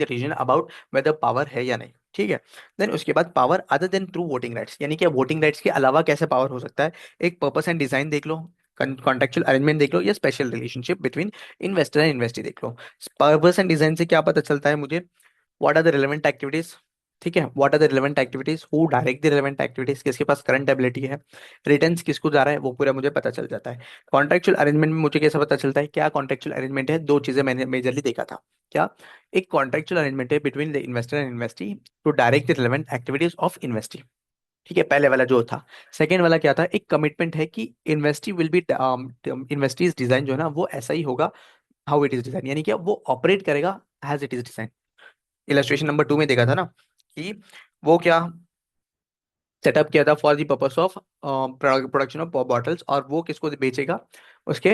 the decision about whether power है या नहीं, ठीक है। देन उसके बाद power other than through voting rights, यानी कि वोटिंग राइट्स के अलावा कैसे पावर हो सकता है। एक पर्पस एंड डिजाइन देख लो, कॉन्ट्रेक्चुअल अरेंजमेंट देख लो, या special relationship between investor and investee देख लो। पर्पस एंड डिजाइन से क्या पता चलता है मुझे, what are the relevant activities, ठीक है, what are the relevant activities, who direct the relevant activities, किसके पास करंट एबिलिटी है, रिटर्न्स किसको जा रहा है, वो पूरा मुझे पता चल जाता है। कॉन्ट्रेक्चुअल अरेंजमेंट में मुझे कैसा पता चलता है, क्या कॉन्ट्रेक्चुअल अरेंजमेंट है, दो चीजें मैंने मेजरली देखा था। क्या, एक कॉन्ट्रेक्चुअल अरेंजमेंट है between the investor and investee to direct the relevant activities of investee, ठीक है, पहले वाला जो था। सेकेंड वाला क्या था, एक कमिटमेंट है कि इन्वेस्टी विल बी इन्वेस्टीज डिजाइन जो है ना वो ऐसा ही होगा हाउ इट इज डिजाइन, यानी कि वो ऑपरेट करेगा as it is design. Illustration number 2 में देखा था ना कि वो क्या सेटअप किया था for the purpose of production of bottles, और वो किसको बेचेगा, उसके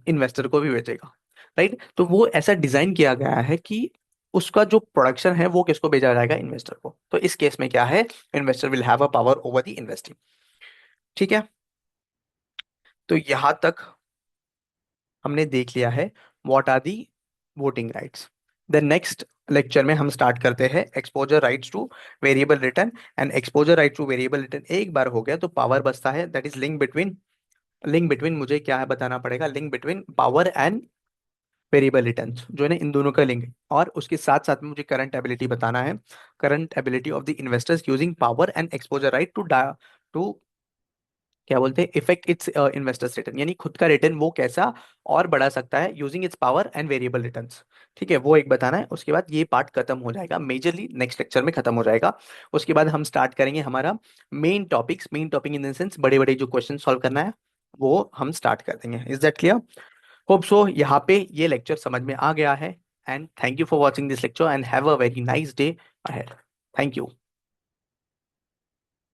इन्वेस्टर को भी बेचेगा, राइट। तो वो ऐसा डिजाइन किया गया है कि उसका जो प्रोडक्शन है वो किसको बेचा जाएगा, इन्वेस्टर को। तो इस केस में क्या है, investor will have a power over the investing, ठीक है। तो यहां तक हमने देख लिया है what are the voting rights. The next lecture में हम स्टार्ट करते हैं exposure rights to variable return. And exposure right to variable return एक बार हो गया तो पावर बचता है, दैट इज लिंक बिटवीन मुझे क्या है बताना पड़ेगा, link between power and variable returns जो है ना इन दोनों का लिंक है। और उसके साथ साथ में मुझे करंट एबिलिटी बताना है, current ability of the investors using power and exposure right to क्या बोलते हैं इफेक्ट इट्स इन्वेस्टर्स रिटर्न, यानी खुद का रिटर्न वो कैसा और बढ़ा सकता है using its power and variable returns, ठीक है, वो एक बताना है। उसके बाद ये पार्ट खत्म हो जाएगा, मेजरली नेक्स्ट लेक्चर में खत्म हो जाएगा। उसके बाद हम स्टार्ट करेंगे हमारा main topic in the sense बड़े बड़े जो क्वेश्चन सॉल्व करना है वो हम स्टार्ट कर देंगे। Is that clear? Hope so यहाँ पे ये लेक्चर समझ में आ गया है। And thank you for watching this lecture and have a very nice day ahead. Thank you.